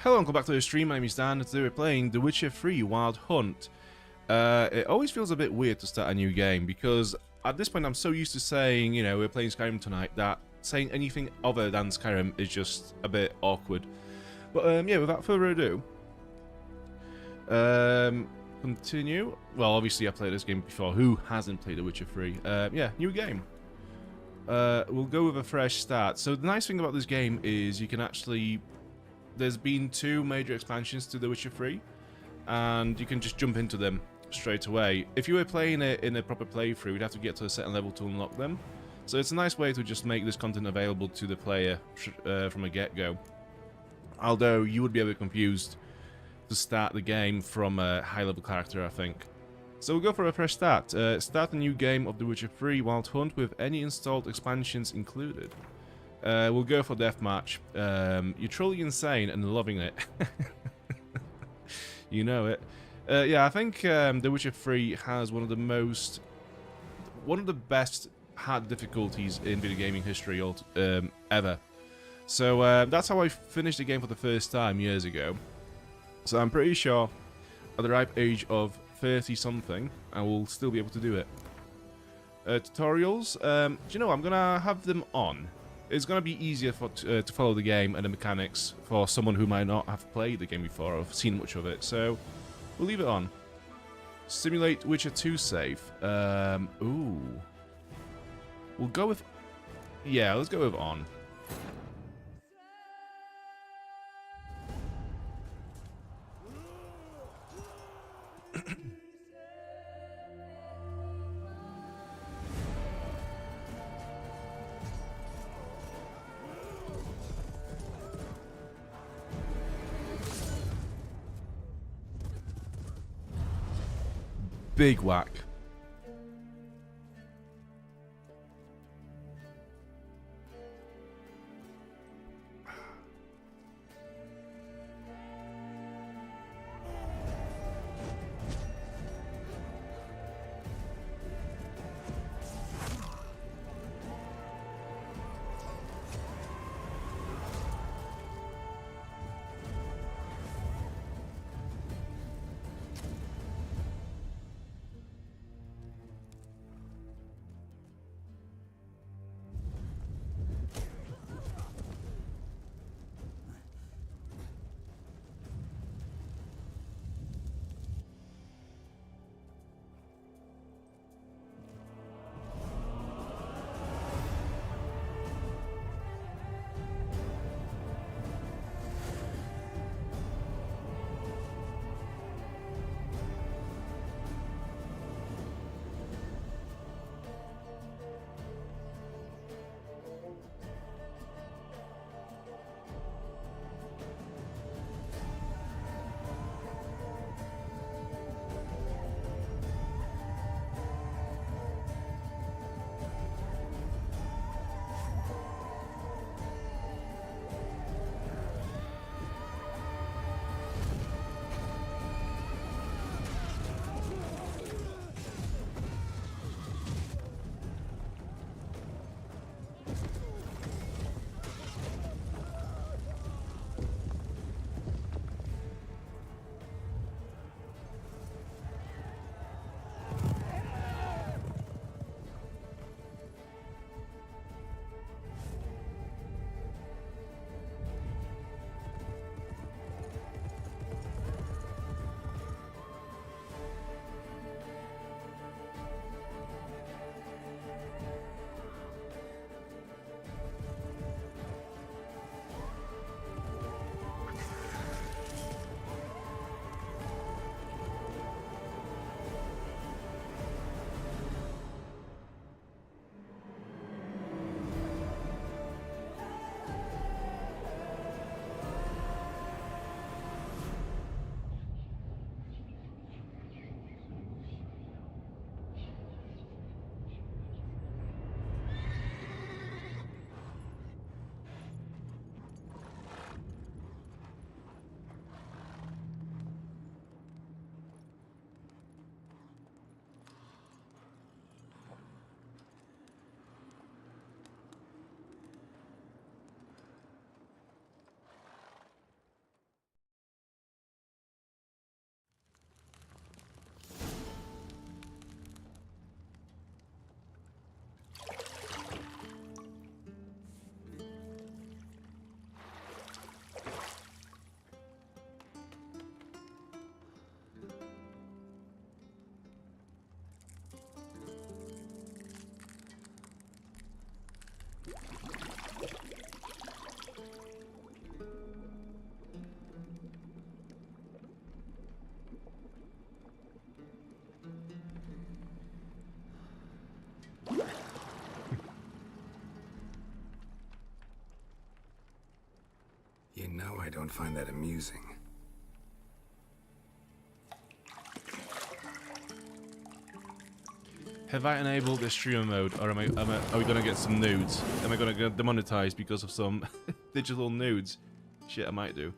Hello and welcome back to the stream. My name is Dan and today we're playing The Witcher 3 Wild Hunt. It always feels a bit weird to start a new game because at this point I'm so used to saying, you know, we're playing Skyrim tonight that saying anything other than Skyrim is just a bit awkward. But yeah, without further ado, continue. Well, obviously I played this game before. Who hasn't played The Witcher 3? Yeah, new game. We'll go with a fresh start. So the nice thing about this game is you can actually... There's been 2 major expansions to The Witcher 3, and you can just jump into them straight away. If you were playing it in a proper playthrough, you'd have to get to a certain level to unlock them. So it's a nice way to just make this content available to the player from a get-go. Although you would be a bit confused to start the game from a high-level character, I think. So we'll go for a fresh start. Start a new game of The Witcher 3 Wild Hunt with any installed expansions included. We'll go for deathmatch. You're truly insane and loving it. You know it. Yeah, I think The Witcher 3 has one of the best hard difficulties in video gaming history ever. So that's how I finished the game for the first time years ago. So I'm pretty sure at the ripe age of 30-something, I will still be able to do it. Tutorials. Do you know, I'm gonna have them on. It's going to be easier to follow the game and the mechanics for someone who might not have played the game before or seen much of it, so we'll leave it on. Simulate Witcher 2 save. Ooh. We'll go with... Yeah, let's go with on. Big whack. You know I don't find that amusing. Have I enabled the streamer mode, or are we gonna get some nudes? Am I gonna get demonetized because of some digital nudes? Shit, I might do.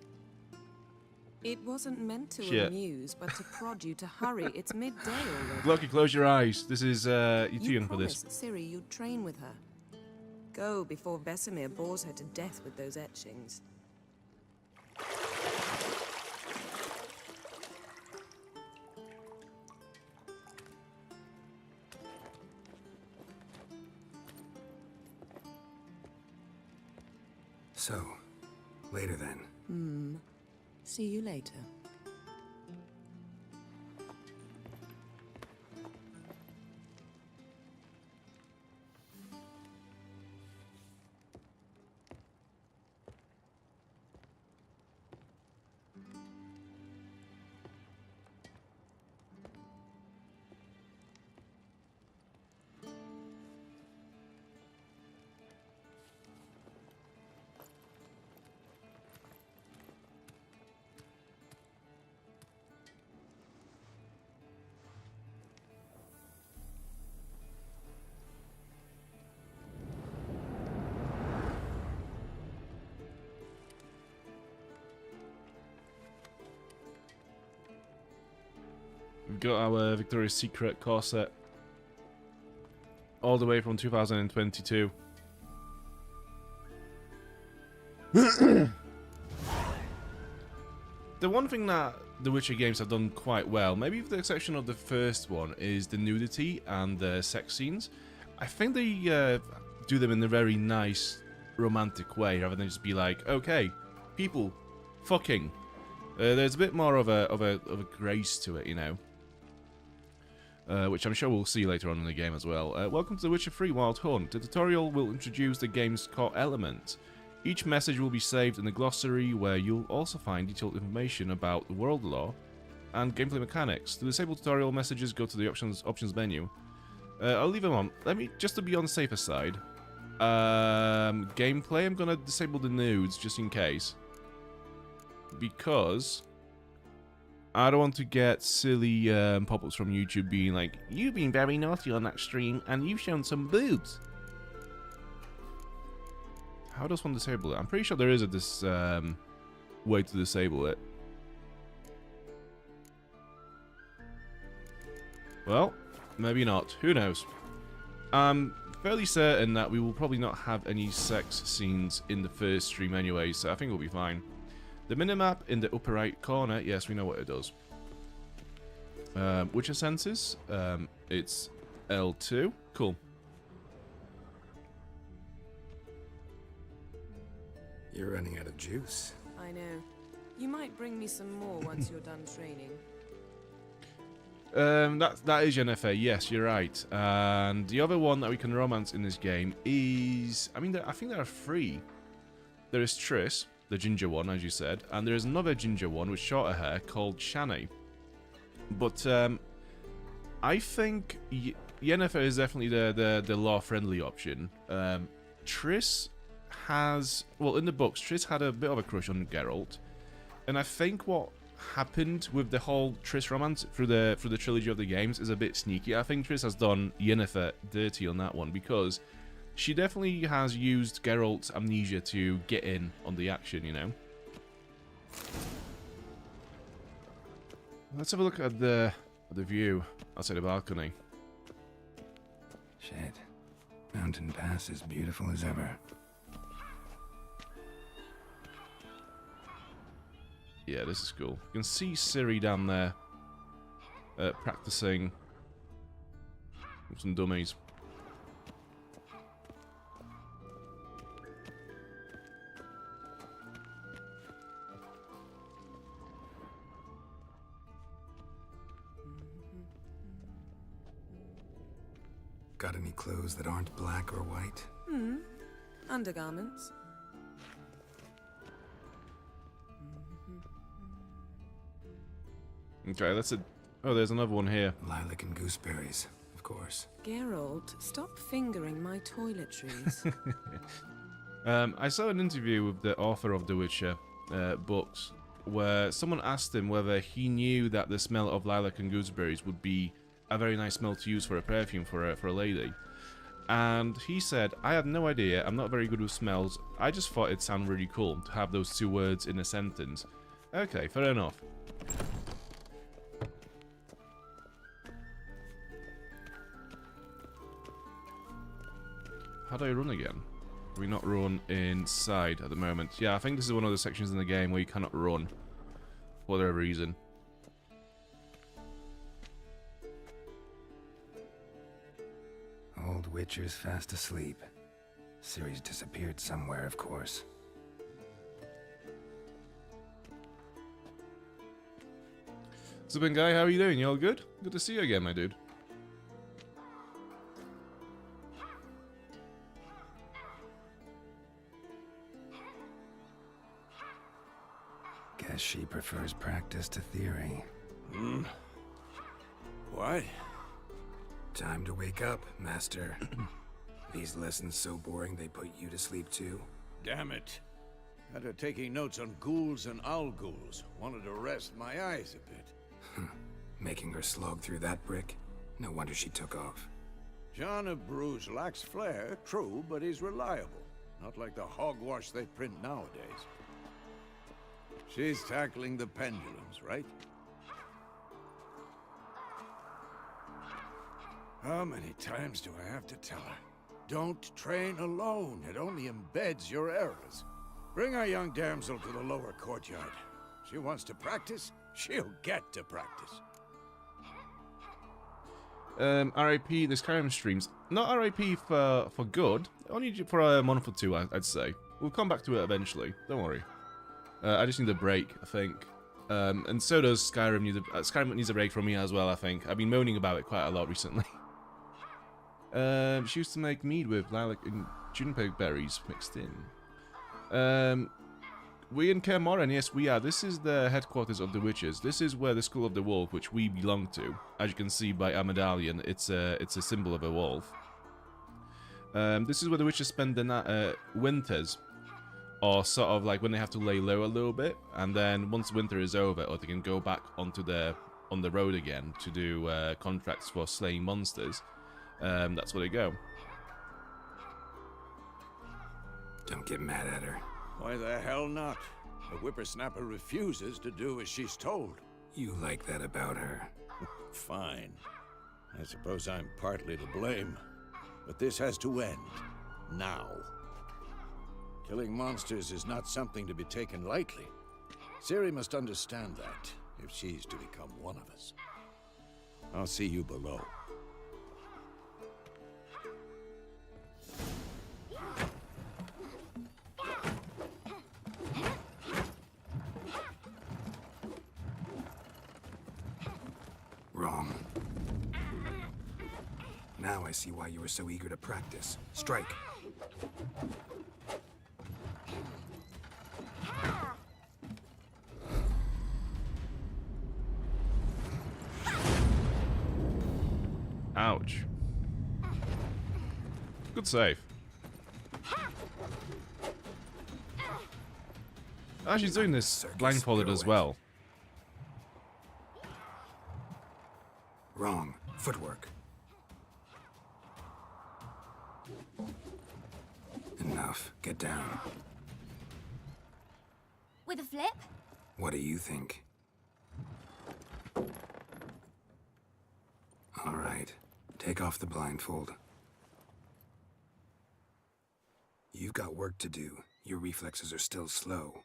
It wasn't meant to amuse, but to prod you to hurry. It's midday already. Lucky, close your eyes. This is you're too You young for this. promised Ciri you'd train with her. Go before Vesemir bores her to death with those etchings. So, later then. See you later. We've got our Victoria's Secret corset all the way from 2022. The one thing that the Witcher games have done quite well, maybe with the exception of the first one, is the nudity and the sex scenes. I think they do them in a very nice, romantic way, rather than just be like, okay, people, fucking. There's a bit more of a grace to it, you know. Which I'm sure we'll see later on in the game as well. Welcome to The Witcher 3 Wild Hunt. The tutorial will introduce the game's core element. Each message will be saved in the glossary, where you'll also find detailed information about the world lore and gameplay mechanics. To disable tutorial messages, go to the options menu. I'll leave them on. Let me, just to be on the safer side. Gameplay, I'm gonna disable the nudes just in case. Because I don't want to get silly pop-ups from YouTube being like, you've been very naughty on that stream and you've shown some boobs. How does one disable it? I'm pretty sure there is a way to disable it. Well, maybe not. Who knows? I'm fairly certain that we will probably not have any sex scenes in the first stream anyway, so I think we'll be fine. The minimap in the upper right corner, yes, we know what it does. Witcher senses, it's L2. Cool. You're running out of juice. I know. You might bring me some more once you're done training. That is Yennefer, yes, you're right. And the other one that we can romance in this game is... I mean, I think there are three. There is Triss, the ginger one, as you said, and there is another ginger one with shorter hair called Shani. But I think Yennefer is definitely the lore-friendly option. Triss has... Well, in the books, Triss had a bit of a crush on Geralt. And I think what happened with the whole Triss romance through the trilogy of the games is a bit sneaky. I think Triss has done Yennefer dirty on that one, because she definitely has used Geralt's amnesia to get in on the action, you know. Let's have a look at the view outside the balcony. Shit. Mountain Pass is beautiful as ever. Yeah, this is cool. You can see Ciri down there practicing with some dummies. Got any clothes that aren't black or white? Undergarments. Okay, that's it. Oh, there's another one here. Lilac and gooseberries, of course. Geralt, stop fingering my toiletries. I saw an interview with the author of The Witcher, books where someone asked him whether he knew that the smell of lilac and gooseberries would be a very nice smell to use for a perfume for a lady. And he said, I had no idea, I'm not very good with smells, I just thought it sounded really cool to have those two words in a sentence. Okay, fair enough. How do I run again? Can we not run inside at the moment? Yeah, I think this is one of the sections in the game where you cannot run. For whatever reason. Old Witcher's fast asleep. Ciri's disappeared somewhere, of course. Zubin guy, how are you doing? You all good? Good to see you again, my dude. Guess she prefers practice to theory. What? Time to wake up, Master. These lessons so boring they put you to sleep too? Damn it. After taking notes on ghouls and owl ghouls, wanted to rest my eyes a bit. Making her slog through that brick? No wonder she took off. John of Bruges lacks flair, true, but he's reliable. Not like the hogwash they print nowadays. She's tackling the pendulums, right? How many times do I have to tell her? Don't train alone. It only embeds your errors. Bring our young damsel to the lower courtyard. She wants to practice, she'll get to practice. RIP the Skyrim streams. Not RIP for good. Only for a month or two, I'd say. We'll come back to it eventually. Don't worry. I just need a break, I think. And so does Skyrim. Skyrim needs a break from me as well, I think. I've been moaning about it quite a lot recently. She used to make mead with lilac and juniper berries mixed in. We in Kaer Morhen, yes we are. This is the headquarters of the witches. This is where the School of the Wolf, which we belong to. As you can see by our medallion, it's a symbol of a wolf. This is where the witches spend the winters. Or sort of like when they have to lay low a little bit. And then once winter is over, or they can go back on the road again to do contracts for slaying monsters. That's where they go. Don't get mad at her. Why the hell not? The whippersnapper refuses to do as she's told. You like that about her. Fine. I suppose I'm partly to blame. But this has to end. Now. Killing monsters is not something to be taken lightly. Ciri must understand that, if she's to become one of us. I'll see you below. Wrong. Now I see why you were so eager to practice. Strike. Ouch. Good save. Ah, she's doing this blindfolded as well. Wrong. Footwork. Enough. Get down. With a flip? What do you think? All right. Take off the blindfold. You've got work to do. Your reflexes are still slow.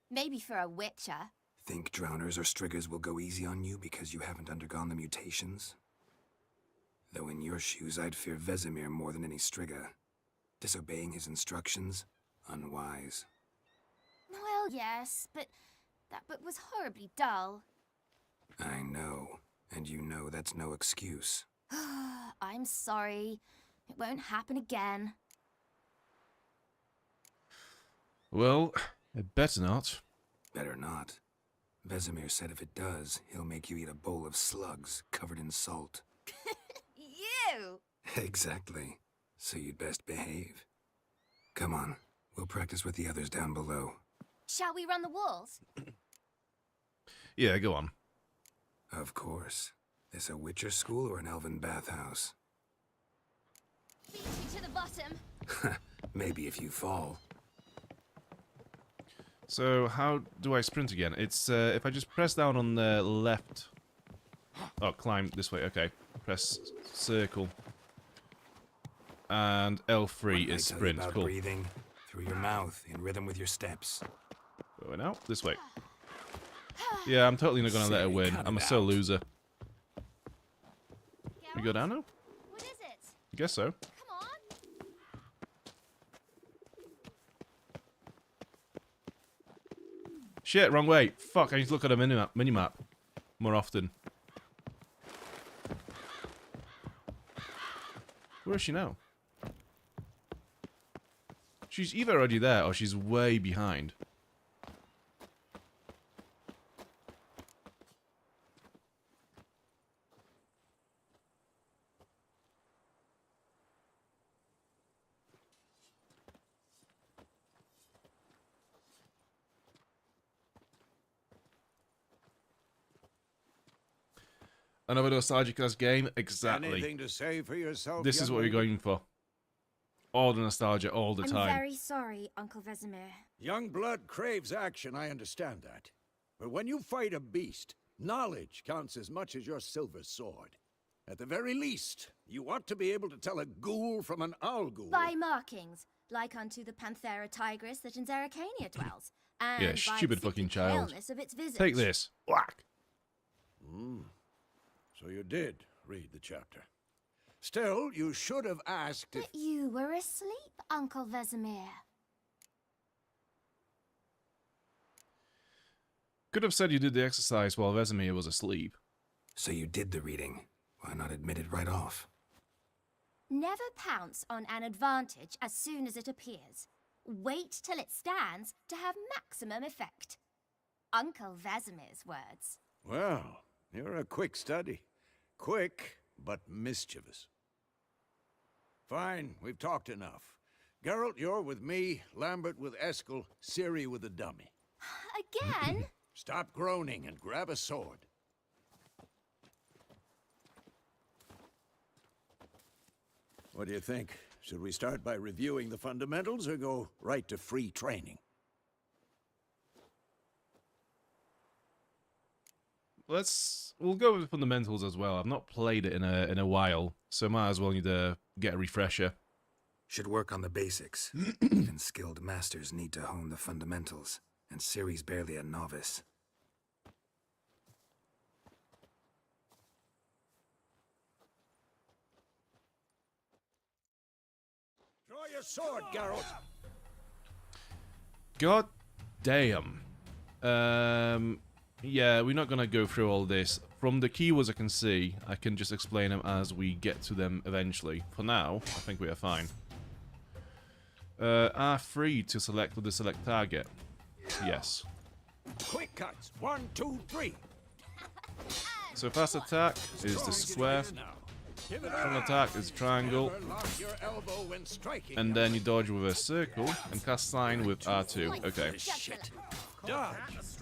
Maybe for a witcher. Think drowners or striggers will go easy on you because you haven't undergone the mutations? Though in your shoes, I'd fear Vesemir more than any strigger. Disobeying his instructions? Unwise. Well, yes, but that book was horribly dull. I know. And you know that's no excuse. I'm sorry. It won't happen again. Well, it better not. Better not. Vesemir said if it does, he'll make you eat a bowl of slugs covered in salt. You! Exactly. So you'd best behave. Come on, we'll practice with the others down below. Shall we run the walls? Yeah, go on. Of course. This a Witcher school or an elven bathhouse? Beat you to the bottom. Maybe if you fall. So how do I sprint again? It's if I just press down on the left. Oh, climb this way. Okay, press circle. And L3 What is did I tell you sprint. about Cool. breathing through your mouth in rhythm with your steps. Going out this way. Yeah, I'm totally not gonna let her Silly, win. cut I'm a it sole out. loser. We go Geralt? down now? What is it? I guess so. Come on. Shit, wrong way. Fuck, I need to look at a minimap more often. Where is she now? She's either already there or she's way behind. Another nostalgic-ass game? Exactly. Anything to say for yourself? This is young what we're lady? going for. All the nostalgia, all the I'm time. very sorry, Uncle Vesemir. Young blood craves action, I understand that. But when you fight a beast, knowledge counts as much as your silver sword. At the very least, you ought to be able to tell a ghoul from an owl ghoul. By markings, like unto the Panthera tigris that in Zerrikania dwells, and Yeah, by stupid the fucking sickly child. paleness of its visage. Take this. Whack. So you did read the chapter. Still, you should have asked if... But you were asleep, Uncle Vesemir. Could have said you did the exercise while Vesemir was asleep. So you did the reading. Why not admit it right off? Never pounce on an advantage as soon as it appears. Wait till it stands to have maximum effect. Uncle Vesemir's words. Well, you're a quick study. Quick, but mischievous. Fine, we've talked enough. Geralt, you're with me, Lambert with Eskel, Ciri with the dummy. Again? Stop groaning and grab a sword. What do you think? Should we start by reviewing the fundamentals or go right to free training? We'll go with the fundamentals as well. I've not played it in a while, so might as well need to get a refresher. Should work on the basics. Even skilled masters need to hone the fundamentals, and Ciri's barely a novice. Draw your sword, Geralt! God damn. Yeah, we're not gonna go through all this. From the keywords I can see, I can just explain them as we get to them eventually. For now, I think we are fine. R3 to select or deselect target. Yes. Quick cuts! 1, 2, 3! So fast attack is the square, strong attack is triangle, and then you dodge with a circle and cast sign with R2. Okay. Shit! Dodge!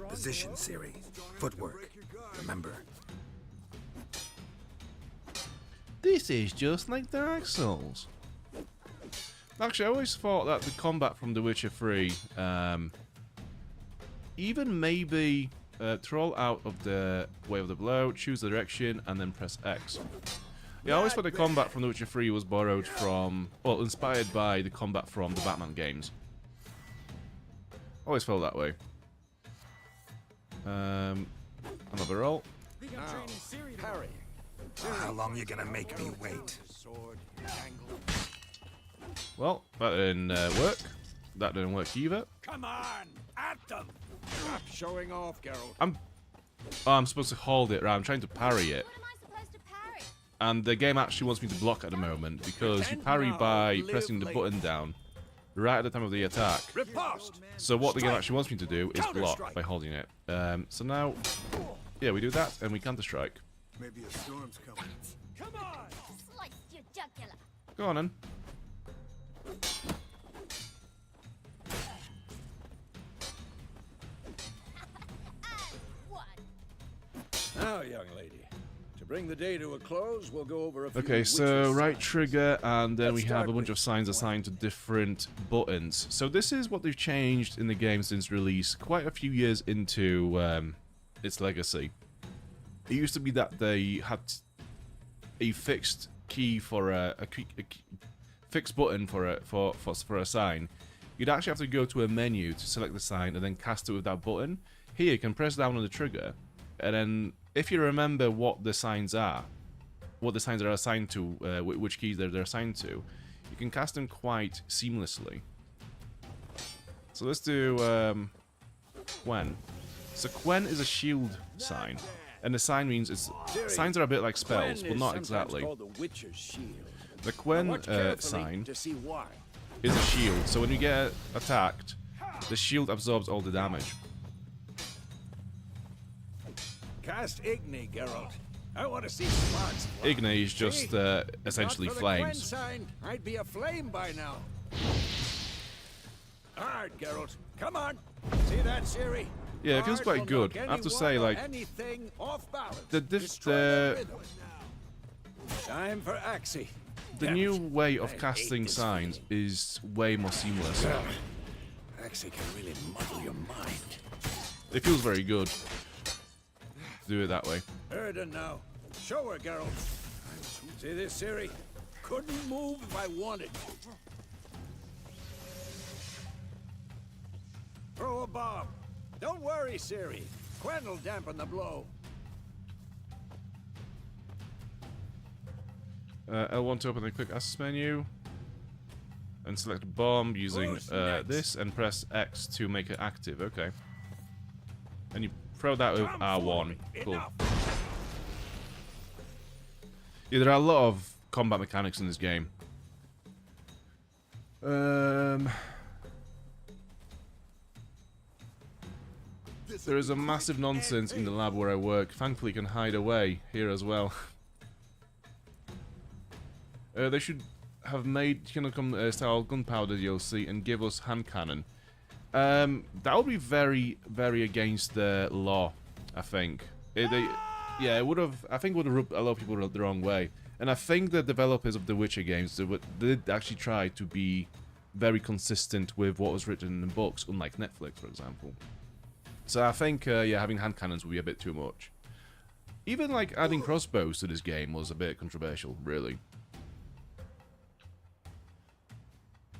Position, Ciri. Footwork. Remember. This is just like Dark Souls. Actually, I always thought that the combat from The Witcher 3, even maybe troll out of the way of the blow, choose the direction, and then press X. Yeah, I always thought the combat from The Witcher 3 was borrowed from, well, inspired by the combat from the Batman games. Always felt that way. Another roll. Now, parry. How long you gonna make me wait? Sword, angle. Well, that didn't work. That didn't work either. Come on! At them! Stop showing off, Geralt. I'm supposed to hold it, right? I'm trying to parry it. What am I supposed to parry? And the game actually wants me to block at the moment because you parry by pressing the button down right at the time of the attack. Riposte! So what the game actually wants me to do is block by holding it. So now, yeah, we do that and we counter-strike. Maybe a storm's coming. Come on! Slice your jugular. Go on then. Now, young lady, to bring the day to a close, we'll go over a few Okay, so witches' right signs. trigger, and then Let's we have start a bunch with of signs Gwen. assigned to different buttons. So this is what they've changed in the game since release, quite a few years into its legacy. It used to be that they had a fixed key for a fixed button for a sign. You'd actually have to go to a menu to select the sign and then cast it with that button. Here, you can press down on the trigger, and then if you remember what the signs are assigned to, which keys they're assigned to, you can cast them quite seamlessly. So let's do Quen. So Quen is a shield sign, and the sign means signs are a bit like spells, Gwen but not is sometimes exactly. called the Witcher's shield. The Now Quen watch carefully sign to see why. is a shield, so when you get attacked, the shield absorbs all the damage. Cast Igni, Geralt. I want to see sparks fly. Igni is just See? essentially Not for the Gwen flames. sign, I'd be aflame by now. Hard, Geralt. Come on. See that, Ciri? Yeah, it feels Hard quite will good. knock I have to anyone say, or like, anything off balance. the Destroy their rhythm. Time for Axie. Damn new it. way of I hate casting this signs feeling. is way more seamless. Axie can really muddle your mind. It feels very good to do it that way. Erden now. Show her, Geralt. See this, Ciri? Couldn't move if I wanted. Throw a bomb. Don't worry, Ciri. Quen will dampen the blow. L1 to open the quick access menu, and select bomb using Who's next? this, and press X to make it active. Okay. And you throw that with Come R1. forward. Cool. Enough. Yeah, there are a lot of combat mechanics in this game. There is a massive nonsense in the lab where I work. Thankfully, you can hide away here as well. They should have made Kingdom style gunpowder DLC and give us hand cannon. That would be very, very against the law, I think. Yeah, it would have. I think it would have rubbed a lot of people the wrong way. And I think the developers of the Witcher games did actually try to be very consistent with what was written in the books, unlike Netflix, for example. So I think, yeah, having hand cannons would be a bit too much. Even like adding crossbows to this game was a bit controversial, really.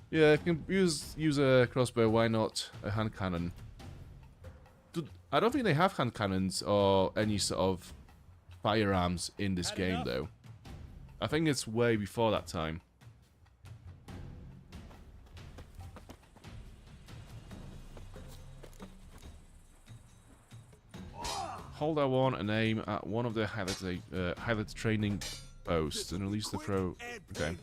Yeah, if you can use a crossbow, why not a hand cannon? I don't think they have hand cannons or any sort of firearms in this game, though. I think it's way before that time. Hold R1 and aim at one of the highlighted training posts and release the throw. Okay.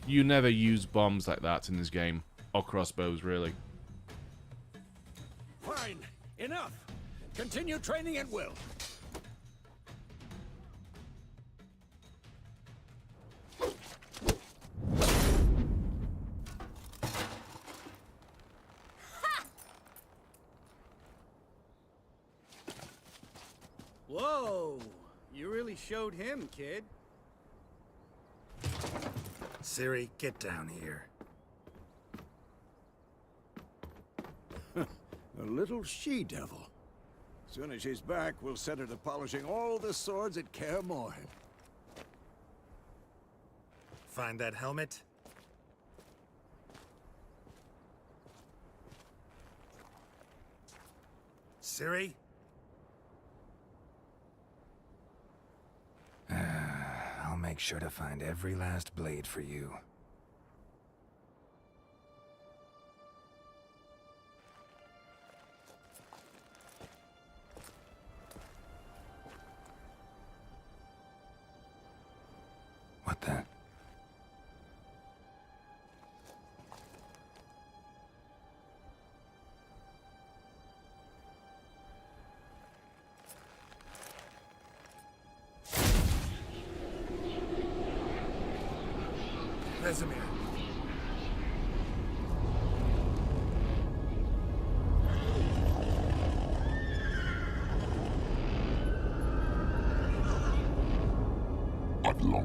You never use bombs like that in this game, or crossbows, really. Fine. Enough. Continue training at will. Whoa! You really showed him, kid. Ciri, get down here. A little she-devil. Soon as she's back, we'll set her to polishing all the swords at Kaer Morhen. Find that helmet? Ciri? I'll make sure to find every last blade for you. What the? Vesemir.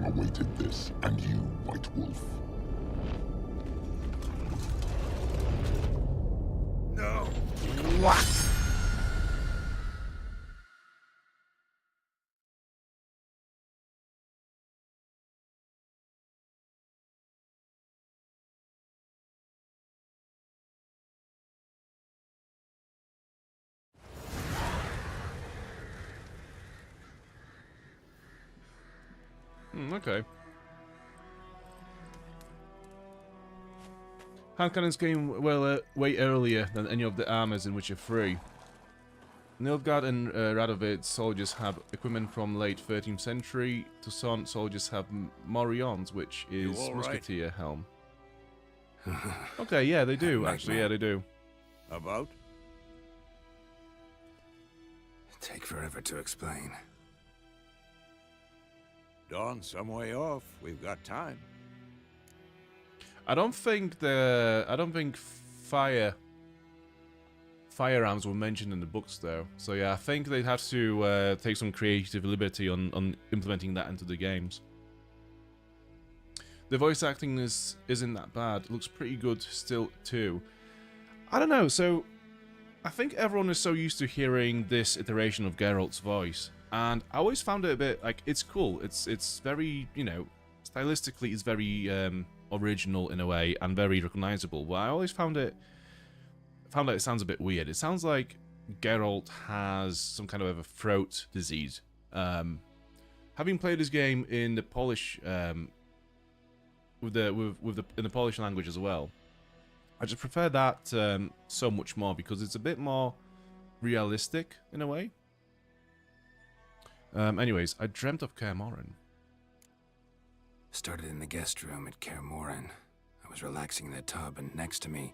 long awaited this, and you, White Wolf. No! Okay. Hand cannons came well way earlier than any of the armors in Witcher 3. Nilfgaard and Radovid soldiers have equipment from late 13th century. Toussaint soldiers have morions, which is musketeer helm. Okay, yeah, they do, actually, yeah, they do. About? Take forever to explain. Dawn's some way off. We've got time. I don't think firearms were mentioned in the books though. So yeah, I think they'd have to take some creative liberty on implementing that into the games. The voice acting isn't that bad. It looks pretty good still too. I don't know, so I think everyone is so used to hearing this iteration of Geralt's voice, and I always found it a bit like it's cool. It's very, you know, stylistically it's very original in a way and very recognizable. But I always found that it sounds a bit weird. It sounds like Geralt has some kind of a throat disease. Having played this game in the Polish in the Polish language as well, I just prefer that so much more because it's a bit more realistic in a way. Anyways, I dreamt of Kaer Morhen. Started in the guest room at Kaer Morhen. I was relaxing in the tub, and next to me,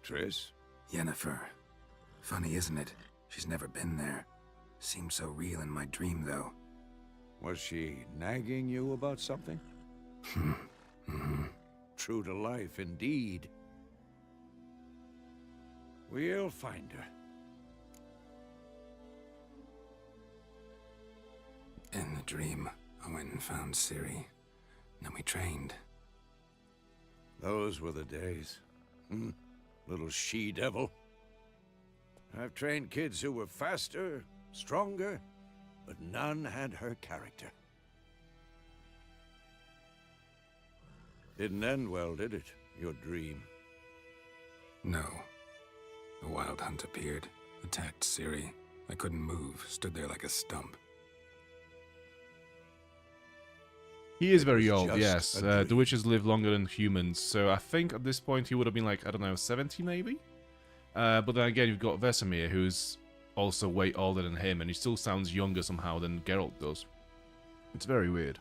Triss? Yennefer. Funny, isn't it? She's never been there. Seemed so real in my dream, though. Was she nagging you about something? True to life, indeed. We'll find her. In the dream, I went and found Ciri. Then we trained. Those were the days. Little she-devil. I've trained kids who were faster, stronger, but none had her character. Didn't end well, did it? Your dream? No. A wild hunt appeared, attacked Ciri. I couldn't move, stood there like a stump. He is very was old, just yes. a The dream. witches live longer than humans, so I think at this point he would have been like, I don't know, 70 maybe? But then again, you've got Vesemir, who's also way older than him, and he still sounds younger somehow than Geralt does. It's very weird.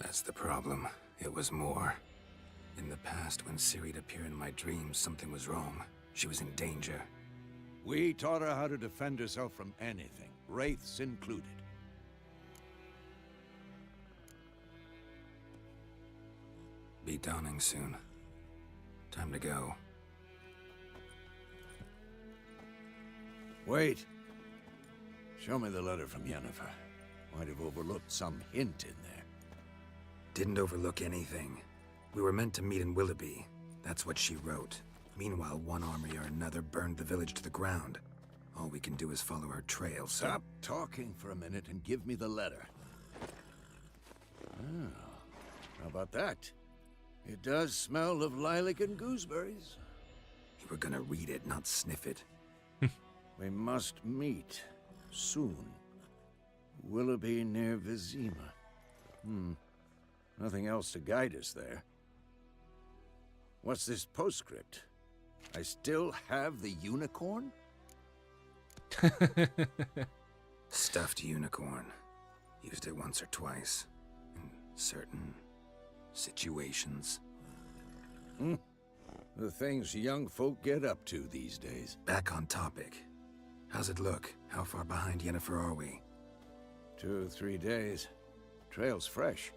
That's the problem. It was more. In the past, when Ciri'd appear in my dreams, something was wrong. She was in danger. We taught her how to defend herself from anything, wraiths included. Be dawning soon. Time to go. Wait. Show me the letter from Yennefer. Might have overlooked some hint in there. Didn't overlook anything. We were meant to meet in Willoughby. That's what she wrote. Meanwhile, one army or another burned the village to the ground. All we can do is follow her trail, so... Stop talking for a minute and give me the letter. Oh, how about that? It does smell of lilac and gooseberries. You were gonna read it, not sniff it. We must meet soon. Willoughby near Vizima. Nothing else to guide us there. What's this postscript? I still have the unicorn? Stuffed unicorn. Used it once or twice. In certain situations. The things young folk get up to these days. Back on topic. How's it look? How far behind Yennefer are we? 2 or 3 days. Trail's fresh,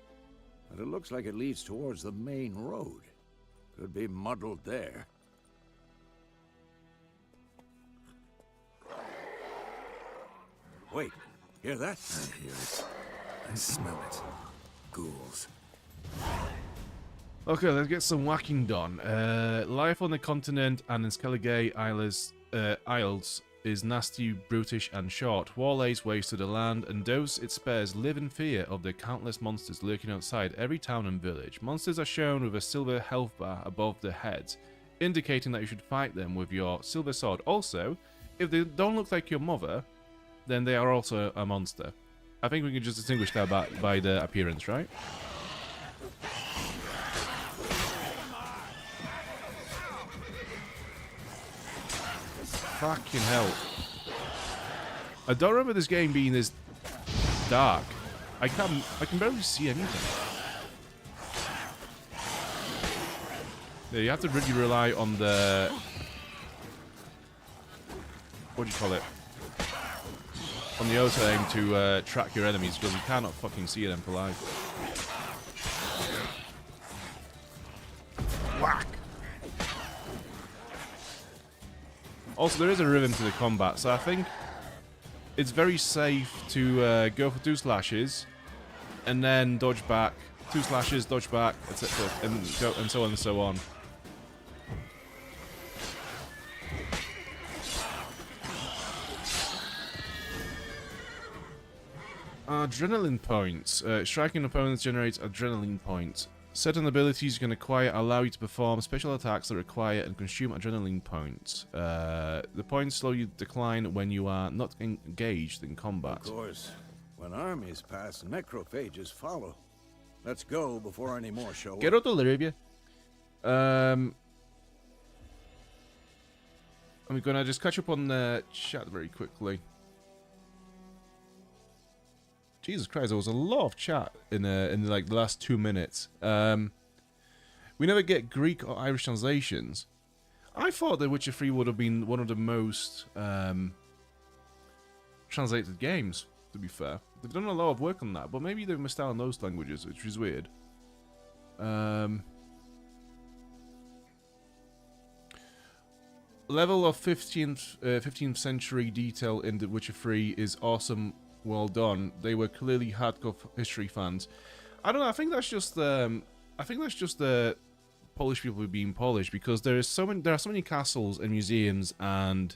but it looks like it leads towards the main road. Could be muddled there. Wait, Hear that? I hear it. I smell it. Ghouls. Okay, let's get some whacking done. Life on the continent and in Skellige Isles is nasty, brutish, and short. War lays waste to the land, and those it spares live in fear of the countless monsters lurking outside every town and village. Monsters are shown with a silver health bar above their heads, indicating that you should fight them with your silver sword. Also, if they don't look like your mother, then they are also a monster. I think we can just distinguish that by the appearance, right? Fucking hell. I don't remember this game being this dark. I can barely see anything. Yeah, you have to really rely on the... what do you call it? On the auto aim to track your enemies, because you cannot fucking see them for life. Whack! Also, there is a rhythm to the combat, so I think it's very safe to go for 2 slashes and then dodge back, 2 slashes, dodge back, etc., and so on and so on. Adrenaline points. Striking opponents generates adrenaline points. Certain abilities you can acquire allow you to perform special attacks that require and consume adrenaline points. The points slowly decline when you are not engaged in combat. Of course. When armies pass, necrophages follow. Let's go before any more show up. Geralt, Olivia. I'm gonna just catch up on the chat very quickly. Jesus Christ, there was a lot of chat in like the last 2 minutes. We never get Greek or Irish translations. I thought The Witcher 3 would have been one of the most translated games, to be fair. They've done a lot of work on that, but maybe they've missed out on those languages, which is weird. Level of 15th century detail in The Witcher 3 is awesome. Well done. They were clearly hardcore history fans. I don't know. I think that's just the Polish people being Polish, because there are so many castles and museums, and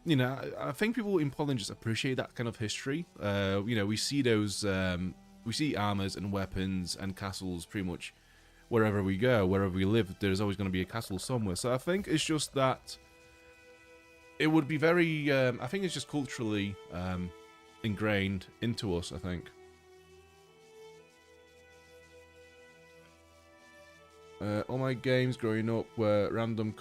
you know, I think people in Poland just appreciate that kind of history. You know, we see those, we see armors and weapons and castles pretty much wherever we go, wherever we live. There's always going to be a castle somewhere. So I think it's just that it would be very. I think it's just culturally. Ingrained into us, I think. All my games growing up were random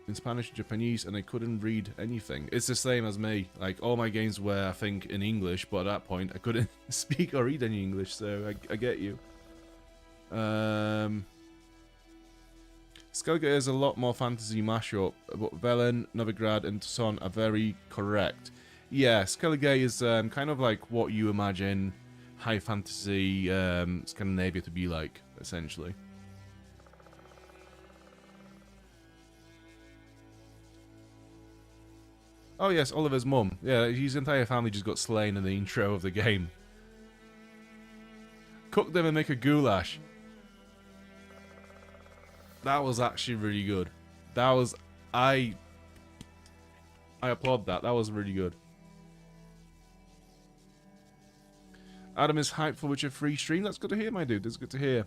in Spanish and Japanese, and I couldn't read anything. It's the same as me. Like, all my games were, I think, in English, but at that point I couldn't speak or read any English, so I get you. Skellige is a lot more fantasy mashup, but Velen, Novigrad, and Tucson are very correct. Yeah, Skellige is kind of like what you imagine high fantasy Scandinavia to be like, essentially. Oh yes, Oliver's mum. Yeah, his entire family just got slain in the intro of the game. Cook them and make a goulash. That was actually really good. That was... I applaud that. That was really good. Adam is hyped for Witcher 3 stream. That's good to hear, my dude. That's good to hear.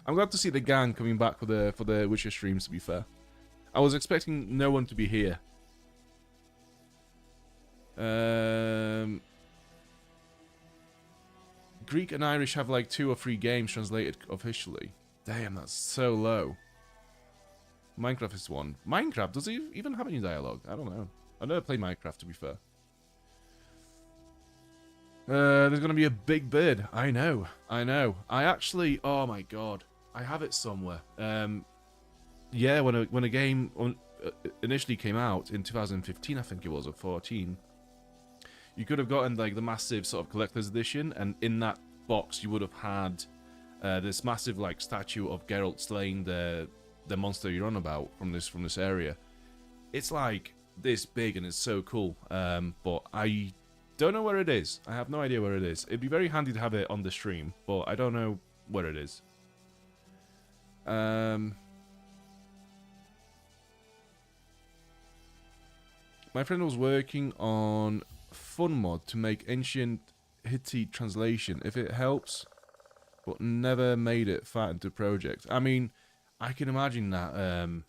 I'm glad to see the gang coming back for the Witcher streams, to be fair. I was expecting no one to be here. Greek and Irish have like 2 or 3 games translated officially. Damn, that's so low. Minecraft is one. Minecraft? Does it even have any dialogue? I don't know. I never played Minecraft, to be fair. There's gonna be a big bird. I know. I actually... Oh my god. I have it somewhere. Yeah, when a game initially came out in 2015, I think it was, or 14, you could have gotten like the massive sort of collector's edition, and in that box you would have had this massive like statue of Geralt slaying the monster you're on about from this area. It's like this big and it's so cool. But I Don't know where it is. I have no idea where it is. It'd be very handy to have it on the stream, but I don't know where it is. My friend was working on fun mod to make ancient Hittite translation. If it helps, but never made it fat into project. I mean, I can imagine that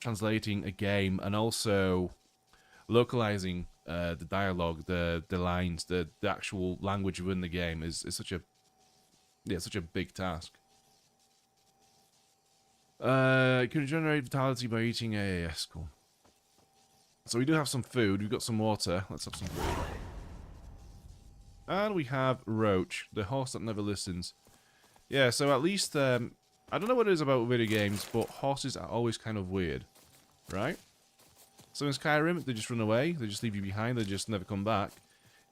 translating a game and also localizing the dialogue, the lines, the actual language within the game is such a such a big task. Can regenerate vitality by eating a yes, cool. So we do have some food. We've got some water. Let's have some food. And we have Roach, the horse that never listens. Yeah, so at least I don't know what it is about video games, but horses are always kind of weird, right? So in Skyrim, they just run away. They just leave you behind. They just never come back.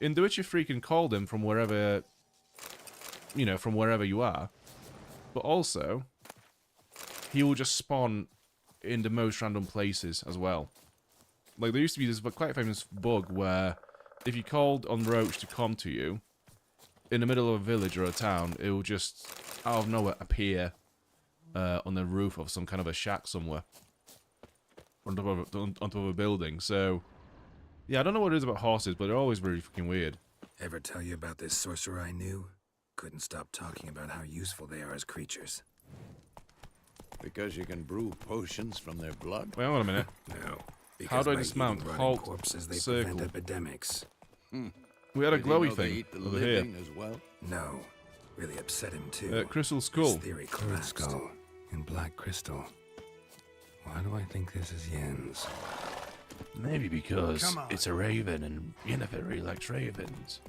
In The Witcher 3, you can call them from wherever, you know, from wherever you are. But also, he will just spawn in the most random places as well. Like, there used to be this quite famous bug where if you called on Roach to come to you, in the middle of a village or a town, it will just, out of nowhere, appear on the roof of some kind of a shack somewhere. On top of a building. So, yeah, I don't know what it is about horses, but they're always really fucking weird. Ever tell you about this sorcerer I knew? Couldn't stop talking about how useful they are as creatures. Because you can brew potions from their blood? Wait, hold on a minute. No. How do I by dismount? eating rotting Halt. corpses, they Circle. prevent epidemics. We had a Did you know glowy they thing eat the over here. living as well? No. Really upset him too. Crystal His Skull. theory collapsed. Skull and black crystal. Why do I think this is Yen's? Maybe because it's a raven and Yennefer really likes ravens.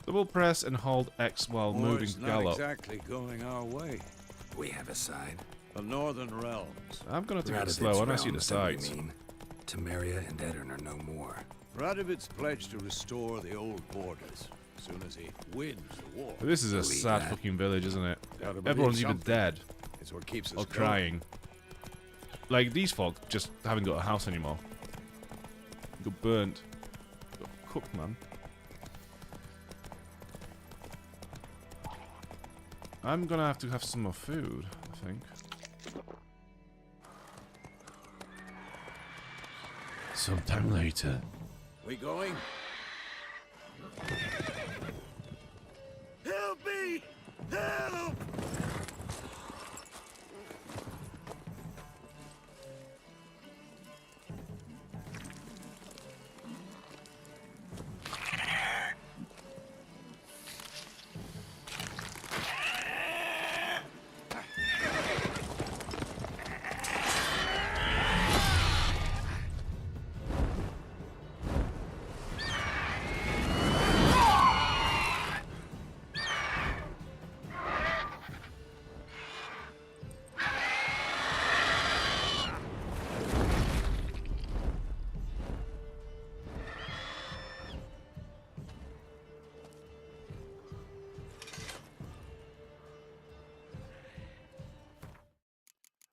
Double press and hold X while moving it's not gallop. exactly going our way. We have a side. The Northern Realms. I'm gonna take it Radovid's slow. I want to see the realms, don't you sides. mean? Temeria and Edirn are no more. Radovid's pledged to restore the old borders as soon as he wins the war. This is a Believe sad that. fucking village, isn't it? Gotta believe Everyone's even something. dead It's what keeps us or going. crying. Like, these folk just haven't got a house anymore. Got burnt. Got cooked, man. I'm gonna have to have some more food, I think. Sometime later. We going? Help me! Help!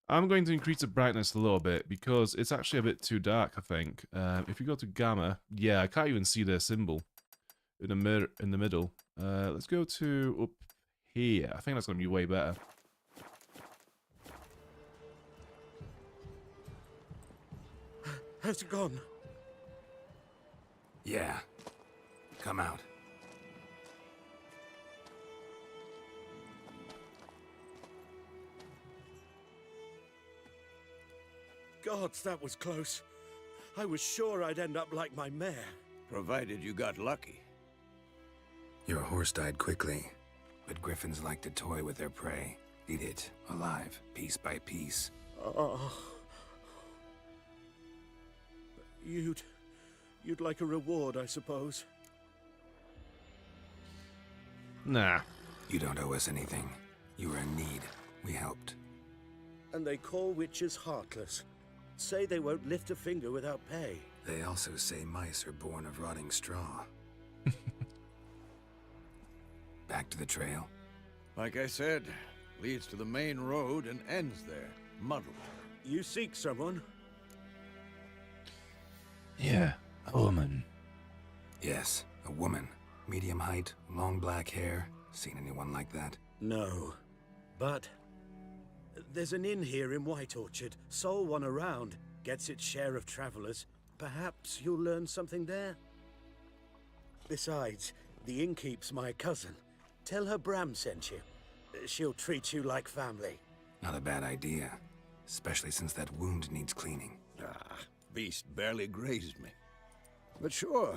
I'm going to increase the brightness a little bit because it's actually a bit too dark, I think. If you go to gamma, yeah, I can't even see their symbol in the middle. Let's go to up here. I think that's going to be way better. Has it gone? Yeah. Come out. Gods, that was close. I was sure I'd end up like my mare. Provided you got lucky. Your horse died quickly, but griffins like to toy with their prey. Eat it, alive, piece by piece. Oh. You'd like a reward, I suppose. Nah. You don't owe us anything. You were in need. We helped. And they call witches heartless. Say they won't lift a finger without pay. They also say mice are born of rotting straw. Back to the trail? Like I said, leads to the main road and ends there, muddled. You seek someone? Yeah, a woman. Yes, a woman. Medium height, long black hair. Seen anyone like that? No. But there's an inn here in White Orchard. Sole one around. Gets its share of travelers. Perhaps you'll learn something there? Besides, the innkeep's my cousin. Tell her Bram sent you. She'll treat you like family. Not a bad idea. Especially since that wound needs cleaning. Ah, beast barely grazed me. But sure,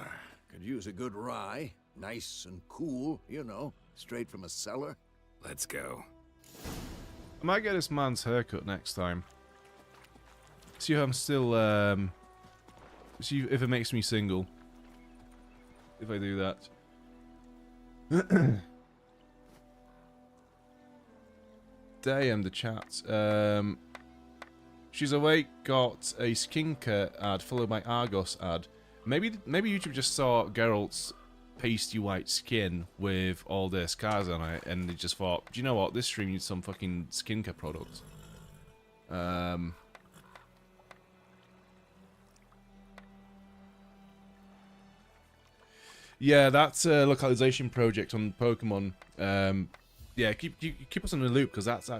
could use a good rye. Nice and cool, you know, straight from a cellar. Let's go. I might get this man's haircut next time. See if I'm still, see if it makes me single. If I do that. Damn, the chat. She's awake, got a skincare ad followed by Argos ad. Maybe YouTube just saw Geralt's pasty white skin with all the scars on it, and they just thought, do you know what? This stream needs some fucking skincare products. Yeah, that's a localization project on Pokemon. Yeah, keep us in the loop because that's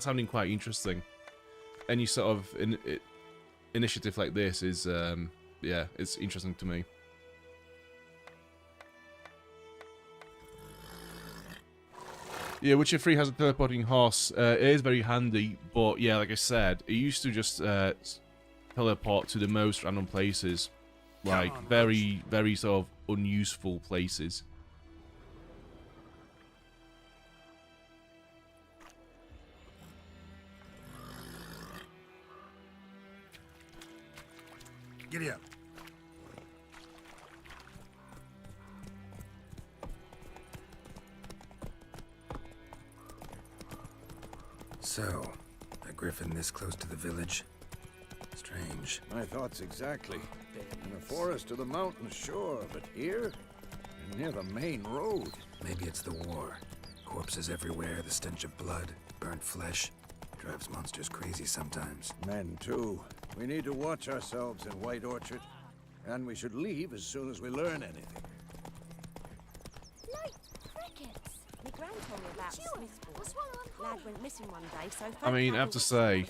sounding quite interesting. Any sort of initiative like this is yeah, it's interesting to me. Yeah, Witcher 3 has a teleporting horse. It is very handy, but yeah, like I said, it used to just teleport to the most random places, like very sort of unuseful places. Giddy up. So, a griffin this close to the village? Strange. My thoughts exactly. In the forest or the mountains, sure, but here? Near the main road. Maybe it's the war. Corpses everywhere, the stench of blood, burnt flesh. Drives monsters crazy sometimes. Men, too. We need to watch ourselves in White Orchard. And we should leave as soon as we learn anything. Like crickets. My gran told me about What's wrong? Lad went missing one day, so I mean, I have to say,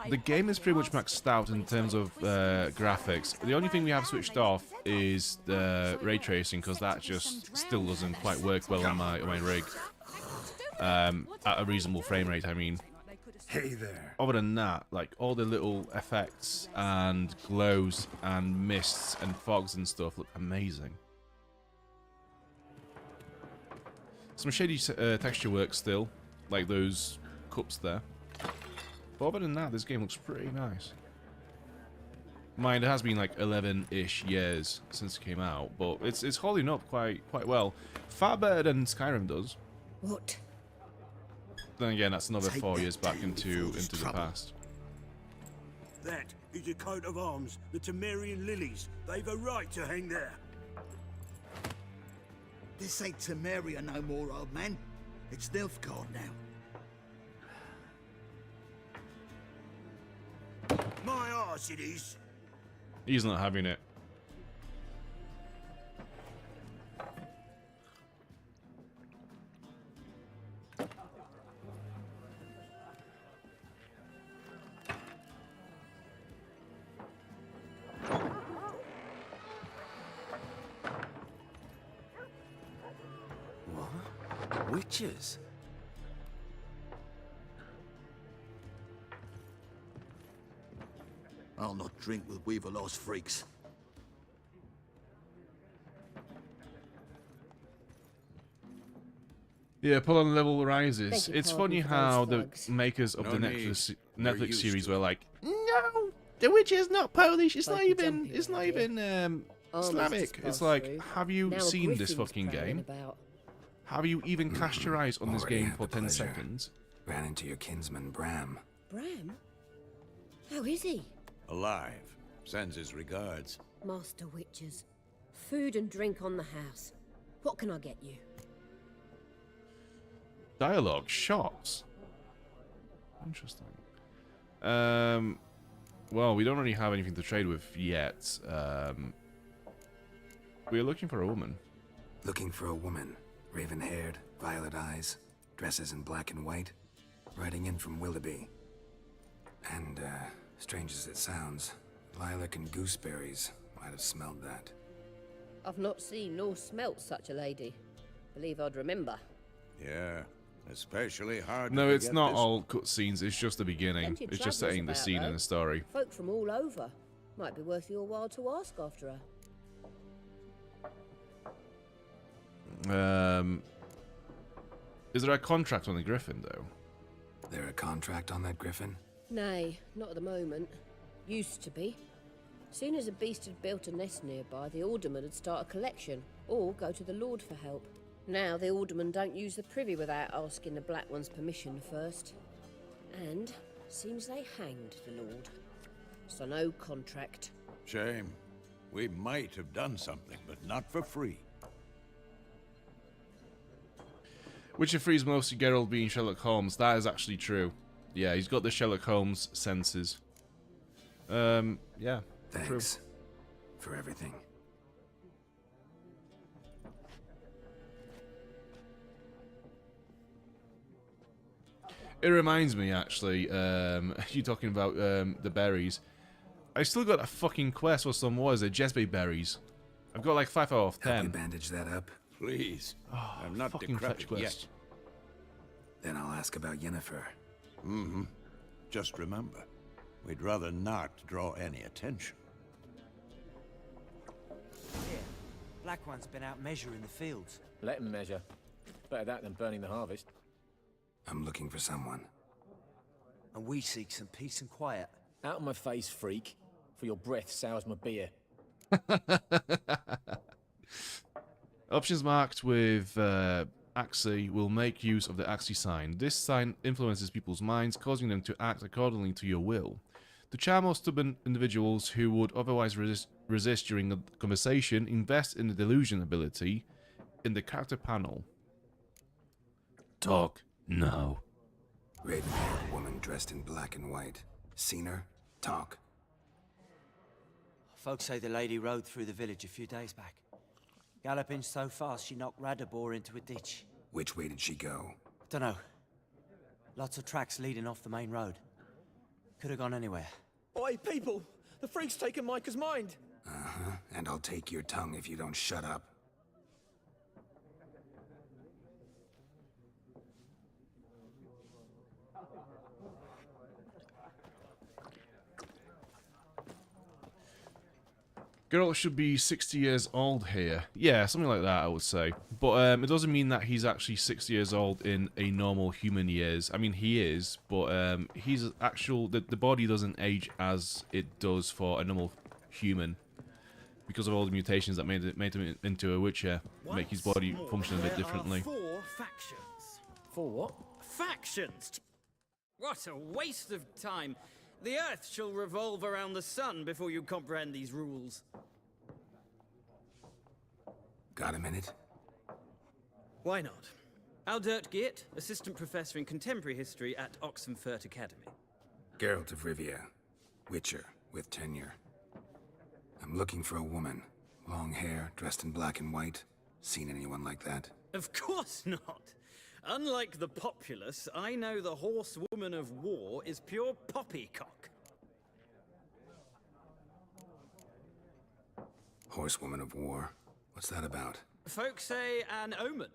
the game is pretty much maxed out in terms of graphics. The only thing we have switched off is the ray tracing, because that just still doesn't quite work well on my rig. At a reasonable frame rate, I mean. Hey there. Other than that, like, all the little effects and glows and mists and fogs and stuff look amazing. Some shady texture work still, like those cups there. But other than that, this game looks pretty nice. Mind, it has been like 11-ish years since it came out, but it's holding up quite well. Far better than Skyrim does. What? Then again, that's another 4 years back into the past. That is a coat of arms, the Temerian lilies. They've a right to hang there. This ain't Temeria no more, old man. It's Nilfgaard now. My arse it is. He's not having it. Witches? I'll not drink with Weaverlaw's freaks. Yeah, pull on level rises. Beg your It's pardon funny for how those the slugs. makers of No the need. Netflix We're used series to were it. like, no, The Witcher's not Polish. It's Like not a even. jumpy It's not idea. even Almost Slavic. just It's passed like, through. have you Now a seen this griffin's fucking prowling game? about. Have you even cast your eyes on this Already game had for the 10 pleasure. seconds? Ran into your kinsman, Bram. Bram? How is he? Alive. Sends his regards. Master Witches. Food and drink on the house. What can I get you? Dialogue, shots. Interesting. Well, we don't really have anything to trade with yet. We're looking for a woman. Looking for a woman. Raven-haired, violet eyes, dresses in black and white. Riding in from Willoughby. And, strange as it sounds, lilac and gooseberries might have smelled that. I've not seen nor smelt such a lady. Believe I'd remember. Yeah, especially hard No, to it's forget not this all cutscenes, it's just the beginning. Plenty of It's just travellers setting the about, scene though. in the story. Folk from all over. Might be worth your while to ask after her. Is there a contract on the Griffin, though? There a contract on that griffin? Nay, not at the moment. Used to be. Soon as a beast had built a nest nearby, the alderman would start a collection, or go to the Lord for help. Now the aldermen don't use the privy without asking the Black One's permission first. And seems they hanged the Lord. So no contract. Shame. We might have done something, but not for free. Witcher 3 is mostly Geralt being Sherlock Holmes. That is actually true. Yeah, he's got the Sherlock Holmes senses. Yeah. Thanks. True. For everything. It reminds me, actually, you talking about the berries. I still got a fucking quest for some, what is it, Jezbay berries. I've got like 5 out of 10. Help me bandage that up? Please. Oh, I'm not fucking fetch decrepit quest. yet. Then I'll ask about Yennefer. Mm-hmm. Just remember, we'd rather not draw any attention. Here, Black One's been out measuring the fields. Let him measure. Better that than burning the harvest. I'm looking for someone. And we seek some peace and quiet. Out of my face, freak. For your breath sours my beer. Options marked with Axii will make use of the Axii sign. This sign influences people's minds, causing them to act accordingly to your will. To charm or stubborn individuals who would otherwise resist during a conversation, invest in the delusion ability in the character panel. Talk now. Raven-haired woman dressed in black and white. Seen her? Talk. Folks say the lady rode through the village a few days back. Galloping so fast she knocked Radabor into a ditch. Which way did she go? Dunno. Lots of tracks leading off the main road. Could have gone anywhere. Oi, people! The freak's taken Micah's mind! Uh-huh. And I'll take your tongue if you don't shut up. Geralt should be 60 years old here. Yeah, something like that, I would say. But it doesn't mean that he's actually 60 years old in a normal human years. I mean, he is, but he's actual... The body doesn't age as it does for a normal human. Because of all the mutations that made him into a Witcher. Make his body function a bit differently. There are 4 factions. For what? Factions! What a waste of time. The Earth shall revolve around the sun before you comprehend these rules. Got a minute? Why not? Aldert Geert, Assistant Professor in Contemporary History at Oxenfurt Academy. Geralt of Rivia. Witcher, with tenure. I'm looking for a woman. Long hair, dressed in black and white. Seen anyone like that? Of course not. Unlike the populace, I know the horsewoman of war is pure poppycock. Horsewoman of war? What's that about? Folks say an omen.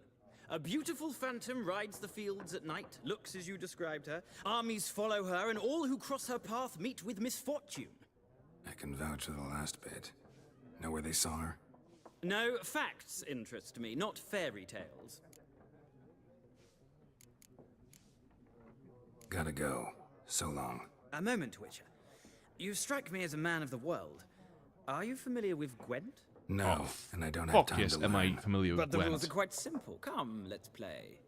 A beautiful phantom rides the fields at night, looks as you described her. Armies follow her, and all who cross her path meet with misfortune. I can vouch for the last bit. Know where they saw her? No, facts interest me, not fairy tales. Gotta go. So long. A moment, Witcher. You strike me as a man of the world. Are you familiar with Gwent? No, and I don't have Fuck time yes, to am learn. I familiar with But the Gwent? rules are quite simple. Come, let's play.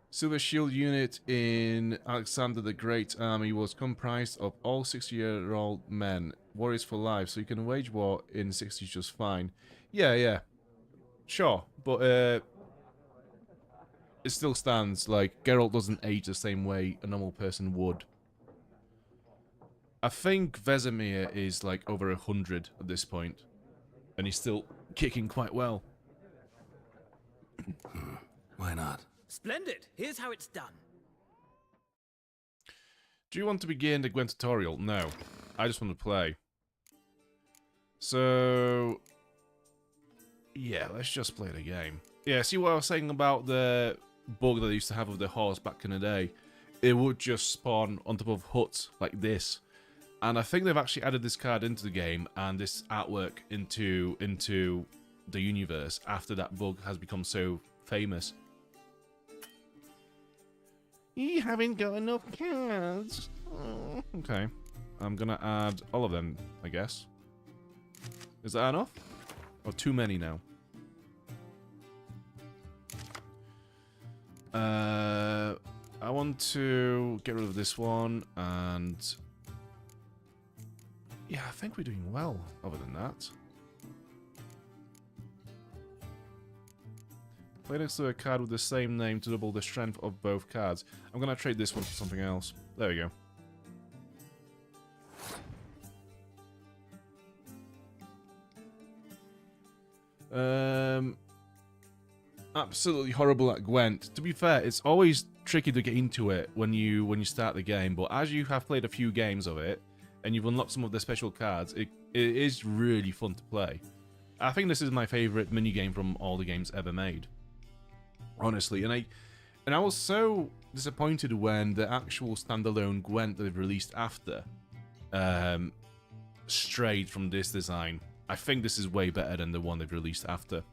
Silver Shield unit in Alexander the Great army was comprised of all 60-year-old men. Warriors for life, so you can wage war in 60s just fine. Yeah. Sure, but it still stands. Like, Geralt doesn't age the same way a normal person would. I think Vesemir is like over 100 at this point, and he's still kicking quite well. Why not? Splendid. Here's how it's done. Do you want to begin the Gwent tutorial? No. I just want to play. So... yeah, let's just play the game. Yeah, see what I was saying about the bug that I used to have with the horse back in the day? It would just spawn on top of huts like this. And I think they've actually added this card into the game and this artwork into the universe after that bug has become so famous. You haven't got enough cards. Oh, okay. I'm gonna add all of them, I guess. Is that enough? Or too many now? I want to get rid of this one, and... yeah, I think we're doing well, other than that. Play next to a card with the same name to double the strength of both cards. I'm gonna trade this one for something else. There we go. Absolutely horrible at Gwent. To be fair, it's always tricky to get into it when you start the game, but as you have played a few games of it, and you've unlocked some of the special cards, it is really fun to play. I think this is my favourite minigame from all the games ever made. Honestly, and I was so disappointed when the actual standalone Gwent that they've released after strayed from this design. I think this is way better than the one they've released after.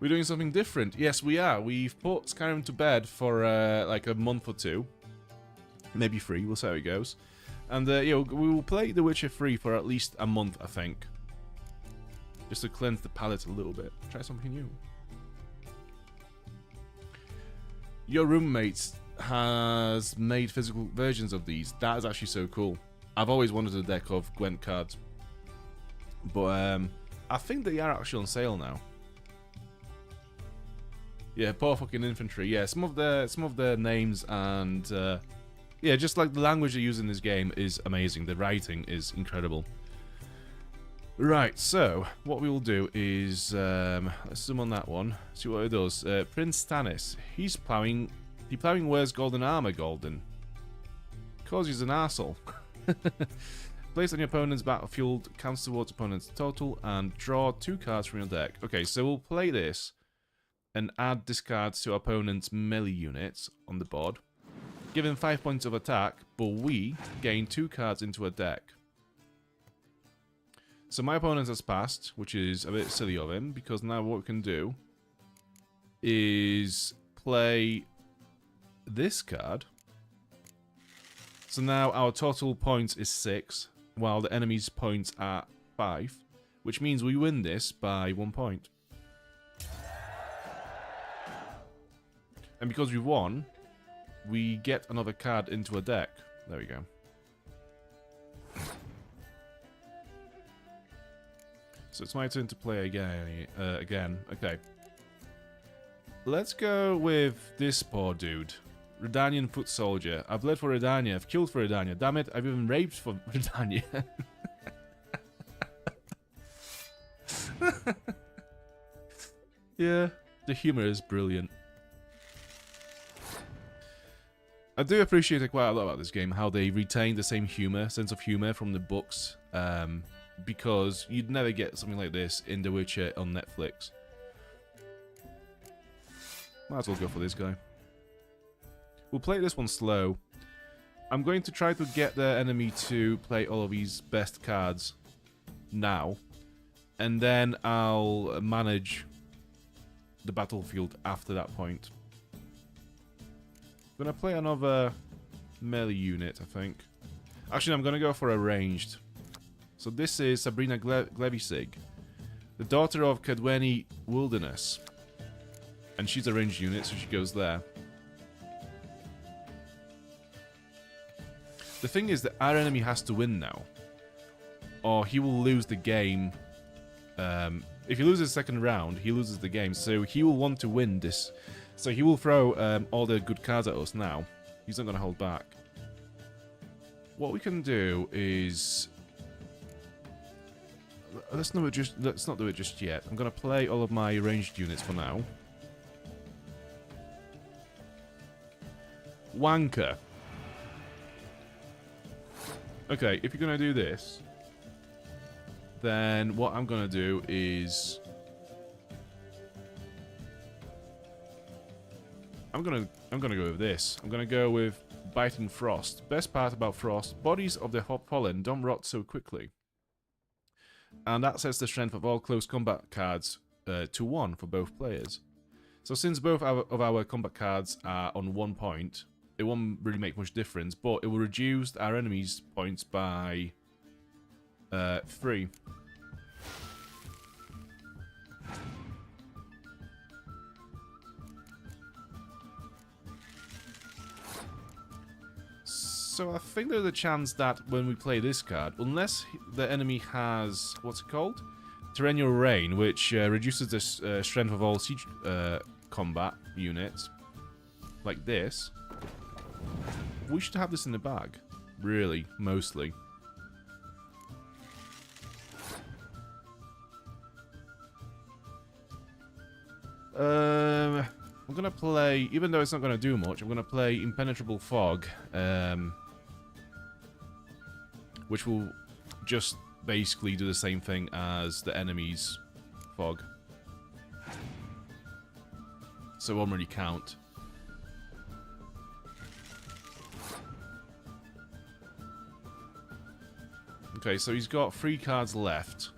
We're doing something different. Yes, we are. We've put Skyrim to bed for like a month or two. Maybe 3, we'll see how it goes. And yeah, we will play The Witcher 3 for at least a month, I think. Just to cleanse the palate a little bit. Try something new. Your roommate has made physical versions of these. That is actually so cool. I've always wanted a deck of Gwent cards. But I think they are actually on sale now. Yeah, poor fucking infantry. Yeah, some of the names and yeah, just like the language they use in this game is amazing. The writing is incredible. Right, so what we will do is let's zoom on that one. See what it does. Prince Stannis. He plowing wears golden armor. Golden. Cause he's an arsehole. Place on your opponent's battlefield, counts towards opponent's total, and draw 2 cards from your deck. Okay, so we'll play this and add discards to opponent's melee units on the board. Give him 5 points of attack, but we gain 2 cards into a deck. So my opponent has passed, which is a bit silly of him, because now what we can do is play this card. So now our total points is 6, while the enemy's points are 5, which means we win this by 1 point. And because we won, we get another card into a deck. There we go. So it's my turn to play again. Okay. Let's go with this poor dude. Redanian foot soldier. I've bled for Redania. I've killed for Redania. Damn it, I've even raped for Redania. Yeah, the humor is brilliant. I do appreciate it quite a lot about this game, how they retain the same sense of humor from the books, because you'd never get something like this in The Witcher on Netflix. Might as well go for this guy. We'll play this one slow. I'm going to try to get the enemy to play all of his best cards now, and then I'll manage the battlefield after that point. I'm gonna play another melee unit, I think. Actually, I'm gonna go for a ranged. So this is Sabrina Glevisig, the daughter of Cadweni Wilderness. And she's a ranged unit, so she goes there. The thing is that our enemy has to win now, or he will lose the game. If he loses the second round, he loses the game. So he will want to win this. So he will throw all the good cards at us now. He's not going to hold back. What we can do is... Let's not do it just yet. I'm going to play all of my ranged units for now. Wanker. Okay, if you're going to do this, then what I'm going to do is... I'm gonna go with this. I'm gonna go with Biting Frost. Best part about Frost, bodies of the hot pollen don't rot so quickly. And that sets the strength of all close combat cards to 1 for both players. So since both of our combat cards are on 1 point, it won't really make much difference, but it will reduce our enemy's points by 3. So I think there's a chance that when we play this card, unless the enemy has, what's it called? Terrestrial Rain, which reduces the strength of all siege combat units, like this, we should have this in the bag. Really, mostly. I'm gonna play, even though it's not gonna do much, I'm gonna play Impenetrable Fog, which will just basically do the same thing as the enemy's fog. So it won't really count. Okay, so he's got 3 cards left.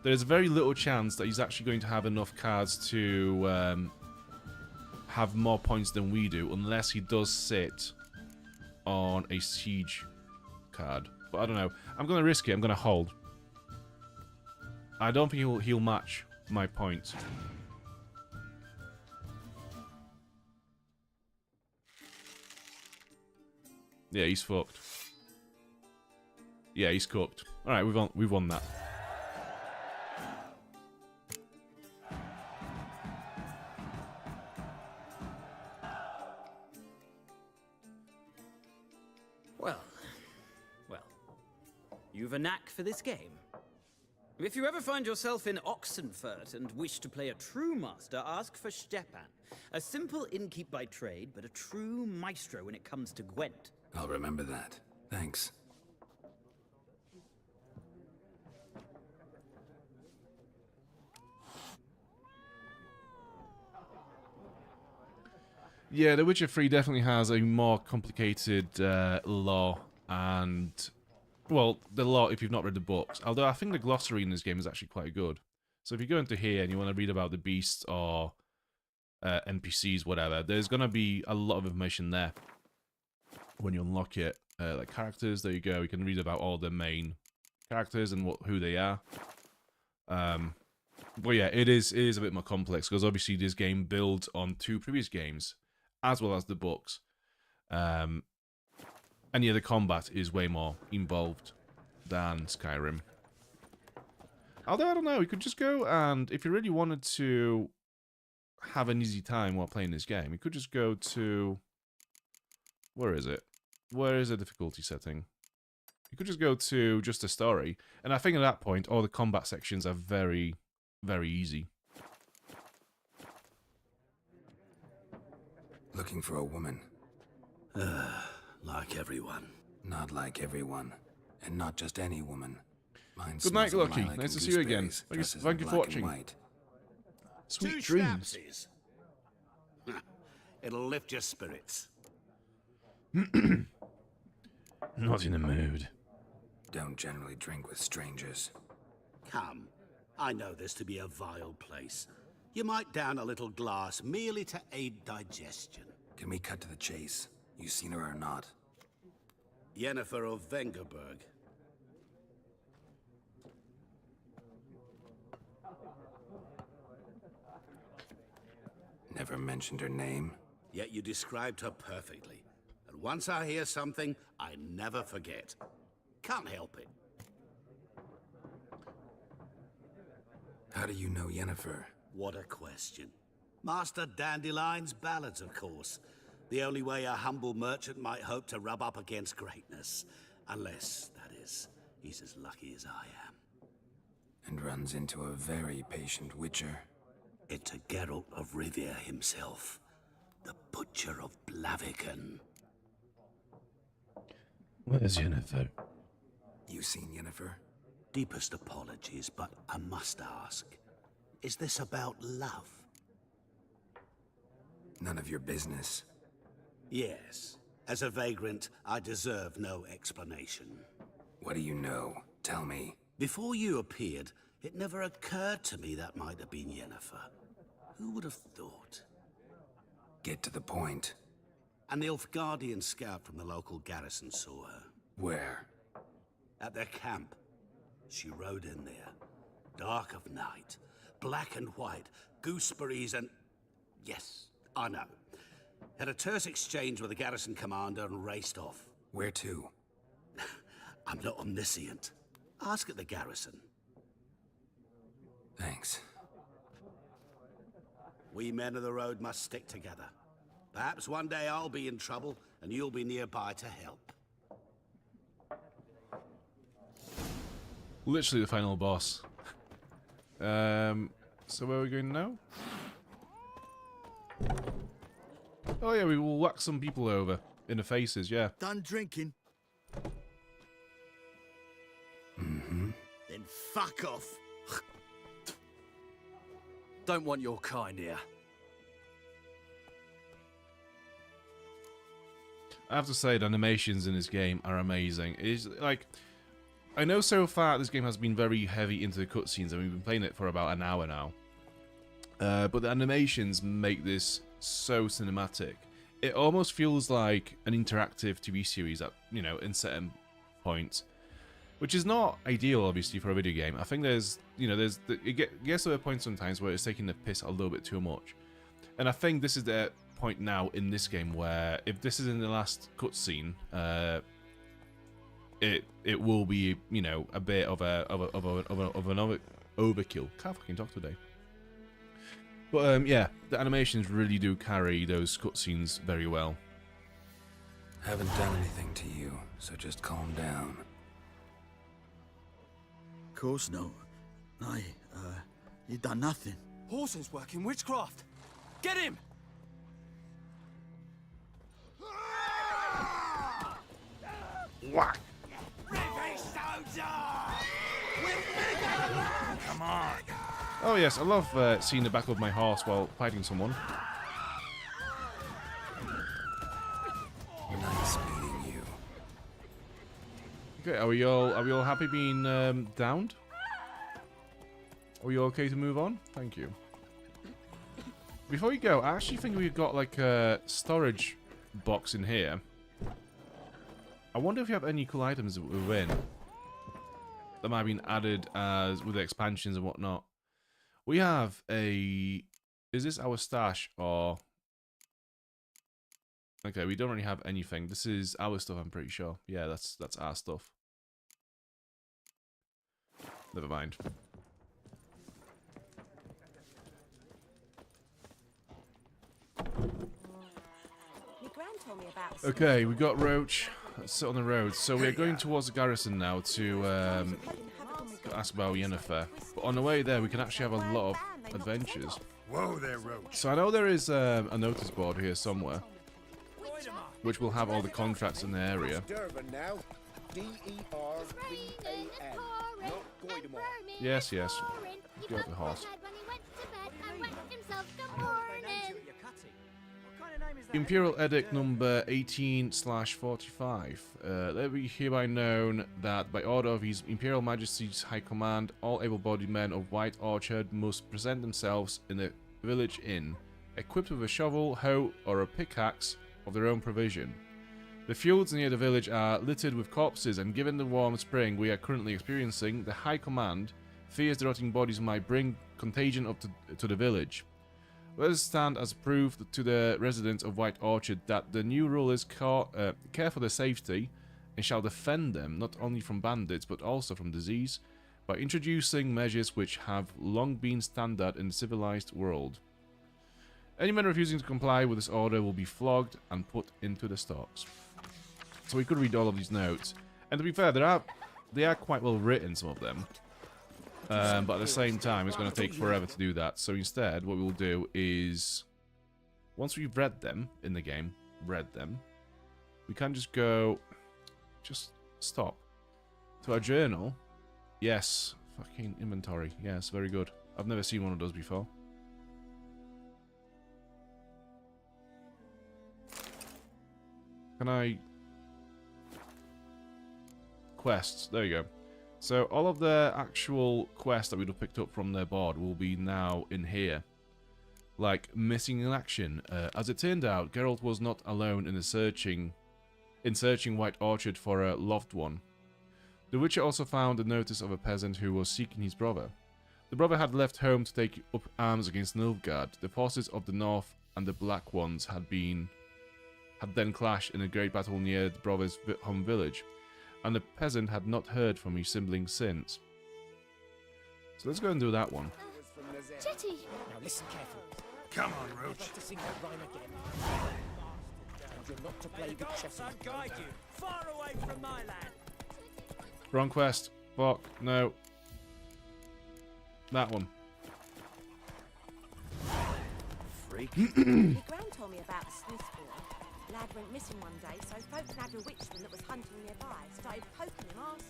There's very little chance that he's actually going to have enough cards to have more points than we do, unless he does sit on a siege card. But I don't know. I'm going to risk it. I'm going to hold. I don't think he'll match my points. Yeah, he's fucked. Yeah, he's cooked. All right, we've won that. You've a knack for this game. If you ever find yourself in Oxenfurt and wish to play a true master, ask for Stepan. A simple innkeep by trade, but a true maestro when it comes to Gwent. I'll remember that. Thanks. Yeah, The Witcher 3 definitely has a more complicated lore and... Well, the lore, if you've not read the books. Although I think the glossary in this game is actually quite good. So if you go into here and you want to read about the beasts or NPCs, whatever, there's going to be a lot of information there when you unlock it. Like characters, there you go. You can read about all the main characters and who they are. But yeah, it is a bit more complex because obviously this game builds on 2 previous games as well as the books. And yeah, the combat is way more involved than Skyrim. Although, I don't know, you could just go and, if you really wanted to have an easy time while playing this game, you could just go to... Where is it? Where is the difficulty setting? You could just go to just a story. And I think at that point, all the combat sections are very, very easy. Looking for a woman. Like everyone. Not like everyone. And not just any woman. Mine Good night, smells of Lucky. lilac Nice and to see you again. gooseberries, Thank you for dresses in watching. black and white. Sweet 2 dreams. schnapsies. It'll lift your spirits. Not in the mood. Don't generally drink with strangers. Come. I know this to be a vile place. You might down a little glass merely to aid digestion. Can we cut to the chase? You seen her or not? Yennefer of Vengerberg. Never mentioned her name. Yet you described her perfectly. And once I hear something, I never forget. Can't help it. How do you know Yennefer? What a question. Master Dandelion's ballads, of course. The only way a humble merchant might hope to rub up against greatness. Unless, that is, he's as lucky as I am. And runs into a very patient witcher. It's a Geralt of Rivia himself. The Butcher of Blaviken. Where's Yennefer? You seen Yennefer? Deepest apologies, but I must ask. Is this about love? None of your business. Yes. As a vagrant, I deserve no explanation. What do you know? Tell me. Before you appeared, it never occurred to me that might have been Yennefer. Who would have thought? Get to the point. An Nilfgaardian scout from the local garrison saw her. Where? At their camp. She rode in there. Dark of night. Black and white. Gooseberries and... Yes, I know. Had a terse exchange with the garrison commander and raced off. Where to? I'm not omniscient. Ask at the garrison. Thanks. We men of the road must stick together. Perhaps one day I'll be in trouble and you'll be nearby to help. Literally the final boss. So where are we going now? Oh yeah, we will whack some people over in the faces, yeah. Done drinking? Mm-hmm. Then fuck off. Don't want your kind here. I have to say, the animations in this game are amazing. It's like, I know so far this game has been very heavy into the cutscenes, and we've been playing it for about an hour now. But the animations make this so cinematic. It almost feels like an interactive TV series at, you know, in certain points, which is not ideal, obviously, for a video game. I think it gets to a point sometimes where it's taking the piss a little bit too much, and I think this is the point now in this game where if this is in the last cutscene, it will be, you know, a bit of an overkill. Can't fucking talk today. But yeah, the animations really do carry those cutscenes very well. Haven't done anything to you, so just calm down. Of course no. You done nothing. Horses working witchcraft. Get him! Whack! Come on! Oh yes, I love seeing the back of my horse while fighting someone. Nice meeting you. Okay, are we all happy being downed? Are we okay to move on? Thank you. Before we go, I actually think we've got like a storage box in here. I wonder if you have any cool items within that might have been added as with the expansions and whatnot. We have a... Is this our stash or... Okay, we don't really have anything. This is our stuff, I'm pretty sure. Yeah, that's our stuff. Never mind. Okay, we got Roach. Let's sit on the road. So we're going towards the garrison now to ask about Yennefer. But on the way there, we can actually have a lot of adventures. Whoa there, Roach. So I know there is a notice board here somewhere, which will have all the contracts in the area. Yes, yes. Got the horse. Imperial Edict number 18/45. Let be hereby known that by order of His Imperial Majesty's High Command, all able-bodied men of White Orchard must present themselves in the village inn, equipped with a shovel, hoe, or a pickaxe of their own provision. The fields near the village are littered with corpses, and given the warm spring we are currently experiencing, the High Command fears the rotting bodies might bring contagion up to the village. Let us stand as proof to the residents of White Orchard that the new rulers care for their safety and shall defend them not only from bandits but also from disease by introducing measures which have long been standard in the civilized world. Any man refusing to comply with this order will be flogged and put into the stocks. So we could read all of these notes, and to be fair, they are quite well written, some of them. But at the same time, it's going to take forever to do that. So instead, what we'll do is, once we've read them in the game, we can just go, stop. To our journal. Yes, fucking inventory. Yes, very good. I've never seen one of those before. Can I... Quests, there you go. So all of the actual quests that we'd have picked up from their board will be now in here. Like, missing in action. As it turned out, Geralt was not alone in searching White Orchard for a loved one. The Witcher also found a notice of a peasant who was seeking his brother. The brother had left home to take up arms against Nilfgaard. The forces of the North and the Black Ones had then clashed in a great battle near the brother's home village, and the peasant had not heard from his siblings since. So let's go and do that one. Jetty! Now listen carefully. Come on, Roach. To sing that rhyme again. And you're not to play with chess. I'll guide you far away from my land. Wrong quest. Fuck. No. That one. Freak. My gran told me about a Smith boy. Lad went missing one day, so folk nabbed a witchman that was hunting nearby. Started poking him arse.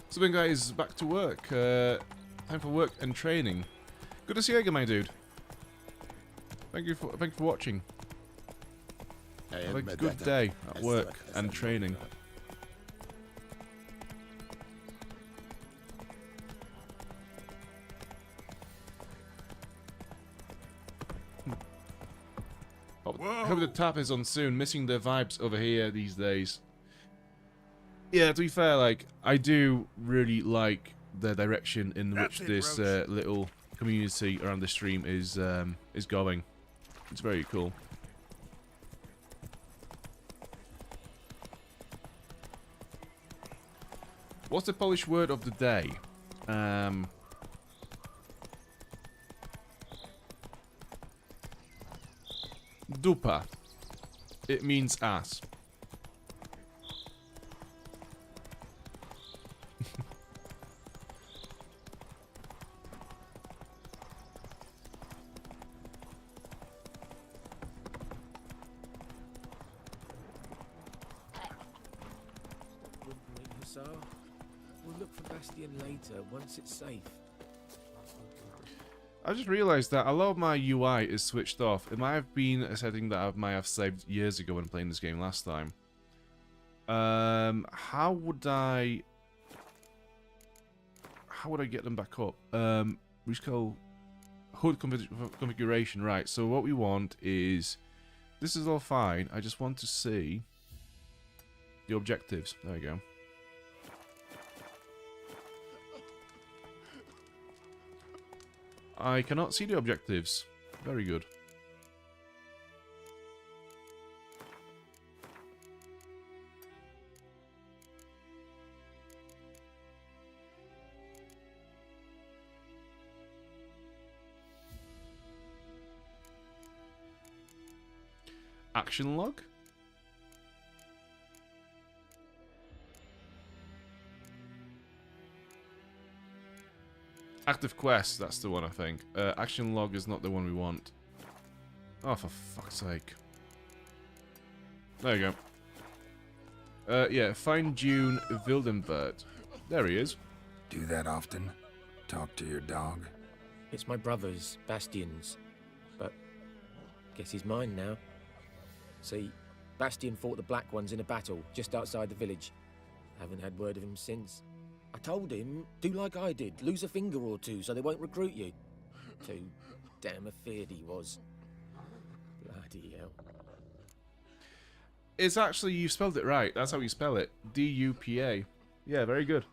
So then, guys, back to work. Time for work and training. Good to see you again, my dude. Thank you for watching. Have a good day at work and training. I hope the tap is on soon. Missing the vibes over here these days. Yeah, to be fair, like, I do really like the direction in which this little community around the stream is going. It's very cool. What's the Polish word of the day? Dupa. It means ass. We'll look for Bastion later, once it's safe. I just realized that a lot of my UI is switched off. It might have been a setting that I might have saved years ago when playing this game last time. How would I get them back up? We just go HUD configuration, right? So what we want is, this is all fine. I just want to see the objectives. There we go. I cannot see the objectives. Very good. Action log? Active quest, that's the one I think. Action log is not the one we want. Oh, for fuck's sake. There you go. Yeah, find June Wildenbert. There he is. Do that often? Talk to your dog? It's my brother's, Bastion's. But guess he's mine now. See, Bastion fought the Black Ones in a battle just outside the village. Haven't had word of him since. I told him, do like I did, lose a finger or two so they won't recruit you. Too damn afeard he was. Bloody hell. It's actually, you spelled it right. That's how you spell it. D-U-P-A. Yeah, very good.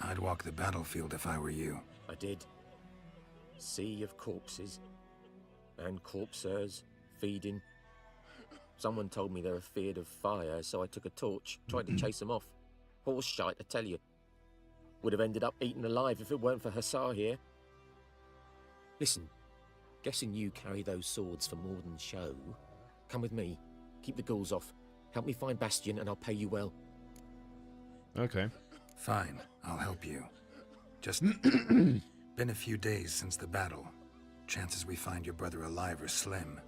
I'd walk the battlefield if I were you. I did. Sea of corpses. And corpsers, feeding. Someone told me they were feared of fire, so I took a torch, tried to chase them off. Horse shite, I tell you. Would have ended up eaten alive if it weren't for Hussar here. Listen, guessing you carry those swords for more than show. Come with me. Keep the ghouls off. Help me find Bastion and I'll pay you well. Okay. Fine, I'll help you. Just been a few days since the battle. Chances we find your brother alive are slim.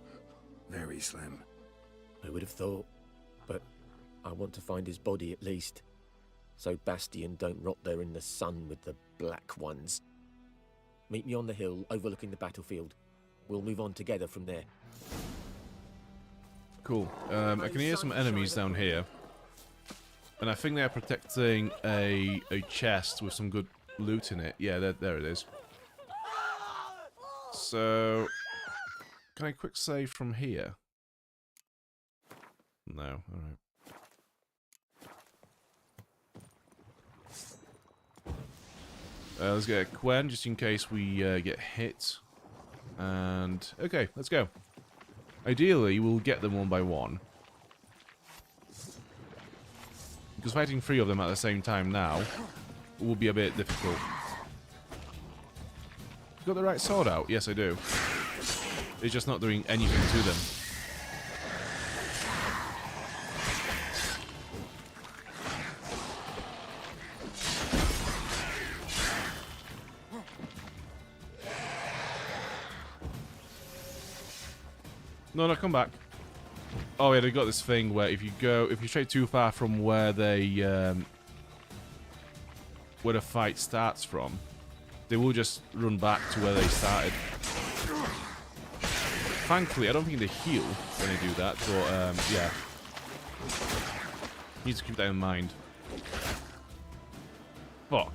Very slim. I would have thought, but I want to find his body at least. So Bastion don't rot there in the sun with the black ones. Meet me on the hill overlooking the battlefield. We'll move on together from there. Cool. I can hear some enemies down here. And I think they're protecting a chest with some good loot in it. Yeah, there it is. So, can I quick save from here? No, alright. Let's get a Quen, just in case we get hit. And, okay, let's go. Ideally, we'll get them one by one. Because fighting 3 of them at the same time now will be a bit difficult. Got the right sword out? Yes, I do. It's just not doing anything to them. No, come back. Oh yeah, they got this thing where if you stray too far from where the fight starts from, they will just run back to where they started. Thankfully, I don't think they heal when they do that, but yeah. Need to keep that in mind. Fuck.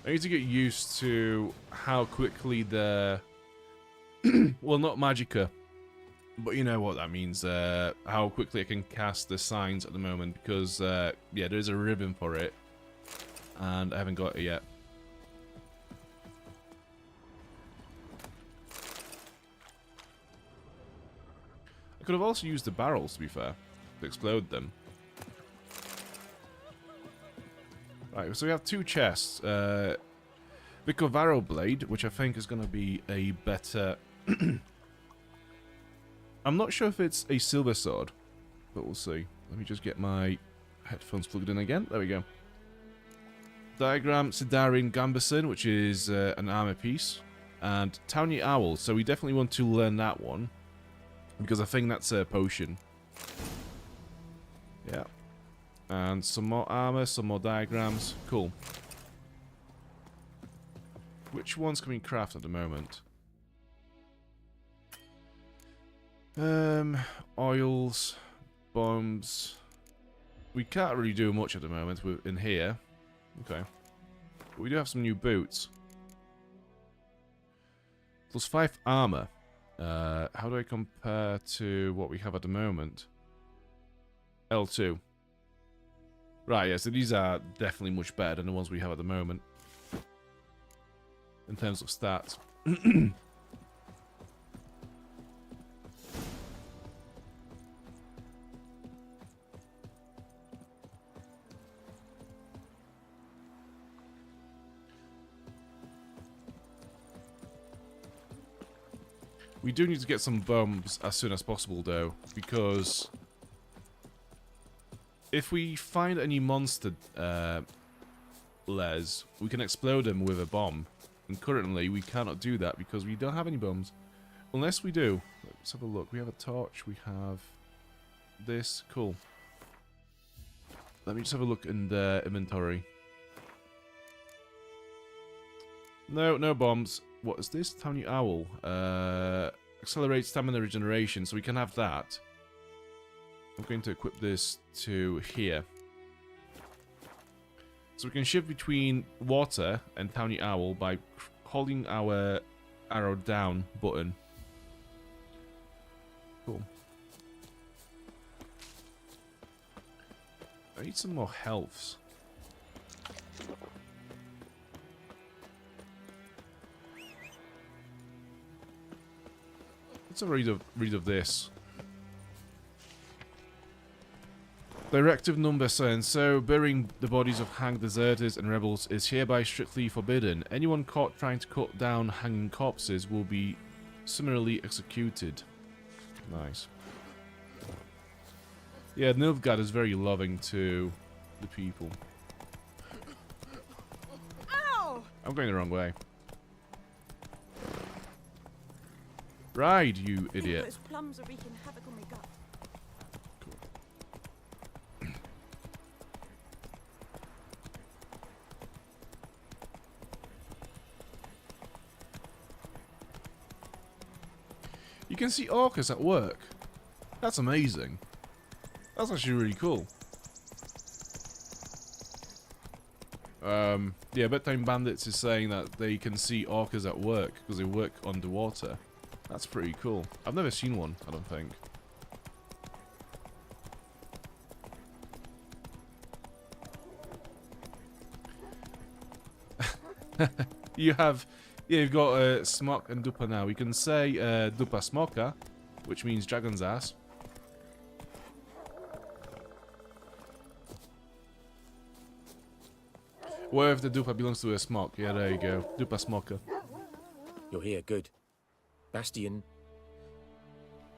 I need to get used to how quickly the... well, not Magicka, but you know what that means. How quickly I can cast the signs at the moment, because, yeah, there's a ribbon for it, and I haven't got it yet. I could have also used the barrels, to be fair, to explode them. Right, so we have 2 chests. Vicovaro Blade, which I think is going to be a better... I'm not sure if it's a silver sword, but we'll see. Let me just get my headphones plugged in again. There we go. Diagram Sidarin Gambison, which is an armor piece. And Towny Owl, so we definitely want to learn that one, because I think that's a potion. Yeah. And some more armor, some more diagrams. Cool. Which ones can we craft at the moment? Oils, bombs. We can't really do much at the moment in here. Okay. But we do have some new boots. Plus 5 armor. How do I compare to what we have at the moment? L2. Right, yeah, so these are definitely much better than the ones we have at the moment. In terms of stats. We do need to get some bombs as soon as possible, though, because if we find any monster les, we can explode them with a bomb. And currently, we cannot do that because we don't have any bombs. Unless we do. Let's have a look. We have a torch. We have this. Cool. Let me just have a look in the inventory. No, no bombs. what is this? Tiny Owl. Accelerates stamina regeneration, so we can have that. I'm going to equip this to here. So we can shift between water and Tiny Owl by holding our arrow down button. Cool. I need some more healths. Let's have a read of this. Directive number 7. So, burying the bodies of hanged deserters and rebels is hereby strictly forbidden. Anyone caught trying to cut down hanging corpses will be summarily executed. Nice. Yeah, Nilfgaard is very loving to the people. Ow! I'm going the wrong way. Ride, you idiot. Those plums are wreaking havoc on my gut. You can see orcas at work. That's amazing. That's actually really cool. Yeah, Bedtime Bandits is saying that they can see orcas at work because they work underwater. That's pretty cool. I've never seen one, I don't think. You have... Yeah, you've got Smok and Dupa now. We can say Dupa Smoka, which means dragon's ass. What if the Dupa belongs to a Smok? Yeah, there you go. Dupa Smoka. You're here, good. Bastion...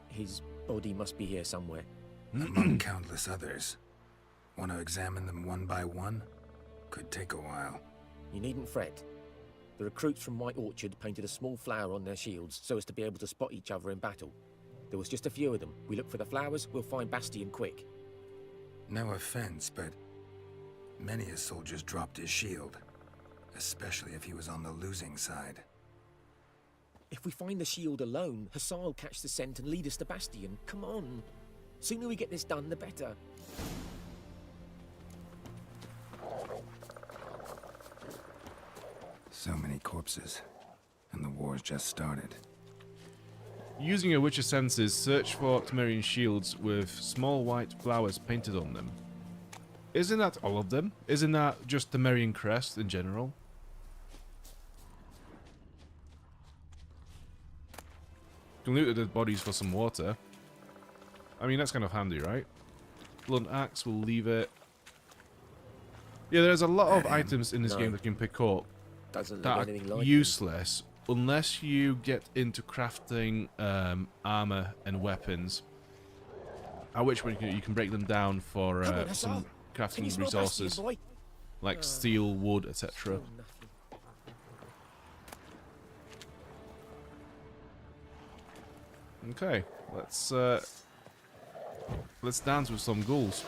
His body must be here somewhere. Among countless others. Want to examine them one by one? Could take a while. You needn't fret. The recruits from White Orchard painted a small flower on their shields so as to be able to spot each other in battle. There was just a few of them. We look for the flowers, we'll find Bastion quick. No offense, but many a soldier's dropped his shield. Especially if he was on the losing side. If we find the shield alone, Hassan will catch the scent and lead us to Bastion. Come on. Sooner we get this done, the better. So many corpses. And the war's just started. Using your Witcher senses, search for Temerian shields with small white flowers painted on them. Isn't that all of them? Isn't that just Temerian crest in general? You can loot the dead bodies for some water. I mean, that's kind of handy, right? Blunt axe, we'll leave it. Yeah, there's a lot of items in this game that you can pick up Doesn't that look are anything like useless unless you get into crafting armor and weapons. At which point you can break them down for some crafting resources, like steel, wood, etc. Okay, let's dance with some ghouls.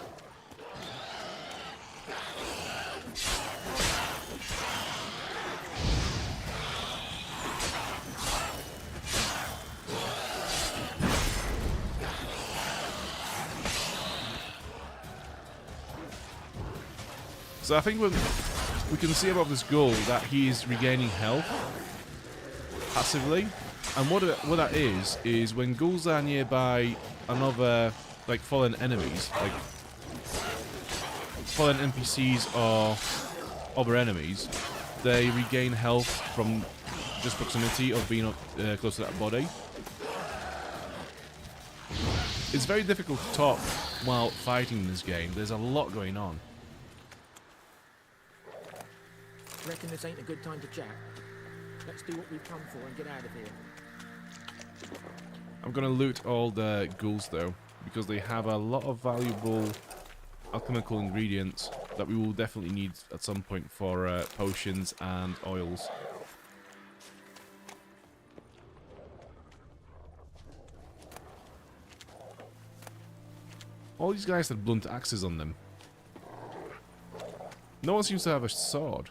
So I think we can see about this ghoul that he's regaining health passively. And what that is when ghouls are nearby another, like, fallen enemies, like fallen NPCs or other enemies, they regain health from just proximity of being close to that body. It's very difficult to talk while fighting in this game. There's a lot going on. Reckon this ain't a good time to chat? Let's do what we've come for and get out of here. I'm gonna loot all the ghouls though, because they have a lot of valuable alchemical ingredients that we will definitely need at some point for potions and oils. All these guys had blunt axes on them. No one seems to have a sword.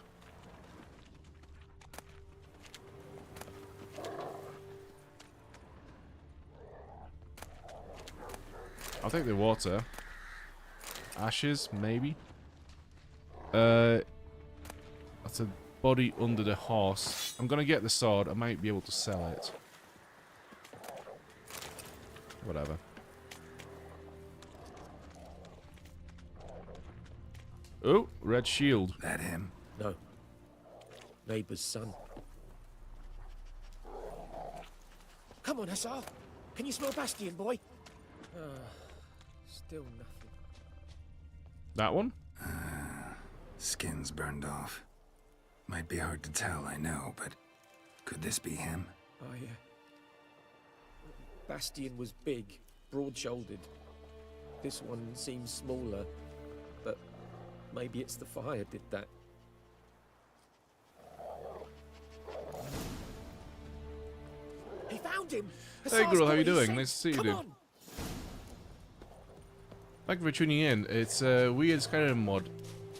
I'll take the water. Ashes, maybe. That's a body under the horse. I'm gonna get the sword. I might be able to sell it. Whatever. Oh, red shield. That him? No. Neighbour's son. Come on, Hussar. Can you smell Bastion, boy? Still nothing. That one? Skin's burned off. Might be hard to tell, I know, but could this be him? Oh, yeah. Bastion was big, broad-shouldered. This one seems smaller, but maybe it's the fire did that. He found him! Hey, Geralt, how you doing? Said, Nice to see you, Come dude. on. Thank you for tuning in. It's a weird Skyrim mod.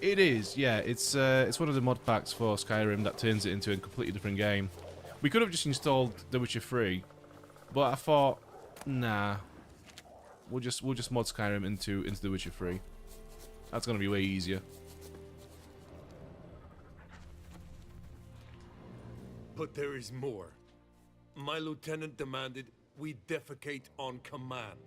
It is, yeah. It's one of the mod packs for Skyrim that turns it into a completely different game. We could have just installed The Witcher 3, but I thought, nah, we'll just mod Skyrim into The Witcher 3. That's gonna be way easier. But there is more. My lieutenant demanded we defecate on command.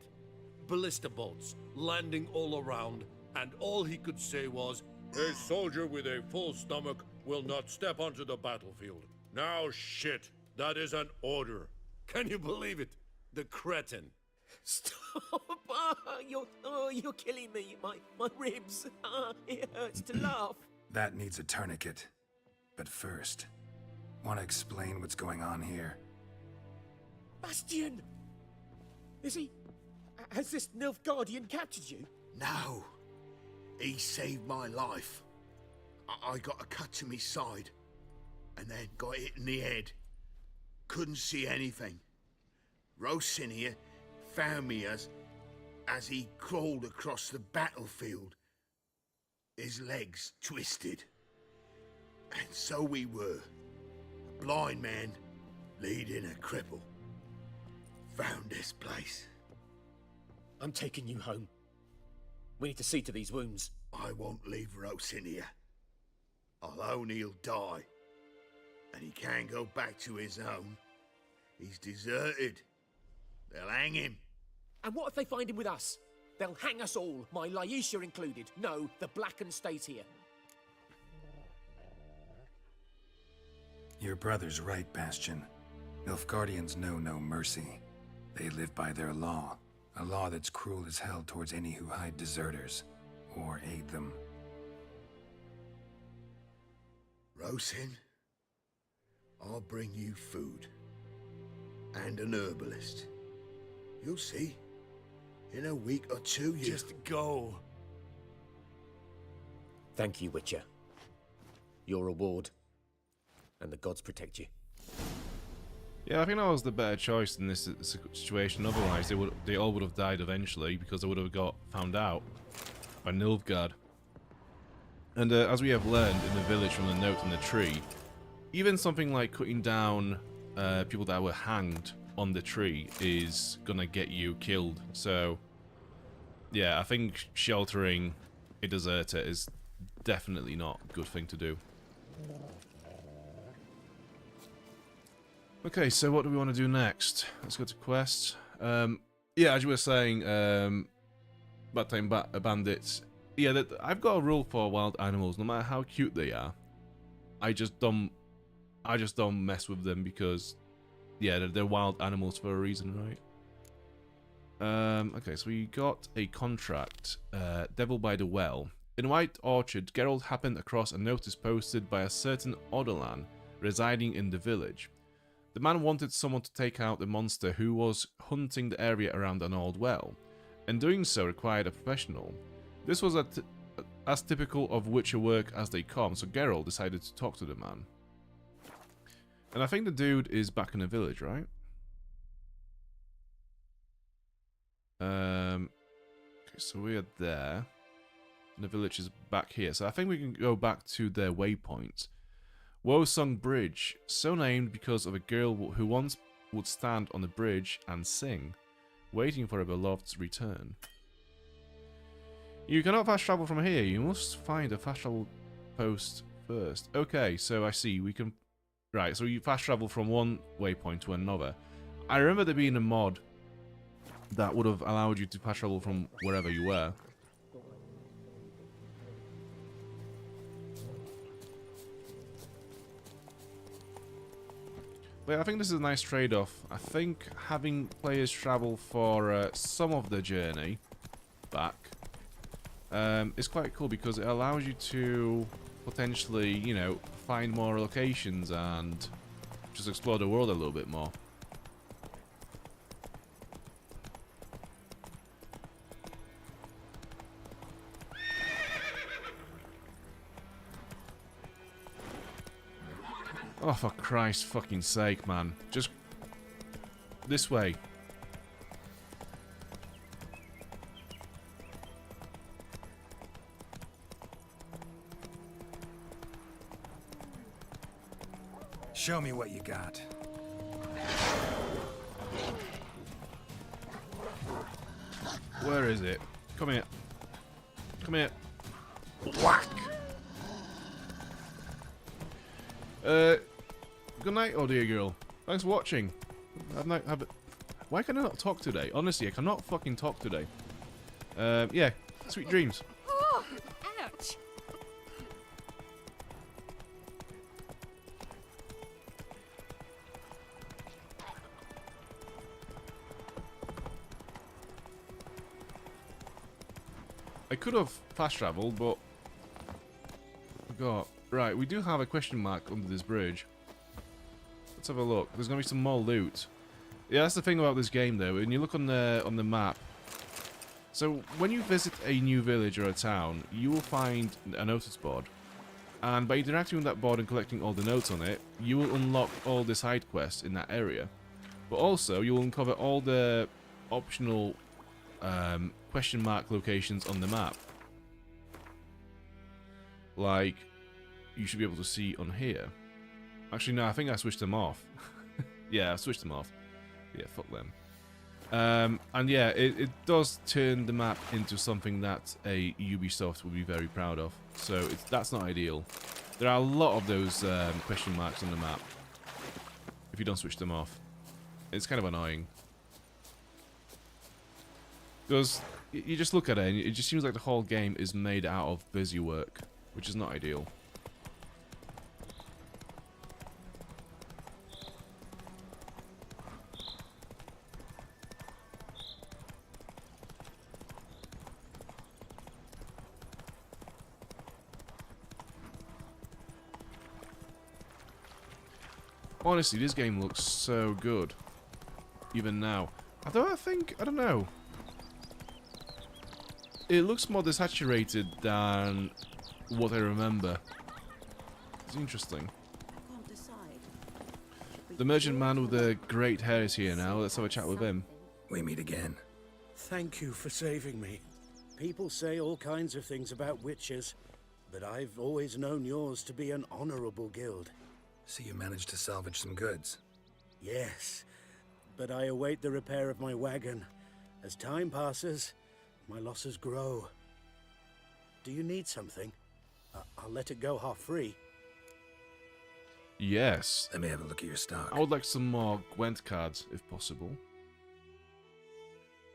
Ballista bolts landing all around, and all he could say was, "A soldier with a full stomach will not step onto the battlefield." Now shit, that is an order. Can you believe it? The cretin. Stop! You're killing me. My ribs. It hurts to laugh. That needs a tourniquet. But first, want to explain what's going on here? Bastion! Is he... Has this Nilfgaardian captured you? No. He saved my life. I got a cut to my side, and then got hit in the head. Couldn't see anything. Rosin here found me as he crawled across the battlefield. His legs twisted. And so we were. A blind man leading a cripple. Found this place. I'm taking you home. We need to see to these wounds. I won't leave Rosin here. I'll own he'll die. And he can't go back to his own. He's deserted. They'll hang him. And what if they find him with us? They'll hang us all, my Laisha included. No, the Blacken stays here. Your brother's right, Bastion. Nilfgaardians know no mercy. They live by their law. A law that's cruel as hell towards any who hide deserters or aid them. Rosin, I'll bring you food. And an herbalist. You'll see. In a week or two, you... Just go. Thank you, Witcher. Your reward. And the gods protect you. Yeah, I think that was the better choice in this situation. Otherwise, they all would have died eventually because they would have got found out by Nilfgaard. And as we have learned in the village from the note in the tree, even something like cutting down people that were hanged on the tree is gonna get you killed. So, yeah, I think sheltering a deserter is definitely not a good thing to do. Okay, so what do we want to do next? Let's go to quests. Yeah, as you were saying, Bad Time Bandits. Yeah, I've got a rule for wild animals. No matter how cute they are, I just don't mess with them because, yeah, they're wild animals for a reason, right? Okay, so we got a contract. Devil by the Well. In White Orchard, Geralt happened across a notice posted by a certain Ordolan residing in the village. The man wanted someone to take out the monster who was hunting the area around an old well, and doing so required a professional. This was as typical of Witcher work as they come, so Geralt decided to talk to the man. And I think the dude is back in the village, right? Okay, so we are there. And the village is back here, so I think we can go back to their waypoint. Woesung Bridge, so named because of a girl who once would stand on the bridge and sing, waiting for her beloved's return. You cannot fast travel from here. You must find a fast travel post first. Okay, so I see. We can... Right, so you fast travel from one waypoint to another. I remember there being a mod that would have allowed you to fast travel from wherever you were. But I think this is a nice trade-off. I think having players travel for some of the journey back is quite cool because it allows you to potentially, you know, find more locations and just explore the world a little bit more. Oh, for Christ's fucking sake, man. Just this way. Show me what you got. Where is it? Come here. Come here. Whack! Good night, oh dear girl. Thanks for watching. Why can I not talk today? Honestly, I cannot fucking talk today. Yeah, sweet dreams. Oh, ouch. I could have fast traveled, but forgot. Right, we do have a question mark under this bridge. Let's have a look. There's gonna be some more loot. Yeah, that's the thing about this game, though. When you look on the map, so when you visit a new village or a town, you will find a notice board, and by interacting with that board and collecting all the notes on it, you will unlock all the side quests in that area. But also, you will uncover all the optional question mark locations on the map. Like, you should be able to see on here. Actually, no, I think I switched them off. Yeah, I switched them off. Yeah, fuck them. And yeah, it does turn the map into something that a Ubisoft would be very proud of. So that's not ideal. There are a lot of those question marks on the map if you don't switch them off. It's kind of annoying. Because you just look at it and it just seems like the whole game is made out of busy work, which is not ideal. Honestly, this game looks so good. Even now. Although I don't know. It looks more desaturated than what I remember. It's interesting. The merchant man with the great hair is here now. Let's have a chat with him. We meet again. Thank you for saving me. People say all kinds of things about witches, but I've always known yours to be an honorable guild. So you managed to salvage some goods? Yes, but I await the repair of my wagon. As time passes, my losses grow. Do you need something? I'll let it go half free. Yes. Let me have a look at your stock. I would like some more Gwent cards, if possible.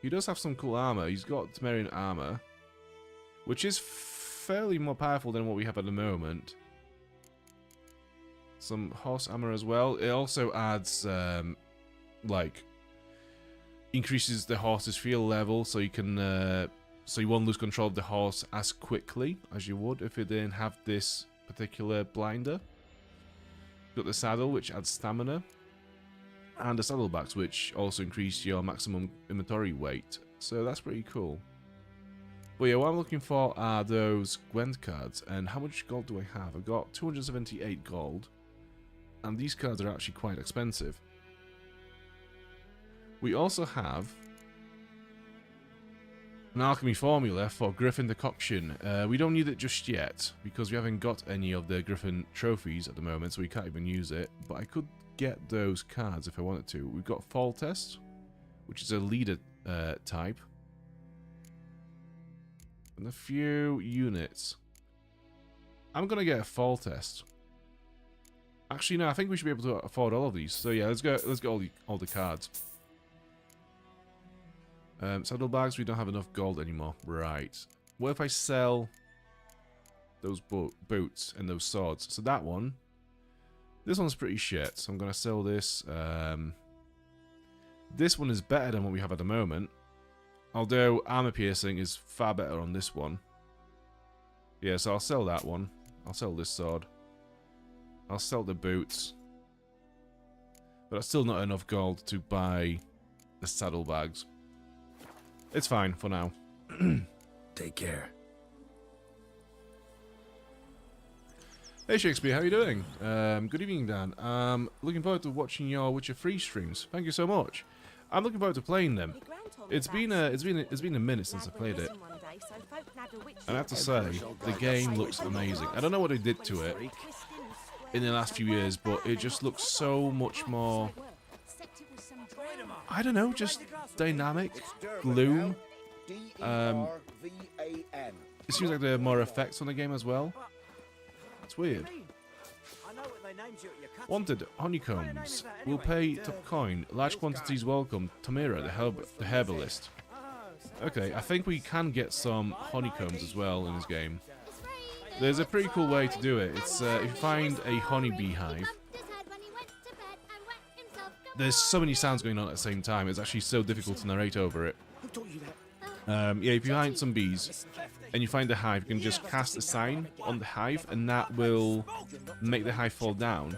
He does have some cool armor. He's got Temerian armor, which is fairly more powerful than what we have at the moment. Some horse armor as well. It also adds, like, increases the horse's feel level, so you can, so you won't lose control of the horse as quickly as you would if it didn't have this particular blinder. Got the saddle, which adds stamina, and the saddlebacks, which also increase your maximum inventory weight. So that's pretty cool. But yeah, what I'm looking for are those Gwent cards. And how much gold do I have? I've got 278 gold. And these cards are actually quite expensive. We also have an alchemy formula for Griffin decoction. We don't need it just yet, because we haven't got any of the Griffin trophies at the moment, so we can't even use it. But I could get those cards if I wanted to. We've got Fall Test, which is a leader type. And a few units. I'm gonna get a fall test. Actually, no, I think we should be able to afford all of these. So yeah, let's get all the cards. Saddlebags, we don't have enough gold anymore. Right. What if I sell those boots and those swords? So that one, this one's pretty shit. So I'm gonna sell this. This one is better than what we have at the moment. Although armor piercing is far better on this one. Yeah, so I'll sell that one. I'll sell this sword. I'll sell the boots. But that's still not enough gold to buy the saddlebags. It's fine for now. Take care. Hey Shakespeare, how are you doing? Good evening, Dan. Looking forward to watching your Witcher 3 streams. Thank you so much. I'm looking forward to playing them. It's been a minute since I played it. And I have to say, the game looks amazing. I don't know what they did to it in the last few years, but it just looks so much more, I don't know, just dynamic, gloom. It seems like there are more effects on the game as well. It's weird. Wanted honeycombs. Will pay top coin. Large quantities welcome. Tamira, the herbalist. Okay, I think we can get some honeycombs as well in this game. There's a pretty cool way to do it. It's if you find a honeybee hive. There's so many sounds going on at the same time. It's actually so difficult to narrate over it. Yeah, if you find some bees and you find the hive, you can just cast a sign on the hive, and that will make the hive fall down,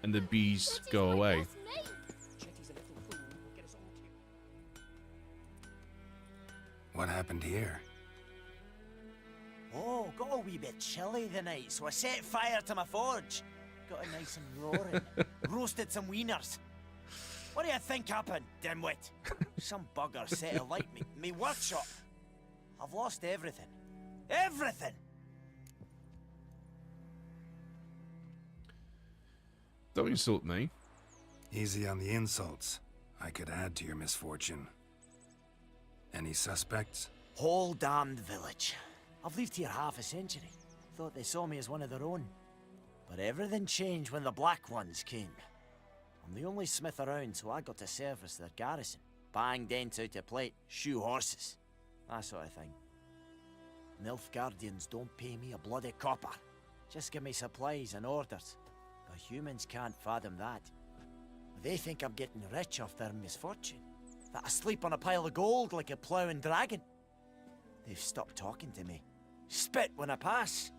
and the bees go away. What happened here? Oh, got a wee bit chilly the night, so I set fire to my forge. Got it nice and roaring. Roasted some wieners. What do you think happened, dimwit? Some bugger set alight me workshop. I've lost everything. Everything! Don't insult me. Easy on the insults. I could add to your misfortune. Any suspects? Whole damned village. I've lived here half a century. Thought they saw me as one of their own. But everything changed when the Black Ones came. I'm the only smith around, so I got to service their garrison. Bang dents out of plate, shoe horses. That sort of thing. Nilfgaardians don't pay me a bloody copper. Just give me supplies and orders. But humans can't fathom that. They think I'm getting rich off their misfortune. That I sleep on a pile of gold like a ploughing dragon. They've stopped talking to me. Spit when I pass.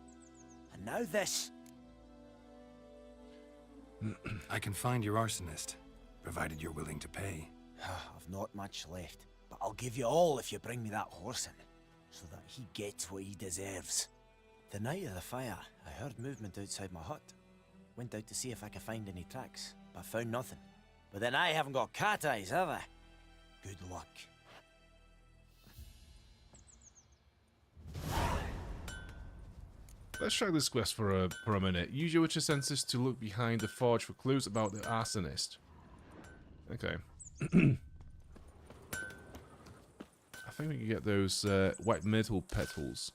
And now this. I can find your arsonist, provided you're willing to pay. I've not much left, but I'll give you all if you bring me that horse in, so that he gets what he deserves. The night of the fire, I heard movement outside my hut. Went out to see if I could find any tracks, but found nothing. But then I haven't got cat eyes, have I? Good luck. Let's try this quest for a minute. Use your Witcher senses to look behind the forge for clues about the arsonist. Okay. I think we can get those white myrtle petals.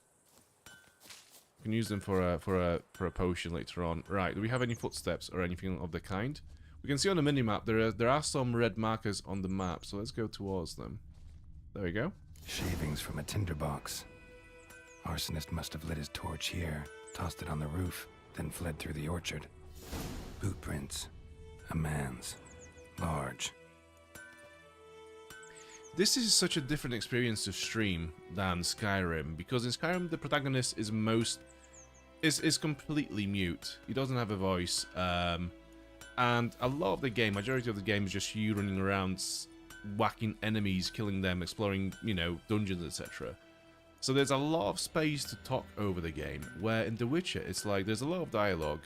We can use them for a potion later on. Right, do we have any footsteps or anything of the kind? We can see on the minimap there are some red markers on the map, so let's go towards them. There we go. Shavings from a tinderbox. Arsonist must have lit his torch here, tossed it on the roof, then fled through the orchard. Boot prints. A man's. Large. This is such a different experience to stream than Skyrim, because in Skyrim the protagonist is completely mute. He doesn't have a voice, and a lot of the game, majority of the game, is just you running around, whacking enemies, killing them, exploring, you know, dungeons, etc. So there's a lot of space to talk over the game, where in The Witcher it's like there's a lot of dialogue.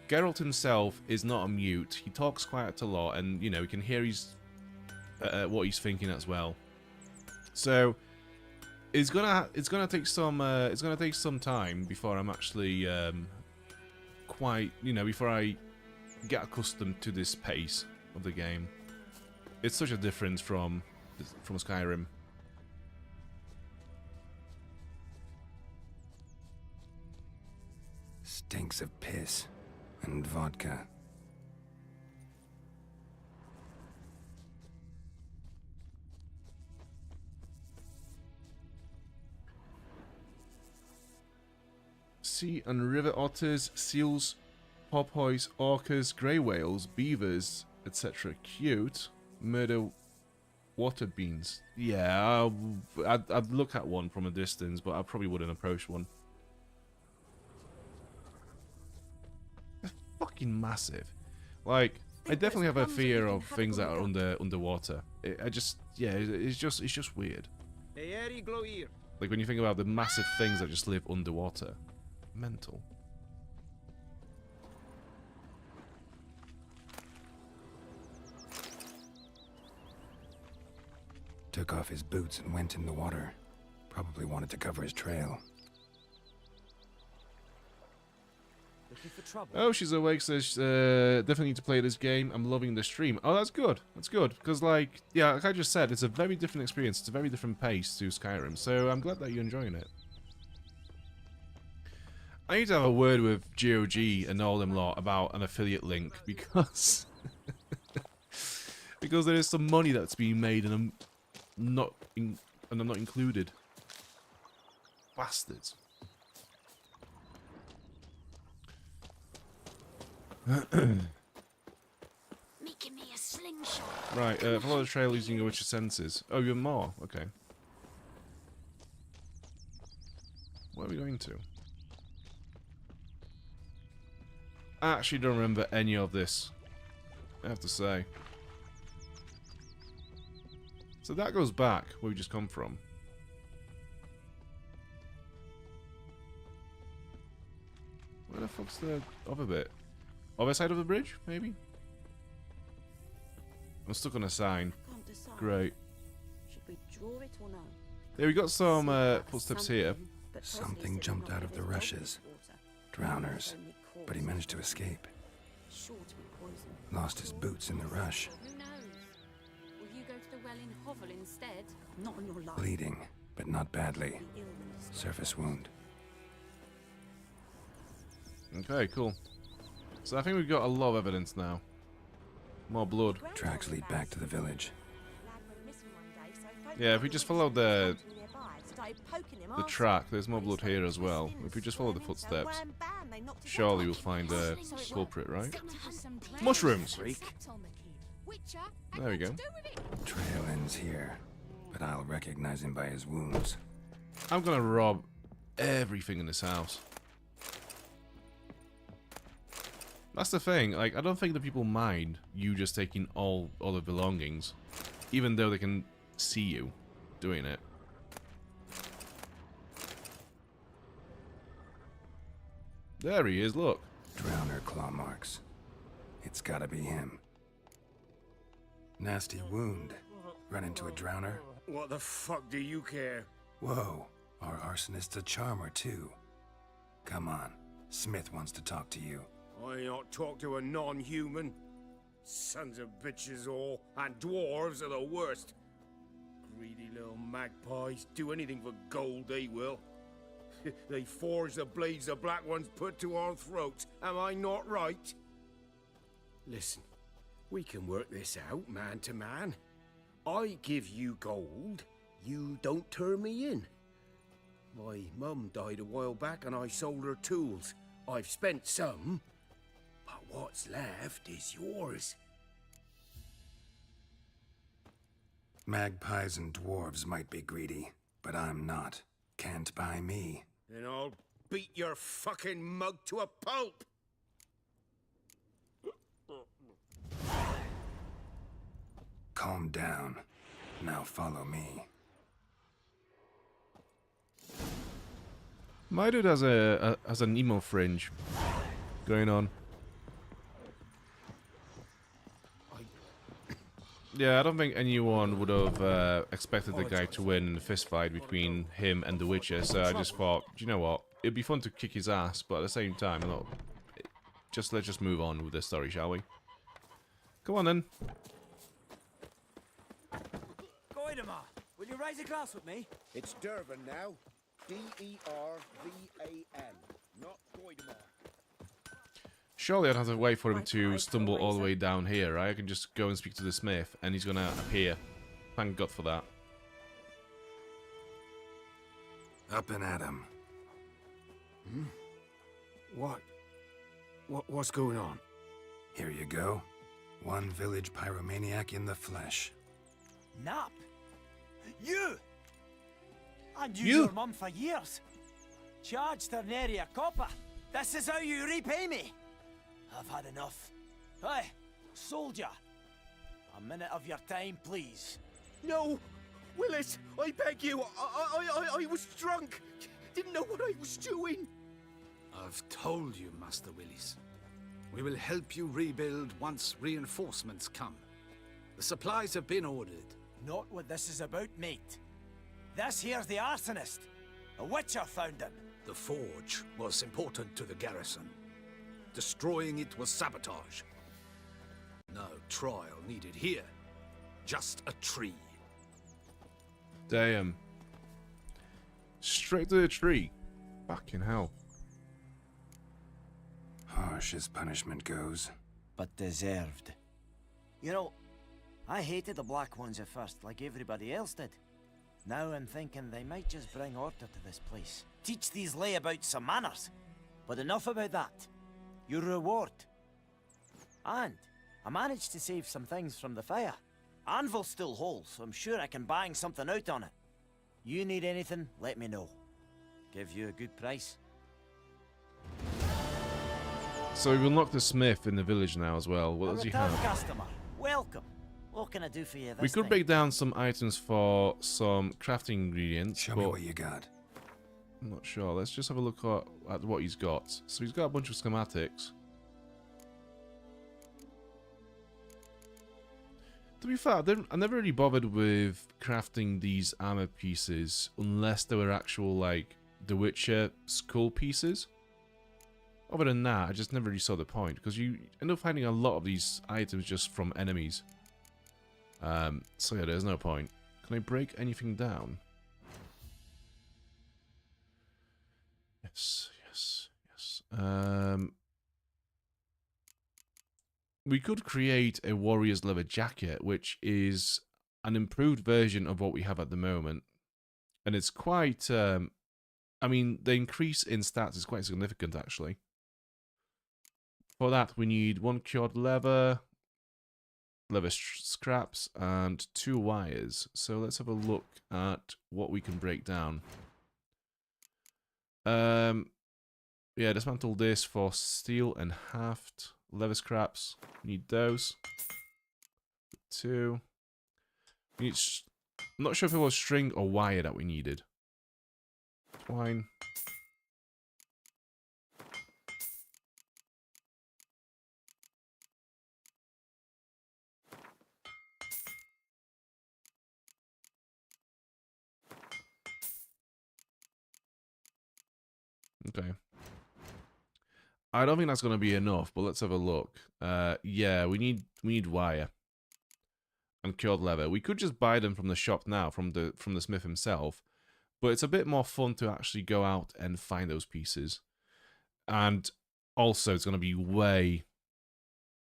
Geralt himself is not a mute. He talks quite a lot, and you know you can hear what he's thinking as well. So it's gonna take some time before I'm actually before I get accustomed to this pace of the game. It's such a difference from Skyrim. Stinks of piss and vodka. Sea and river otters, seals, porpoise, orcas, grey whales, beavers, etc. Cute. Murder water beans. Yeah, I'd look at one from a distance, but I probably wouldn't approach one. They're fucking massive. Like, I definitely have a fear of things that are underwater. It's just weird. Like when you think about the massive things that just live underwater. Mental. Took off his boots and went in the water. Probably wanted to cover his trail. Looking for trouble? Oh, she's awake, says definitely need to play this game. I'm loving the stream. Oh, that's good. That's good. Because, like, yeah, like I just said, it's a very different experience. It's a very different pace to Skyrim. So I'm glad that you're enjoying it. I need to have a word with GOG and all them lot about an affiliate link because because there is some money that's being made and I'm not included. Bastards. Making me a slingshot. Right, follow the trail using your witcher senses. Oh, you're more. Okay. Where are we going to? I actually don't remember any of this, I have to say. So that goes back where we just come from. Where the fuck's the other bit? Other side of the bridge, maybe? I'm stuck on a sign. Great. Should we draw it or no? There we got some footsteps here. Something jumped out of the rushes. Drowners. But he managed to escape. Lost his boots in the rush. Who knows? Will you go to the well in Hovel instead? Not on your life. Bleeding, but not badly. Surface wound. Okay, cool. So I think we've got a lot of evidence now. More blood. Tracks lead back to the village. Yeah, if we just follow the track, there's more blood here as well. If we just follow the footsteps, surely we'll find a culprit, right? Mushrooms! There we go. Trail ends here, but I'll recognize him by his wounds. I'm gonna rob everything in this house. That's the thing, like, I don't think the people mind you just taking all the belongings, even though they can see you doing it. There he is, look. Drowner claw marks. It's gotta be him. Nasty wound. Run into a drowner? What the fuck do you care? Whoa, our arsonist's a charmer too. Come on, Smith wants to talk to you. I not talk to a non-human. Sons of bitches all, and dwarves are the worst. Greedy little magpies, do anything for gold they will. They forge the blades the black ones put to our throats, am I not right? Listen, we can work this out man to man. I give you gold, you don't turn me in. My mum died a while back and I sold her tools. I've spent some, but what's left is yours. Magpies and dwarves might be greedy, but I'm not. Can't buy me. Then I'll beat your fucking mug to a pulp! Calm down. Now follow me. My dude has an emo fringe going on. Yeah, I don't think anyone would have expected the guy to win in the fist fight between him and the Witcher, so I just thought, you know what, it'd be fun to kick his ass, but at the same time, let's just move on with this story, shall we? Come on then. Goidemar, will you raise a glass with me? It's Durban now. D-E-R-V-A-N, not Goidemar. Surely I'd have to wait for him to stumble all the way down here, right? I can just go and speak to the smith, and he's gonna appear. Thank God for that. Up and at him. Hmm? What's going on? Here you go. One village pyromaniac in the flesh. Nap? You! I knew You? your mum for years. Charged her nary a copper. This is how you repay me. I've had enough. Hey, soldier. A minute of your time, please. No! Willis, I beg you. I was drunk. Didn't know what I was doing. I've told you, Master Willis. We will help you rebuild once reinforcements come. The supplies have been ordered. Not what this is about, mate. This here's the arsonist. A witcher found him. The forge was important to the garrison. Destroying it was sabotage. No trial needed here. Just a tree. Damn. Straight to the tree. Fucking hell. Harsh as punishment goes. But deserved. You know, I hated the Black Ones at first, like everybody else did. Now I'm thinking they might just bring order to this place. Teach these layabouts some manners. But enough about that. Your reward. And I managed to save some things from the fire. Anvil's still whole, so I'm sure I can bang something out on it. You need anything, let me know. Give you a good price. So we've unlocked the smith in the village now as well. What does he have? Customer, welcome. What can I do for you this We could time? break down some items for some crafting ingredients. Show me what you got. I'm not sure. Let's just have a look at what he's got. So he's got a bunch of schematics. To be fair, I never really bothered with crafting these armor pieces unless they were actual, like, The Witcher skull pieces. Other than that, I just never really saw the point, because you end up finding a lot of these items just from enemies. So yeah, there's no point. Can I break anything down? Yes, yes, yes. We could create a warrior's leather jacket, which is an improved version of what we have at the moment. And it's quite, I mean, the increase in stats is quite significant, actually. For that, we need 1 cured leather scraps, and 2 wires. So let's have a look at what we can break down. Yeah, dismantle this for steel and haft. Leather scraps, need those. 2. We need I'm not sure if it was string or wire that we needed. Twine. Okay. I don't think that's going to be enough, but let's have a look. Yeah, we need wire and cured leather. We could just buy them from the shop now, from the smith himself, but it's a bit more fun to actually go out and find those pieces. And also, it's going to be way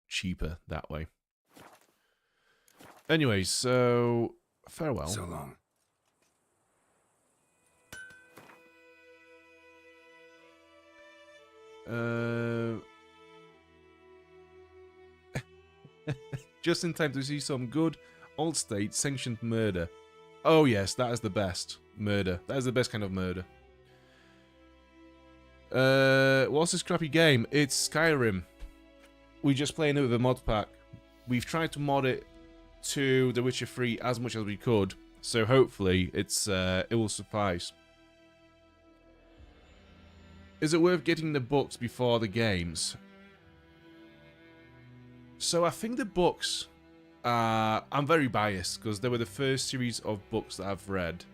cheaper that way. Anyway, so farewell. So long. Just in time to see some good old state sanctioned murder. Oh yes, that is the best murder. That is the best kind of murder. What's this crappy game? It's Skyrim. We just playing it with a mod pack. We've tried to mod it to The Witcher 3 as much as we could, so hopefully it will suffice. Is it worth getting the books before the games? So I think the books, I'm very biased because they were the first series of books that I've read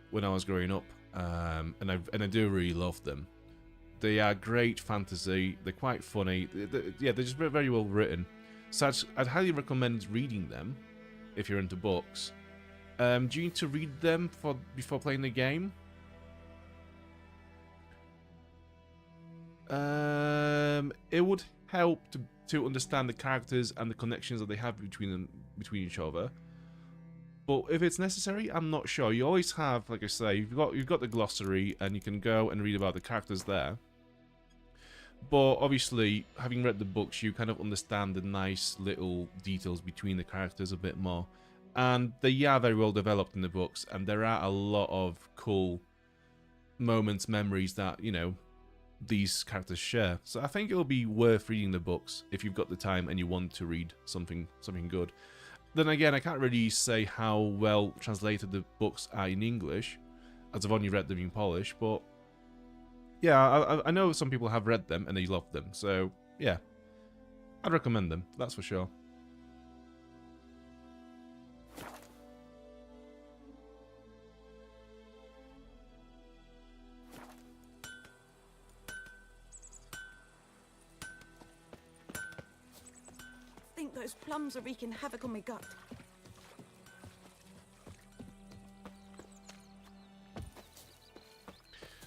when I was growing up, and I do really love them. They are great fantasy. They're quite funny. Yeah, they're just very well written. So I'd highly recommend reading them if you're into books. Do you need to read them before playing the game? It would help to understand the characters and the connections that they have between each other. But if it's necessary, I'm not sure. You always have, like I say, you've got the glossary, and you can go and read about the characters there. But obviously, having read the books, you kind of understand the nice little details between the characters a bit more. And they are very well developed in the books, and there are a lot of cool moments, memories that, you know, these characters share. So I think it'll be worth reading the books if you've got the time and you want to read something good. Then again, I can't really say how well translated the books are in English, as I've only read them in Polish, but yeah, I know some people have read them and they love them, so yeah, I'd recommend them, that's for sure. I think those plums are wreaking havoc on my gut.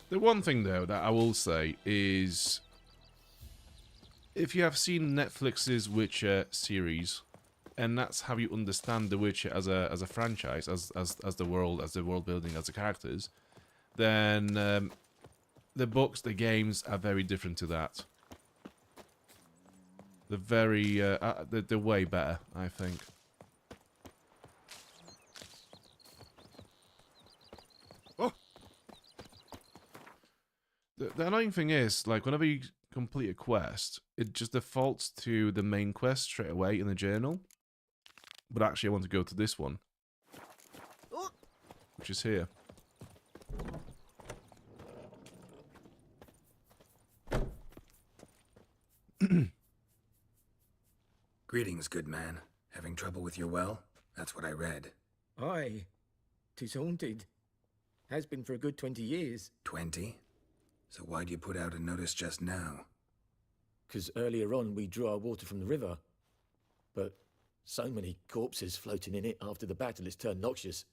The one thing, though, that I will say is, if you have seen Netflix's Witcher series, and that's how you understand The Witcher as a franchise, as the world building, as the characters, then the books, the games are very different to that. They're very, they're way better, I think. Oh! The annoying thing is, like, whenever you complete a quest, it just defaults to the main quest straight away in the journal. But actually, I want to go to this one, which is here. Greetings, good man. Having trouble with your well? That's what I read. Aye. 'Tis haunted. Has been for a good 20 years. 20? So why'd you put out a notice just now? 'Cause earlier on we drew our water from the river. But so many corpses floating in it after the battle, it's turned noxious.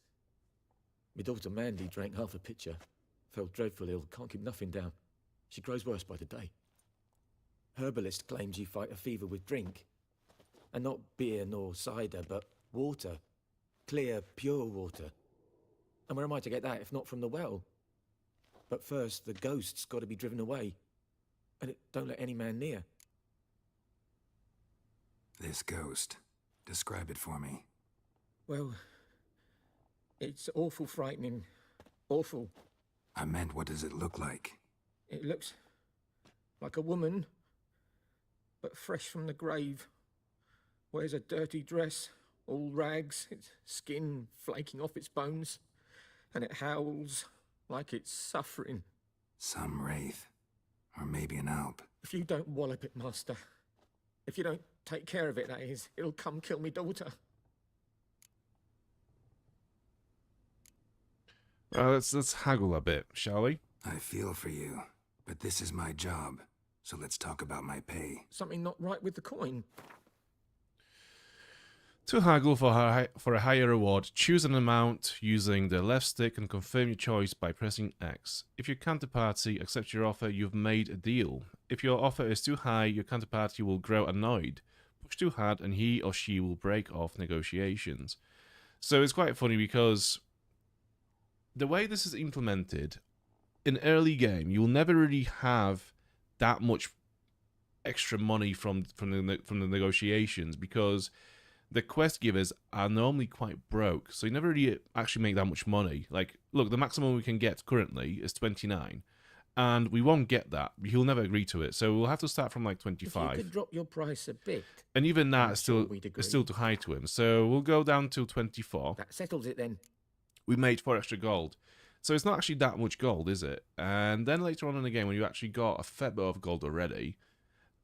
My daughter Mandy drank half a pitcher. Fell dreadful ill, can't keep nothing down. She grows worse by the day. Herbalist claims you fight a fever with drink. And not beer nor cider, but water. Clear, pure water. And where am I to get that if not from the well? But first, the ghost's got to be driven away. And it don't let any man near. This ghost. Describe it for me. Well, it's awful frightening. Awful. I meant, what does it look like? It looks like a woman, but fresh from the grave. Wears a dirty dress, all rags, its skin flaking off its bones, and it howls like it's suffering. Some wraith. Or maybe an alp. If you don't wallop it, Master, if you don't take care of it, that is, it'll come kill me daughter. Let's haggle a bit, shall we? I feel for you, but this is my job, so let's talk about my pay. Something not right with the coin. To haggle for a higher reward, choose an amount using the left stick and confirm your choice by pressing X. If your counterparty accepts your offer, you've made a deal. If your offer is too high, your counterparty will grow annoyed. Push too hard and he or she will break off negotiations. So it's quite funny because the way this is implemented, in early game, you'll never really have that much extra money from the negotiations because the quest givers are normally quite broke, so you never really actually make that much money. Like, look, the maximum we can get currently is 29, and we won't get that. He'll never agree to it, so we'll have to start from like 25. If you could drop your price a bit. And even that is still too high to him, so we'll go down to 24. That settles it then. We made 4 extra gold. So it's not actually that much gold, is it? And then later on in the game, when you actually got a fair bit of gold already,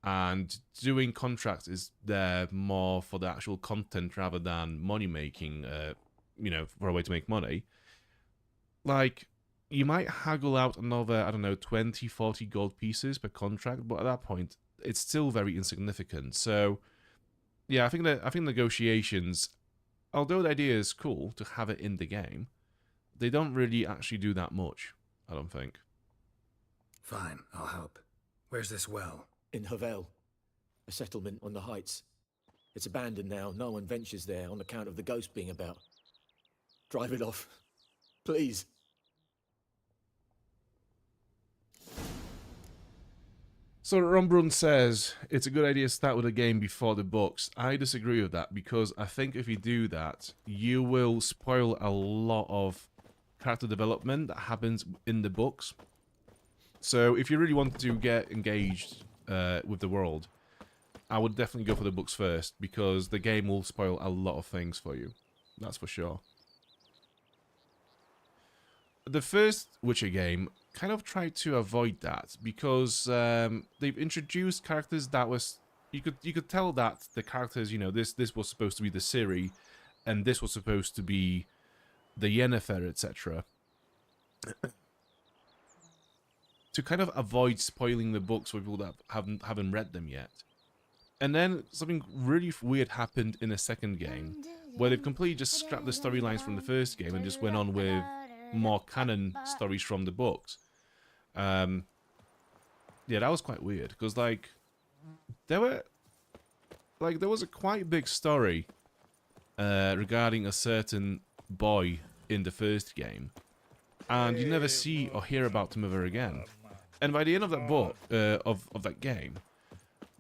and doing contracts is there more for the actual content rather than money making, for a way to make money. Like, you might haggle out another, I don't know, 20, 40 gold pieces per contract, but at that point, it's still very insignificant. So, yeah, I think negotiations, although the idea is cool to have it in the game, they don't really actually do that much, I don't think. Fine, I'll help. Where's this well? In Havel. A settlement on the heights. It's abandoned now. No one ventures there on account of the ghost being about. Drive it off. Please. So Rombrun says it's a good idea to start with a game before the books. I disagree with that because I think if you do that, you will spoil a lot of character development that happens in the books. So if you really want to get engaged with the world, I would definitely go for the books first because the game will spoil a lot of things for you. That's for sure. The first Witcher game kind of tried to avoid that because they've introduced characters that was you could tell that the characters, you know, this was supposed to be the Ciri and this was supposed to be the Yennefer, etc. to kind of avoid spoiling the books for people that haven't read them yet. And then something really weird happened in the second game where they've completely just scrapped the storylines from the first game and just went on with more canon stories from the books. Yeah, that was quite weird because like there was a quite big story regarding a certain boy in the first game, and you never see or hear about him ever again. And by the end of that book, of that game,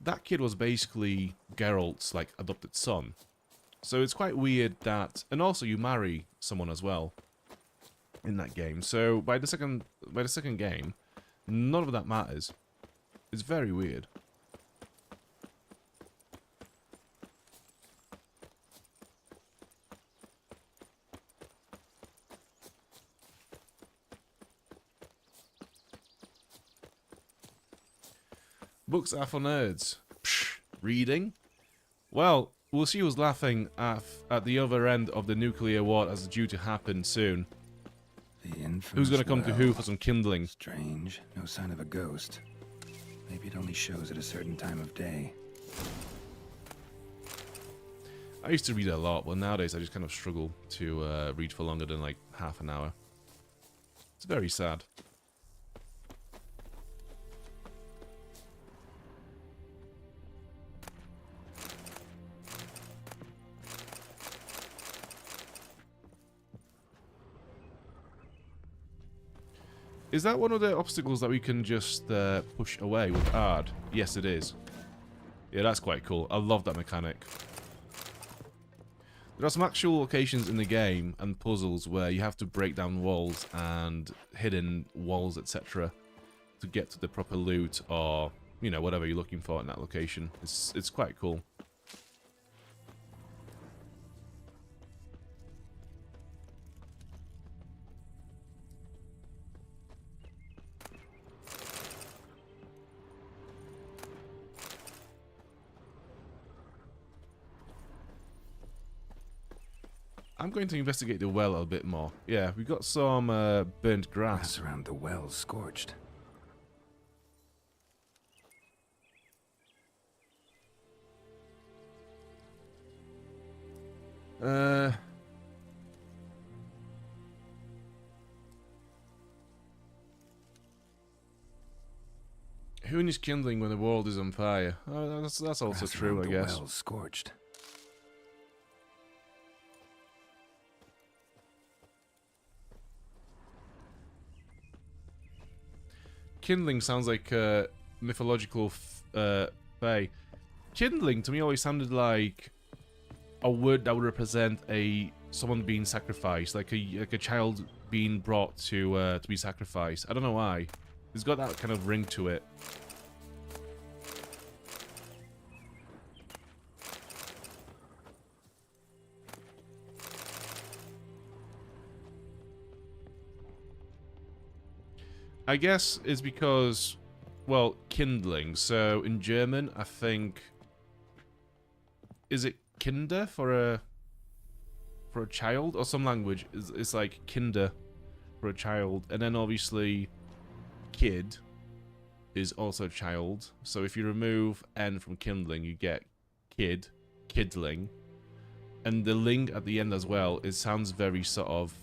that kid was basically Geralt's like adopted son. So it's quite weird that, and also you marry someone as well in that game. So by the second game, none of that matters. It's very weird. Books are for nerds. Psh, reading? Well, we'll see who's laughing at the other end of the nuclear war as due to happen soon. Who's gonna come to who for some kindling? Strange. No sign of a ghost. Maybe it only shows at a certain time of day. I used to read a lot, but nowadays I just kind of struggle to read for longer than like half an hour. It's very sad. Is that one of the obstacles that we can just push away with Ard? Yes, it is. Yeah, that's quite cool. I love that mechanic. There are some actual locations in the game and puzzles where you have to break down walls and hidden walls, etc. to get to the proper loot or, you know, whatever you're looking for in that location. It's quite cool. I'm going to investigate the well a bit more. Yeah, we got some burnt grass. Around the well scorched. Who needs kindling when the world is on fire? Oh, that's also true, I guess. The well scorched. Kindling sounds like a mythological fae. Kindling to me always sounded like a word that would represent someone being sacrificed, like a child being brought to be sacrificed. I don't know why. It's got that kind of ring to it. I guess it's because, well, kindling. So in German, I think, is it Kinder for a child, or some language? It's like Kinder for a child, and then obviously kid is also child. So if you remove N from kindling, you get kid, kidling, and the ling at the end as well. It sounds very sort of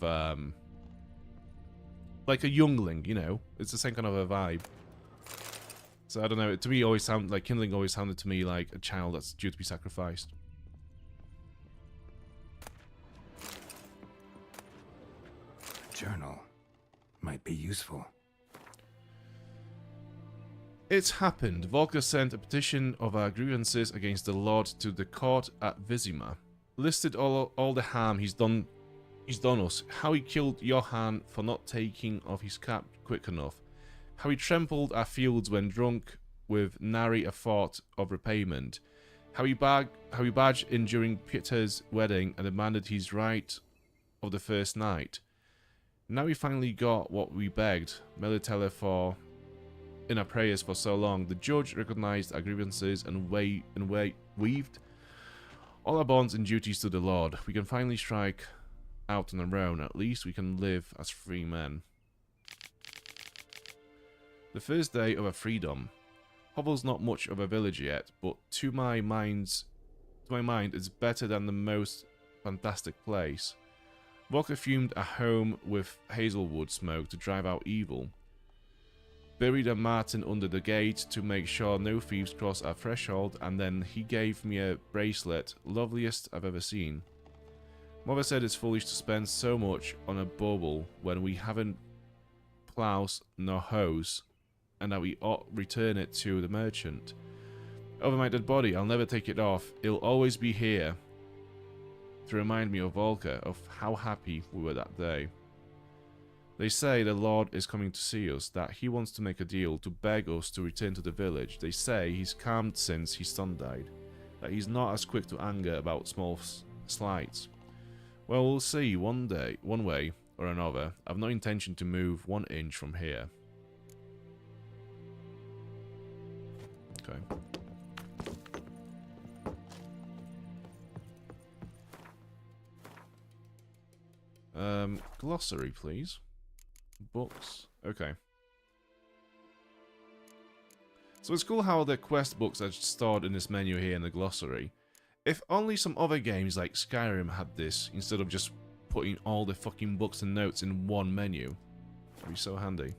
like a youngling, you know? It's the same kind of a vibe. So I don't know. To me, always sound like kindling always sounded to me like a child that's due to be sacrificed. A journal might be useful. It's happened. Volker sent a petition of our grievances against the Lord to the court at Vizima. Listed all the harm he's done us. How he killed Johann for not taking off his cap quick enough. How he trampled our fields when drunk with nary a thought of repayment. How he barged in during Peter's wedding and demanded his right of the first night. Now we finally got what we begged Melitele for in our prayers for so long. The judge recognized our grievances and weaved all our bonds and duties to the Lord. We can finally strike out on our own. At least we can live as free men. The first day of our freedom. Hovel's not much of a village yet, but to my mind, it's better than the most fantastic place. Volker fumed a home with hazelwood smoke to drive out evil. Buried a marten under the gate to make sure no thieves cross our threshold, and then he gave me a bracelet, loveliest I've ever seen. Mother said it's foolish to spend so much on a bauble when we haven't plows nor hoes, and that we ought return it to the merchant. Over my dead body, I'll never take it off. It'll always be here to remind me of Volker, of how happy we were that day. They say the Lord is coming to see us, that he wants to make a deal, to beg us to return to the village. They say he's calmed since his son died, that he's not as quick to anger about small slights. Well, we'll see one way or another. I've no intention to move 1 inch from here. Okay. Glossary, please. Books. Okay. So it's cool how the quest books are stored in this menu here in the glossary. If only some other games like Skyrim had this, instead of just putting all the fucking books and notes in one menu. That'd be so handy.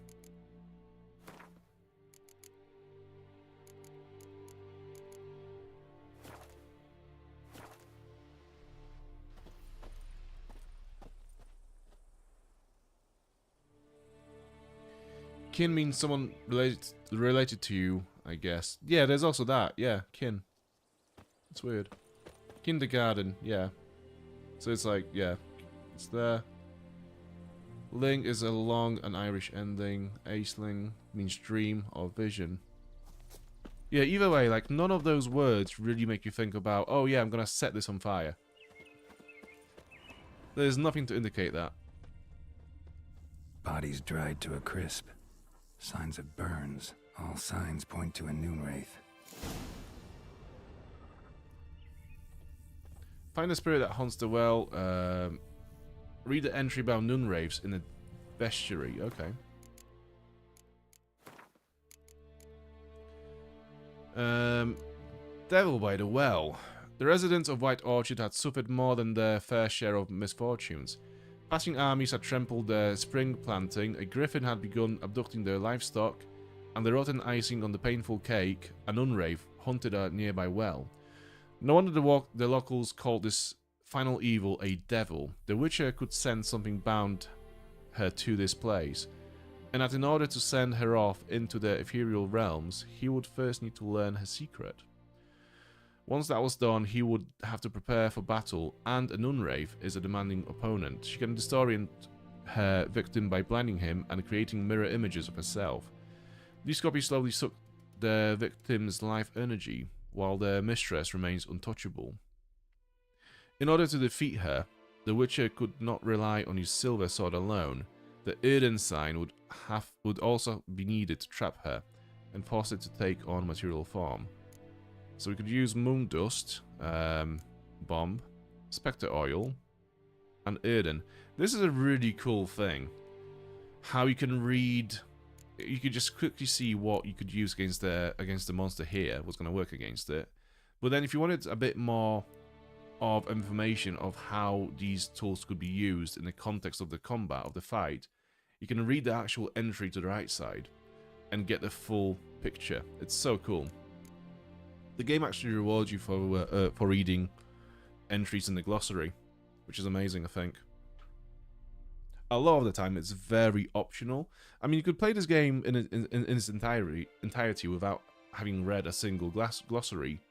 Kin means someone related to you, I guess. Yeah, there's also that. Yeah, kin. It's weird. Kindergarten, yeah. So it's like, yeah, it's there. Ling is a long and Irish ending. Aisling means dream or vision. Yeah, either way, like, none of those words really make you think about, oh yeah, I'm gonna set this on fire. There's nothing to indicate that. Bodies dried to a crisp. Signs of burns. All signs point to a noon wraith. Find the spirit that haunts the well. Read the entry about noon wraiths in the bestiary. Okay. Devil by the well. The residents of White Orchard had suffered more than their fair share of misfortunes. Passing armies had trampled their spring planting, a griffin had begun abducting their livestock, and the rotten icing on the painful cake, an unwraith, hunted a nearby well. No wonder the locals called this final evil a devil. The Witcher could sense something bound her to this place, and that in order to send her off into the ethereal realms, he would first need to learn her secret. Once that was done, he would have to prepare for battle, and an unwraith is a demanding opponent. She can disorient her victim by blinding him and creating mirror images of herself. These copies slowly suck the victim's life energy, while their mistress remains untouchable. In order to defeat her, the Witcher could not rely on his silver sword alone. The Erden sign would also be needed to trap her, and force it to take on material form. So we could use moon dust, bomb, spectre oil, and Erden. This is a really cool thing. How you can read, you could just quickly see what you could use against the monster here, what's going to work against it. But then if you wanted a bit more of information of how these tools could be used in the context of the combat, of the fight, you can read the actual entry to the right side and get the full picture. It's so cool. The game actually rewards you for reading entries in the glossary, which is amazing, I think. A lot of the time, it's very optional. I mean, you could play this game in its entirety without having read a single glossary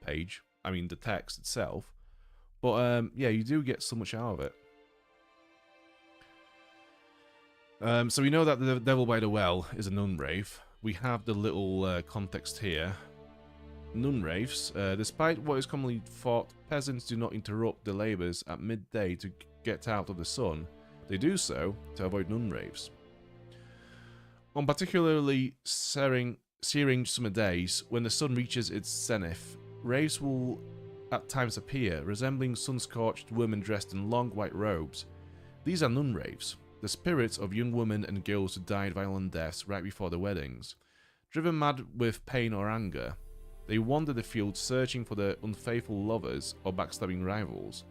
page. I mean, the text itself. But yeah, you do get so much out of it. So we know that the Devil by the Well is a nun wraith. We have the little context here. Nun wraiths, despite what is commonly thought, peasants do not interrupt their labours at midday to get out of the sun. They do so to avoid nun wraiths. On particularly searing summer days, when the sun reaches its zenith, wraiths will at times appear, resembling sun-scorched women dressed in long white robes. These are nun wraiths, the spirits of young women and girls who died violent deaths right before their weddings. Driven mad with pain or anger, they wander the fields searching for their unfaithful lovers or backstabbing rivals,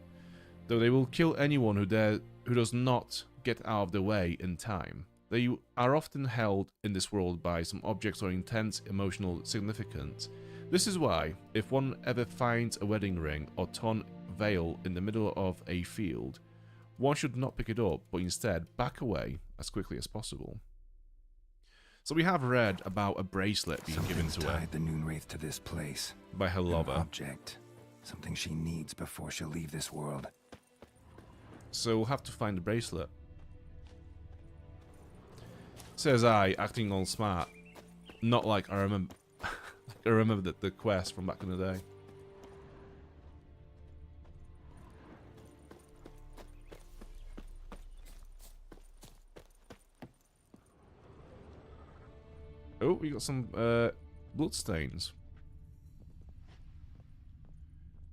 though they will kill anyone who does not get out of the way in time. They are often held in this world by some objects or intense emotional significance. This is why, if one ever finds a wedding ring or torn veil in the middle of a field, one should not pick it up, but instead back away as quickly as possible. So we have read about a bracelet being given to her. Tied the Noon Wraith to this place. By her lover. An object. Something she needs before she'll leave this world. So we'll have to find the bracelet. Says I, acting all smart. Not like I remember. I remember the quest from back in the day. Oh, we got some bloodstains,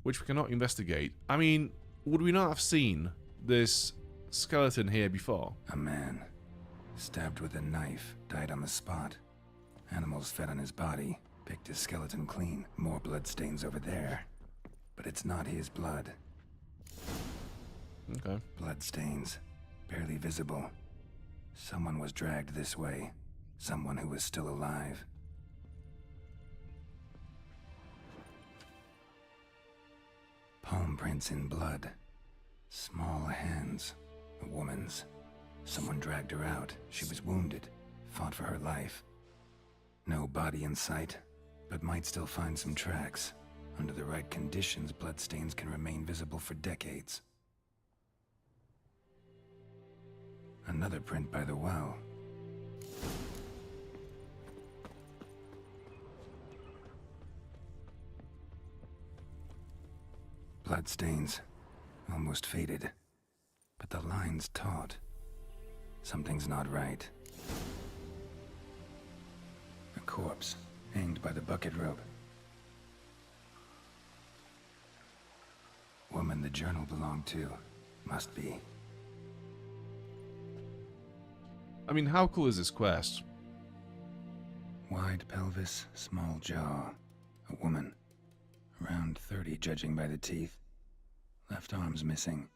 which we cannot investigate. I mean, would we not have seen this skeleton here before? A man, stabbed with a knife, died on the spot. Animals fed on his body, picked his skeleton clean. More bloodstains over there. But it's not his blood. Okay. Bloodstains, barely visible. Someone was dragged this way. Someone who was still alive. Palm prints in blood. Small hands. A woman's. Someone dragged her out. She was wounded. Fought for her life. No body in sight, but might still find some tracks. Under the right conditions, bloodstains can remain visible for decades. Another print by the well. Bloodstains, almost faded, but the line's taut. Something's not right. A corpse, hanged by the bucket rope. Woman the journal belonged to, must be. I mean, how cool is this quest? Wide pelvis, small jaw. A woman. Around 30, judging by the teeth. Left arm's missing.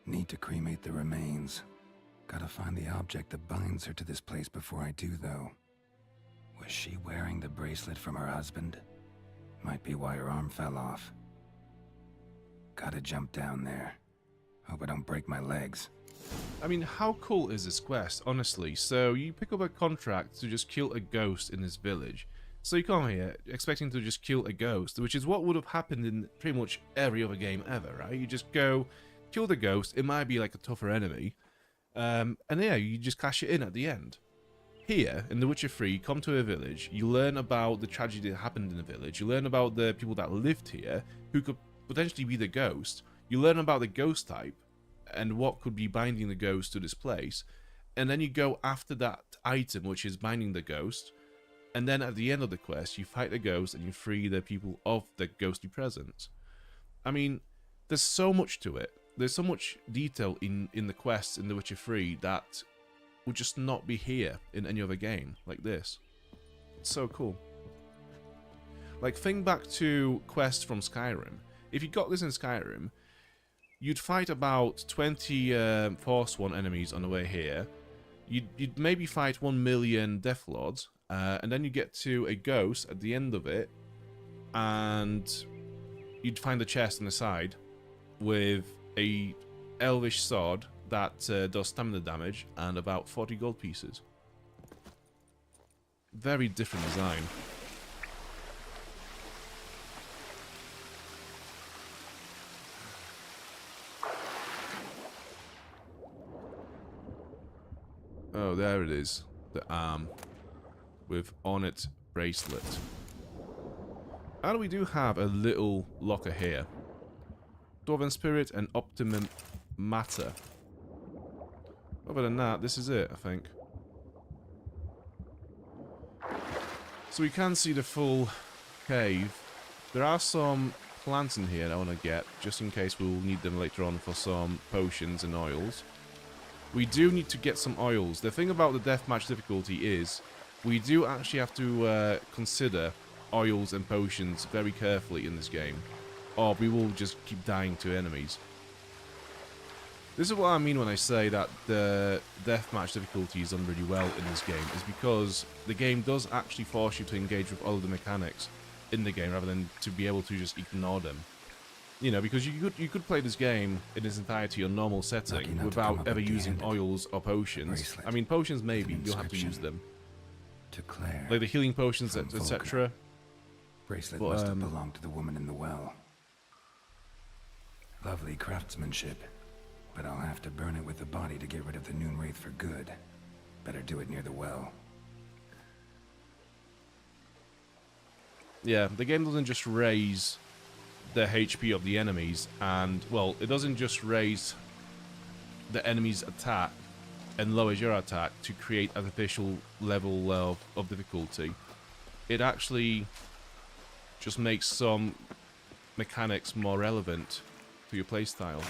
Need to cremate the remains. Gotta find the object that binds her to this place before I do, though. Was she wearing the bracelet from her husband? Might be why her arm fell off. Gotta jump down there. Hope I don't break my legs. I mean, how cool is this quest, honestly? So you pick up a contract to just kill a ghost in this village. So you come here expecting to just kill a ghost, which is what would have happened in pretty much every other game ever, right? You just go, kill the ghost, it might be like a tougher enemy, and yeah, you just cash it in at the end. Here, in The Witcher 3, you come to a village, you learn about the tragedy that happened in the village, you learn about the people that lived here, who could potentially be the ghost, you learn about the ghost type, and what could be binding the ghost to this place, and then you go after that item which is binding the ghost, and then at the end of the quest, you fight the ghost and you free the people of the ghostly presence. I mean, there's so much to it. There's so much detail in the quests in The Witcher 3 that would just not be here in any other game like this. It's so cool. Like, think back to quests from Skyrim. If you got this in Skyrim, you'd fight about 20 Forsworn enemies on the way here. you'd maybe fight 1 million Death Lords, and then you get to a ghost at the end of it, and you'd find a chest on the side with a elvish sword that does stamina damage and about 40 gold pieces. Very different design. Oh, there it is. The arm with on it bracelet. And we do have a little locker here. Dwarven Spirit and Optimum Matter. Other than that, this is it, I think. So we can see the full cave. There are some plants in here that I want to get, just in case we'll need them later on for some potions and oils. We do need to get some oils. The thing about the deathmatch difficulty is we do actually have to consider oils and potions very carefully in this game, or we will just keep dying to enemies. This is what I mean when I say that the deathmatch difficulty is done really well in this game, is because the game does actually force you to engage with all of the mechanics in the game rather than to be able to just ignore them. You know, because you could play this game in its entirety on normal setting without ever using oils or potions. I mean, potions maybe, you'll have to use them. To Claire. Like the healing potions, etc. Bracelet must have belonged to the woman in the well. Lovely craftsmanship, but I'll have to burn it with the body to get rid of the Noon Wraith for good. Better do it near the well. Yeah, the game doesn't just raise the HP of the enemies, and, well, it doesn't just raise the enemy's attack and lowers your attack to create artificial level of difficulty. It actually just makes some mechanics more relevant to your playstyle.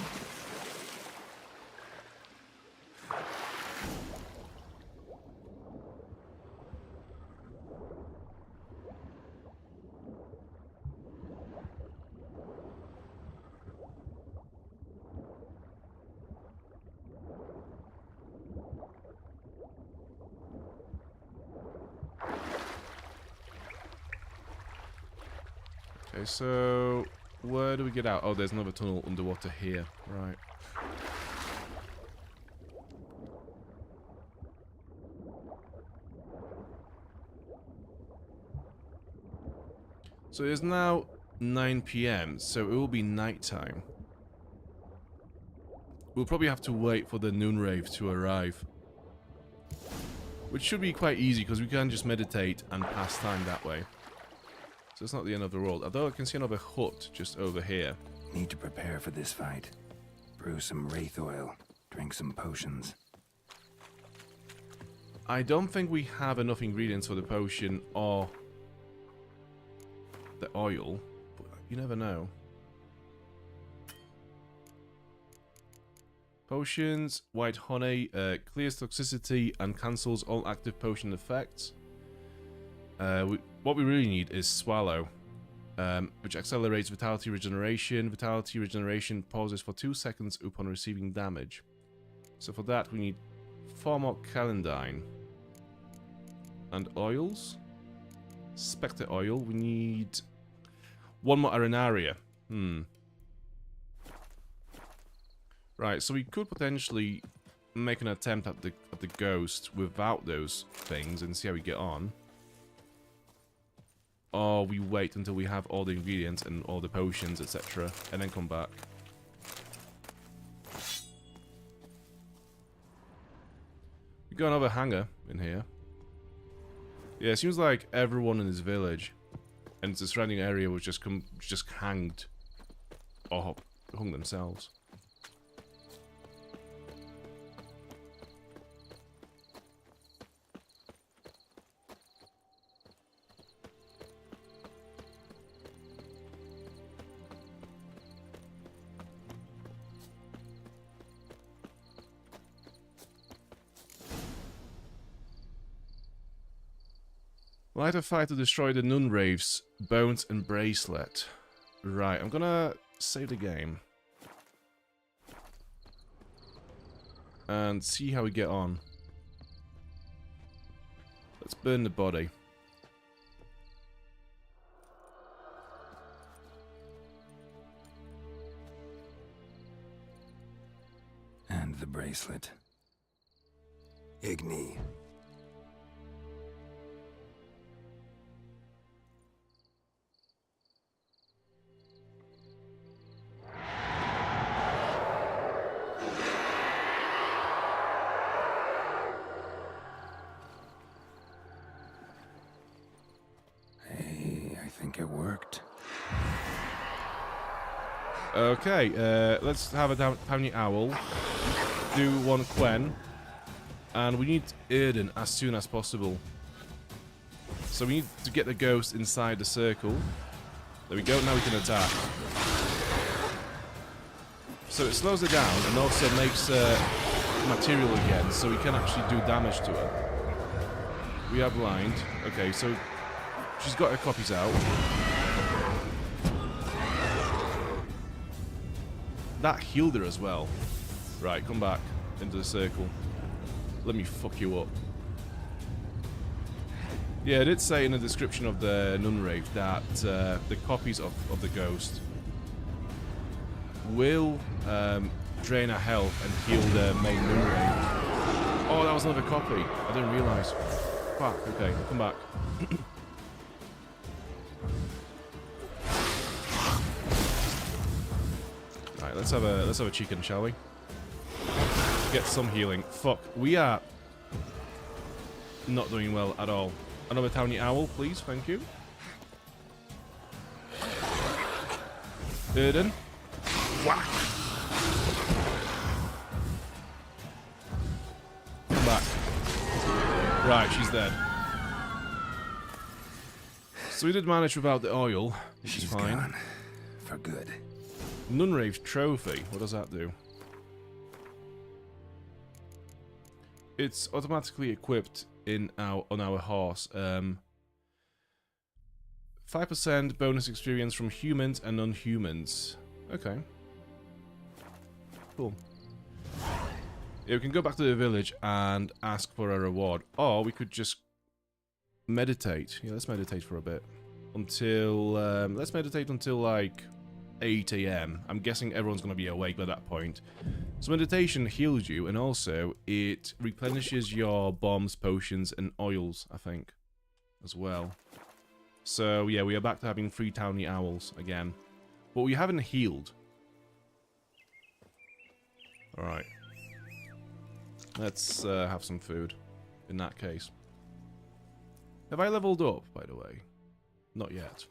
Okay, so where do we get out? Oh, there's another tunnel underwater here. Right. So it is now 9 PM, so it will be nighttime. We'll probably have to wait for the Noon Wraith to arrive. Which should be quite easy, because we can just meditate and pass time that way. So it's not the end of the world. Although I can see another hut just over here. Need to prepare for this fight. Brew some wraith oil. Drink some potions. I don't think we have enough ingredients for the potion or the oil, but you never know. Potions, white honey, clears toxicity and cancels all active potion effects. What we really need is Swallow, which accelerates vitality regeneration. Vitality regeneration pauses for 2 seconds upon receiving damage. So for that we need 4 more Calendine. And oils? Spectre oil, we need 1 more Arenaria. Right, so we could potentially make an attempt at the ghost without those things and see how we get on. Or we wait until we have all the ingredients and all the potions, etc., and then come back. We got another hangar in here. Yeah, it seems like everyone in this village and the surrounding area was just hanged or hung themselves. Light a fire to destroy the Noon Wraith's bones and bracelet. Right, I'm gonna save the game. And see how we get on. burn the body. And the bracelet. Igni. Hey, I think it worked. Okay, let's have a tiny owl. Do one Quen. And we need Erden as soon as possible. So we need to get the ghost inside the circle. There we go, now we can attack. So it slows it down and also makes material again, so we can actually do damage to her. We are blind. Okay, so she's got her copies out. That healed her as well. Right, come back into the circle. Let me fuck you up. Yeah, it did say in the description of the Nunrave that the copies of the ghost will drain her health and heal the main Nunrave. Oh, that was another copy. I didn't realise. Fuck, okay, come back. Right, let's have a chicken, shall we? Get some healing. Fuck, we are not doing well at all. Another tiny owl, please, thank you. Erden. Whack. Come back. Right, she's dead. So we did manage without the oil, which is fine. Gone. For good. Nunrave trophy. What does that do? It's automatically equipped on our horse. 5% bonus experience from humans and non-humans. Okay. Cool. Yeah, we can go back to the village and ask for a reward. Or we could just meditate. Yeah, let's meditate for a bit. Until, let's meditate until like 8 AM. I'm guessing everyone's going to be awake by that point. So meditation heals you, and also it replenishes your bombs, potions, and oils, I think, as well. So yeah, we are back to having 3 tiny owls again. But we haven't healed. Alright. Let's have some food, in that case. Have I leveled up, by the way? Not yet.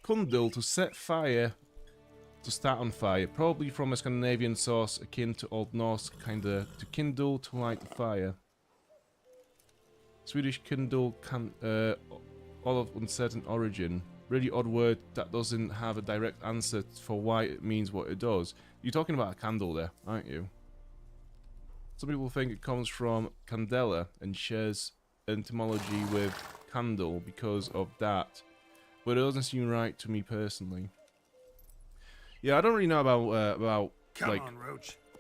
Kundul, to set fire, to start on fire, probably from a Scandinavian source akin to Old Norse, kinda to kindle, to light the fire. Swedish kindle, all of uncertain origin. Really odd word that doesn't have a direct answer for why it means what it does. You're talking about a candle there, aren't you? Some people think it comes from candela and shares etymology with candle because of that, but it doesn't seem right to me personally. Yeah, I don't really know about like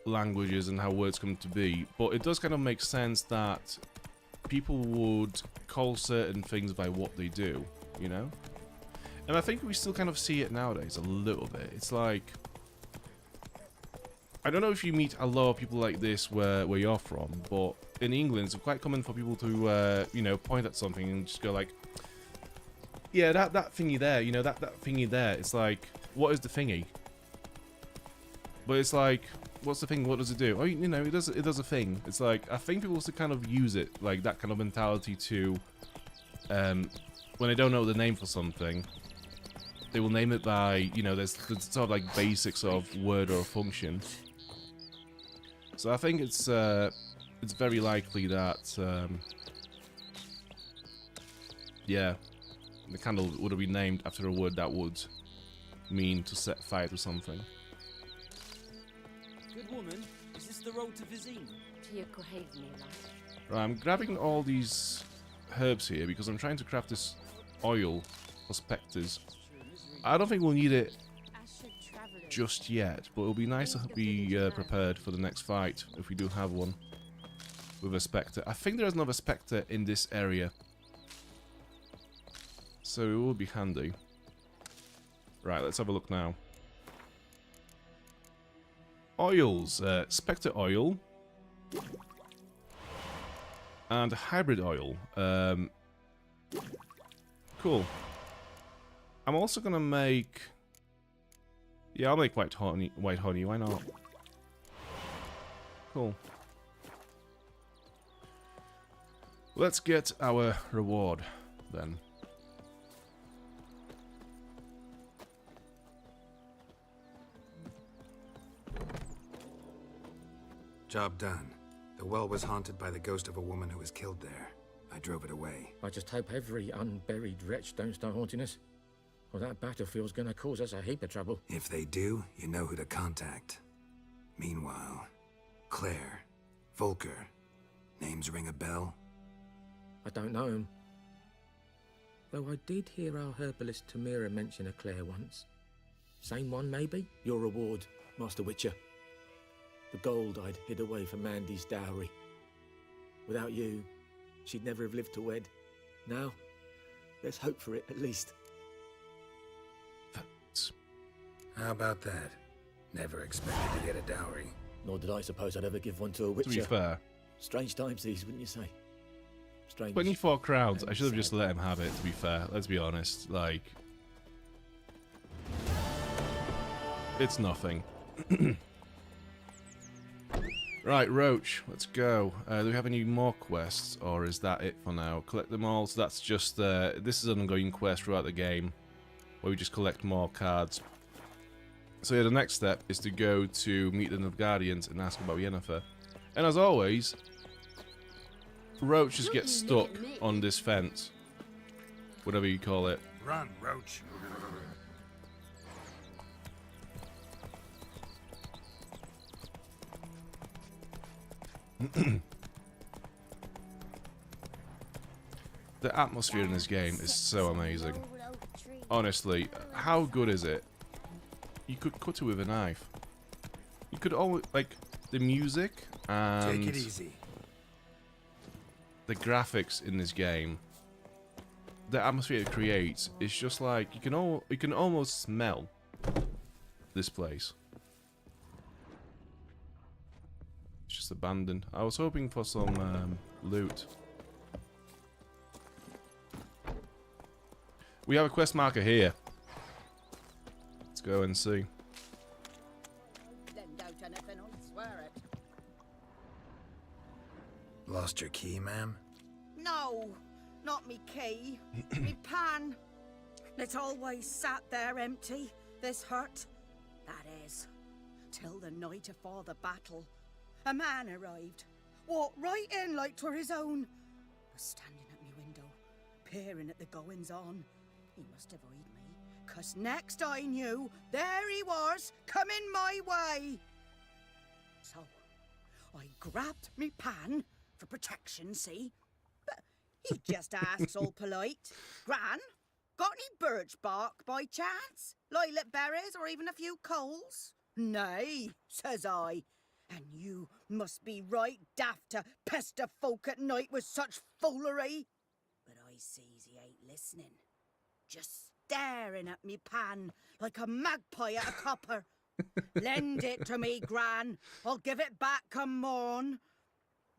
languages and how words come to be, but it does kind of make sense that people would call certain things by what they do, you know? And I think we still kind of see it nowadays a little bit. It's like, I don't know if you meet a lot of people like this where you're from, but in England it's quite common for people to, you know, point at something and just go like, yeah, that thingy there, you know, that thingy there. It's like, what is the thingy? But it's like, what's the thing? What does it do? Oh, you know, it does a thing. It's like, I think people also kind of use it, like that kind of mentality to, when they don't know the name for something, they will name it by, you know, there's sort of like basics of word or function. So I think it's very likely that, yeah, the candle would have been named after a word that would mean to set fire to something. Good woman, is this the road to Vizine? To your grave, Mila. Right, I'm grabbing all these herbs here because I'm trying to craft this oil for spectres. I don't think we'll need it just yet, but it'll be nice to be prepared for the next fight, if we do have one, with a Spectre. I think there's another Spectre in this area, so it will be handy. Right, let's have a look now. Oils. Spectre oil. And hybrid oil. Cool. I'm also gonna make... Yeah, I'll make white honey, why not? Cool. Let's get our reward, then. Job done. The well was haunted by the ghost of a woman who was killed there. I drove it away. I just hope every unburied wretch don't start haunting us. Well, that battlefield's gonna cause us a heap of trouble. If they do, you know who to contact. Meanwhile, Claire, Volker, names ring a bell? I don't know him. Though I did hear our herbalist Tamira mention a Claire once. Same one, maybe? Your reward, Master Witcher. The gold I'd hid away for Mandy's dowry. Without you, she'd never have lived to wed. Now, there's hope for it, at least. How about that? Never expected to get a dowry. Nor did I suppose I'd ever give one to a Witcher. To be fair. Strange times these, wouldn't you say? Strange. 24 crowns. I should have just let him have it, to be fair. Let's be honest. Like... It's nothing. Right, Roach, let's go. Do we have any more quests, or is that it for now? Collect them all, so that's just... this is an ongoing quest throughout the game, where we just collect more cards. So yeah, the next step is to go to meet the Nilfgaardians and ask about Yennefer. And as always, Roach just gets stuck on this fence. Whatever you call it. Run, Roach. The atmosphere in this game is so amazing. Honestly, how good is it? You could cut it with a knife. You could always, like, the music and take it easy. The graphics in this game, the atmosphere it creates, is just like you can almost smell this place. It's just abandoned. I was hoping for some loot. We have a quest marker here. Let's go and see. Lost your key, ma'am? No, not me key. Me pan. It's always sat there empty, this hut. That is, till the night afore the battle. A man arrived, walked right in like 'twere his own. Was standing at me window, peering at the goings-on. He must have eyed me, 'cause next I knew, there he was, coming my way. So, I grabbed me pan, for protection, see? But he just asks all polite, Gran, got any birch bark by chance? Lilac berries or even a few coals? Nay, says I. And you must be right daft to pester folk at night with such foolery. But I sees he ain't listening. Just staring at me pan like a magpie at a copper. Lend it to me, Gran. I'll give it back come morn.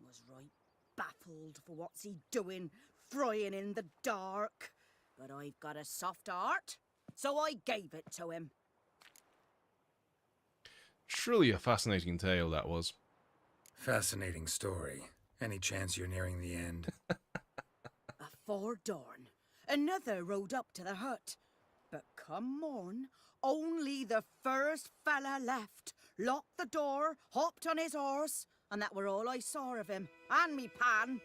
Was right baffled for what's he doing, frying in the dark. But I've got a soft heart, so I gave it to him. Truly a fascinating tale, that was. Fascinating story. Any chance you're nearing the end? Afore dawn, another rode up to the hut. But come morn, only the first fella left, locked the door, hopped on his horse, and that were all I saw of him, and me pan.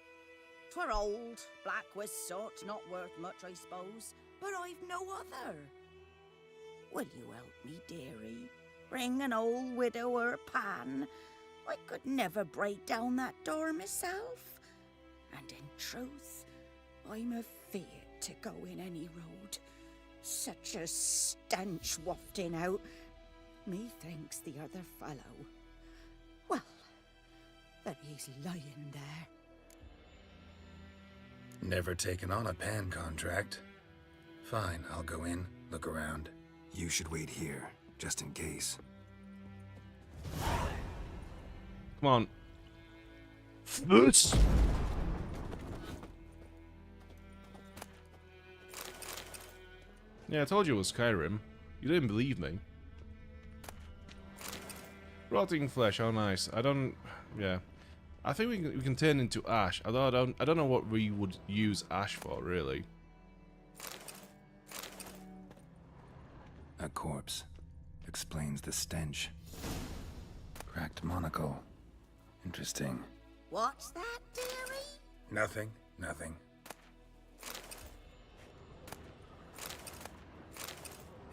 'Twere old, black with soot, not worth much, I suppose, but I've no other. Will you help me, dearie? Bring an old widower pan. I could never break down that door myself. And in truth, I'm afeard to go in any road. Such a stench wafting out. Methinks the other fellow. Well, that he's lying there. Never taken on a pan contract. Fine, I'll go in, look around. You should wait here, just in case. Come on. Foots. Yeah, I told you it was Skyrim. You didn't believe me. Rotting flesh, how nice. I don't... Yeah. I think we can turn into ash. I don't know what we would use ash for, really. A corpse. Explains the stench. Cracked monocle. Interesting. What's that, dearie? Nothing. Nothing.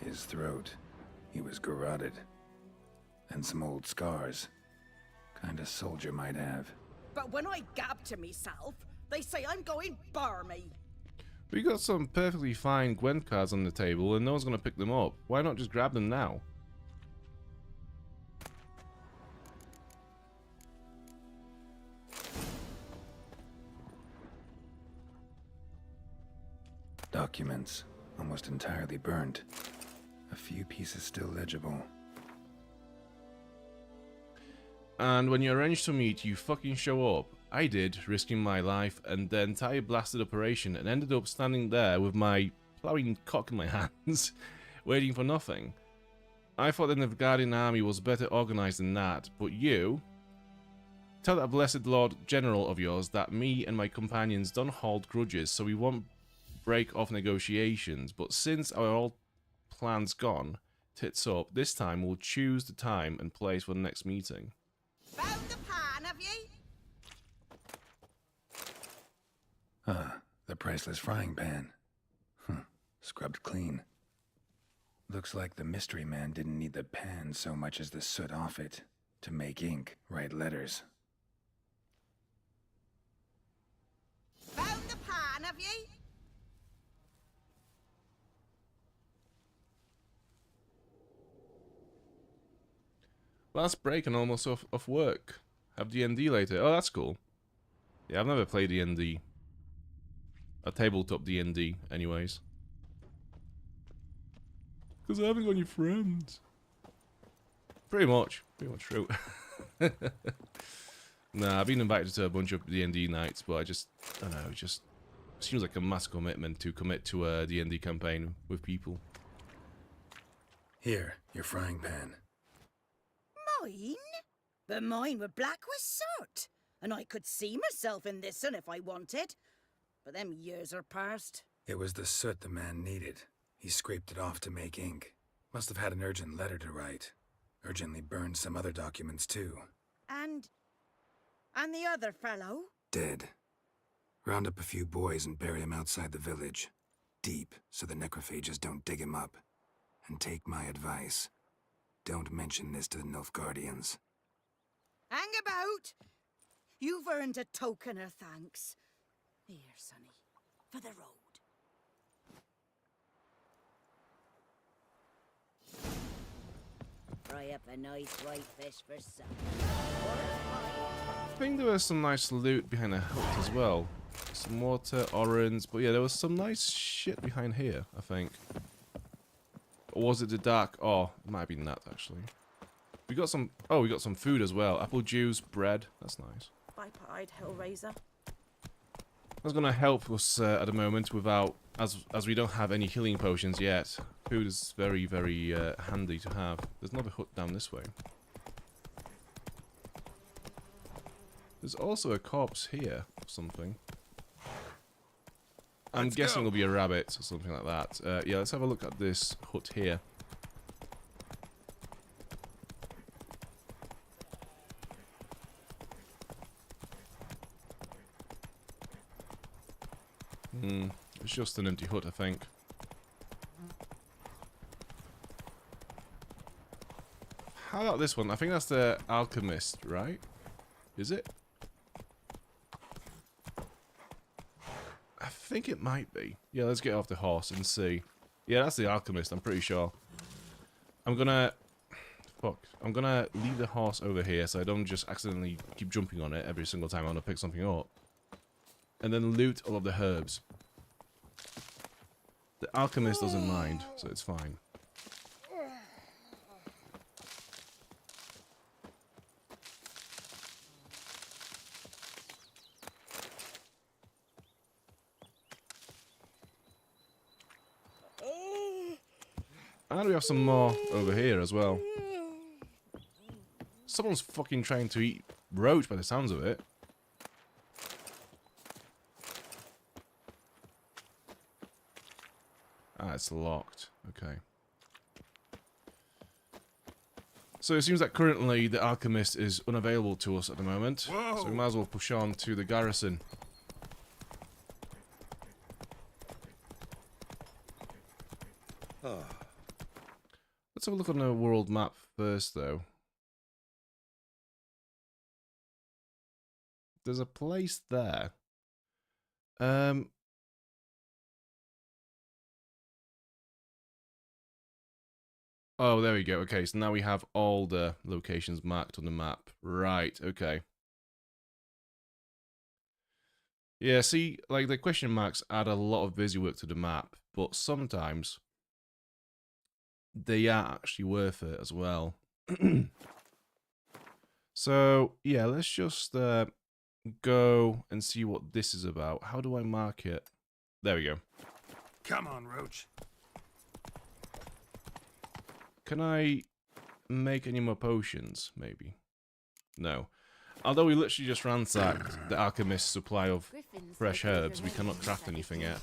His throat. He was garroted. And some old scars. Kinda soldier might have. But when I gab to myself, they say I'm going barmy. We got some perfectly fine Gwent cards on the table and no one's gonna pick them up. Why not just grab them now? Documents. Almost entirely burnt. A few pieces still legible. And when you arrange to meet, you fucking show up. I did, risking my life, and the entire blasted operation, and ended up standing there with my plowing cock in my hands, waiting for nothing. I thought the Nilfgaardian army was better organized than that, but you... Tell that blessed Lord General of yours that me and my companions don't hold grudges, so we won't break off negotiations, but since our old plan's gone, tits up, this time we'll choose the time and place for the next meeting. Found the pan, have ye? The priceless frying pan. Scrubbed clean. Looks like the mystery man didn't need the pan so much as the soot off it to make ink, write letters. Found the pan, have ye? Last break and almost off work. Have D&D later. Oh, that's cool. Yeah, I've never played D&D. A tabletop D&D, anyways. Because I haven't got any friends. Pretty much true. Nah, I've been invited to a bunch of D&D nights, but I don't know, it just seems like a mass commitment to commit to a D&D campaign with people. Here, your frying pan. Mine? But mine were black with soot, and I could see myself in this one if I wanted. But them years are past. It was the soot the man needed. He scraped it off to make ink. Must have had an urgent letter to write. Urgently burned some other documents too. And the other fellow? Dead. Round up a few boys and bury him outside the village. Deep, so the necrophages don't dig him up. And take my advice. Don't mention this to the Nilfgaardians. Hang about! You've earned a token of thanks. Here, sonny, for the road. Fry up a nice white fish for supper. I think there was some nice loot behind the hut as well. Some water, orange, but yeah, there was some nice shit behind here, I think. Or was it the dark? Oh, it might have been that, actually. We got some... Oh, we got some food as well. Apple juice, bread. That's nice. Biped Hellraiser. That's going to help us at the moment without... As we don't have any healing potions yet. Food is very, very handy to have. There's another hut down this way. There's also a corpse here or something. I'm guessing it'll be a rabbit or something like that. Yeah, let's have a look at this hut here. It's just an empty hut, I think. How about this one? I think that's the alchemist, right? Is it? I think it might be. Yeah, let's get off the horse and see. Yeah, that's the alchemist, I'm pretty sure. I'm gonna Fuck. I'm gonna leave the horse over here so I don't just accidentally keep jumping on it every single time I want to pick something up. And then loot all of the herbs. The alchemist doesn't mind, so it's fine. And we have some more over here as well. Someone's fucking trying to eat roach by the sounds of it. Ah, it's locked. Okay. So it seems that currently the alchemist is unavailable to us at the moment. Whoa. So we might as well push on to the garrison. Let's have a look on the world map first, though. There's a place there. Oh, there we go. Okay, so now we have all the locations marked on the map. Right, okay. Yeah, see, like, the question marks add a lot of busy work to the map, but sometimes they are actually worth it as well. So, yeah, let's just go and see what this is about. How do I mark it? There we go. Come on, Roach. Can I make any more potions, maybe? No. Although we literally just ransacked the alchemist's supply of fresh herbs, we cannot craft anything yet.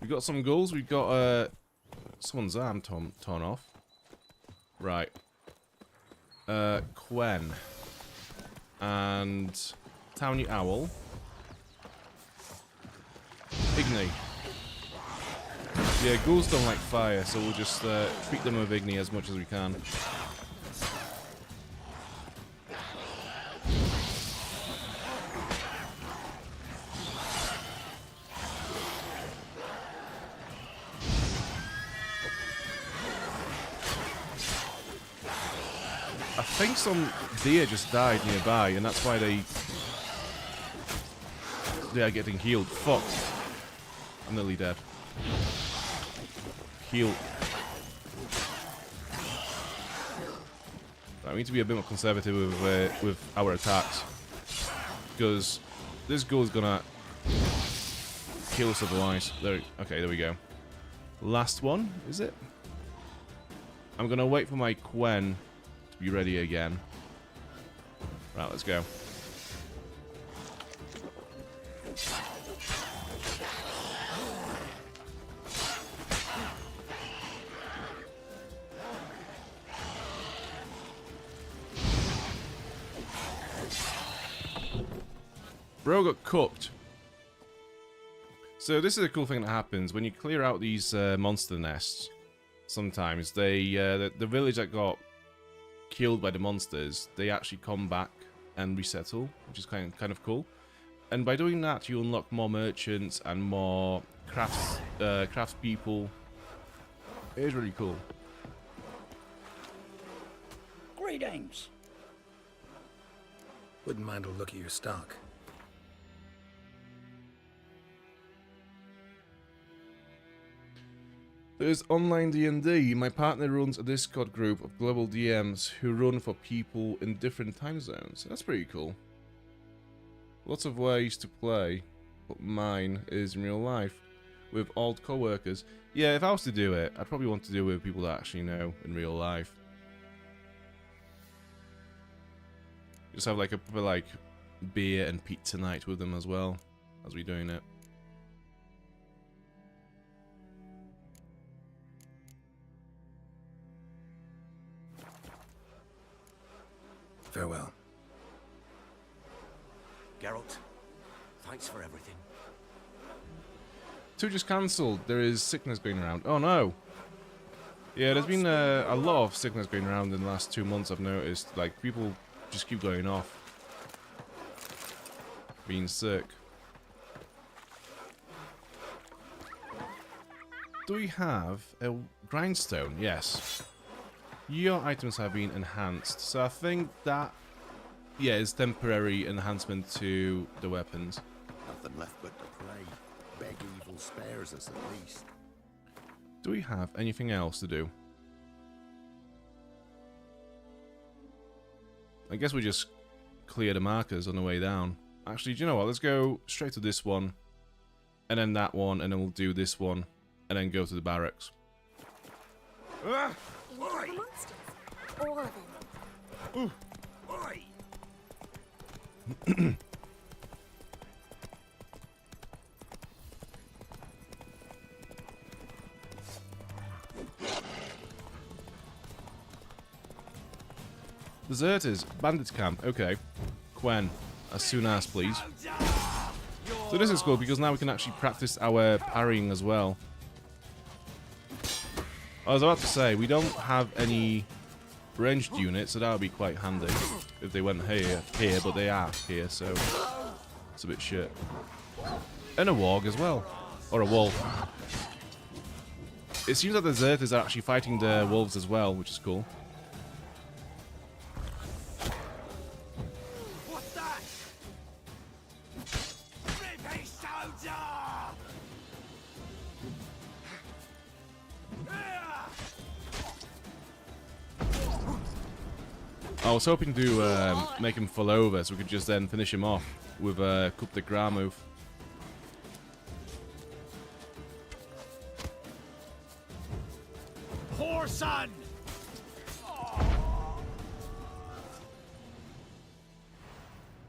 We got some ghouls. We got someone's arm torn off. Right. Quen and Towny Owl. Igni. Yeah, ghouls don't like fire, so we'll just treat them with Igni as much as we can. I think some deer just died nearby, and that's why they are getting healed. Fuck. I'm nearly dead. Heal. Right, we need to be a bit more conservative with our attacks, because this ghoul is gonna kill us otherwise. There. Okay, there we go. Last one, is it? I'm gonna wait for my Quen to be ready again. Right, let's go. Bro got cooked. So this is a cool thing that happens when you clear out these monster nests. Sometimes they, the village that got killed by the monsters, they actually come back and resettle, which is kind of cool. And by doing that, you unlock more merchants and more crafts people. It is really cool. Greetings. Wouldn't mind a look at your stock. There's online D&D. My partner runs a Discord group of global DMs who run for people in different time zones. That's pretty cool. Lots of ways to play, but mine is in real life with old co-workers. Yeah, if I was to do it, I'd probably want to do it with people that I actually know in real life. Just have like a proper like beer and pizza night with them as well as we're doing it. Farewell. Geralt, thanks for everything. 2 just cancelled. There is sickness going around. Oh no! Yeah, there's been a lot of sickness going around in the last 2 months, I've noticed. Like, people just keep going off. Being sick. Do we have a grindstone? Yes. Your items have been enhanced. So I think that, yeah, is temporary enhancement to the weapons. Nothing left but to pray. Beg evil spares us at least. Do we have anything else to do? I guess we just clear the markers on the way down. Actually, do you know what? Let's go straight to this one, and then that one, and then we'll do this one, and then go to the barracks. The monsters. All of them. Deserters, bandits camp. Okay. Quen, as soon as, please. So this is cool because now we can actually practice our parrying as well. I was about to say, we don't have any ranged units, so that would be quite handy if they went here, but they are here, so it's a bit shit. And a warg as well. Or a wolf. It seems that the deserters are actually fighting the wolves as well, which is cool. I was hoping to make him fall over so we could just then finish him off with a coup de grace move. Poor son!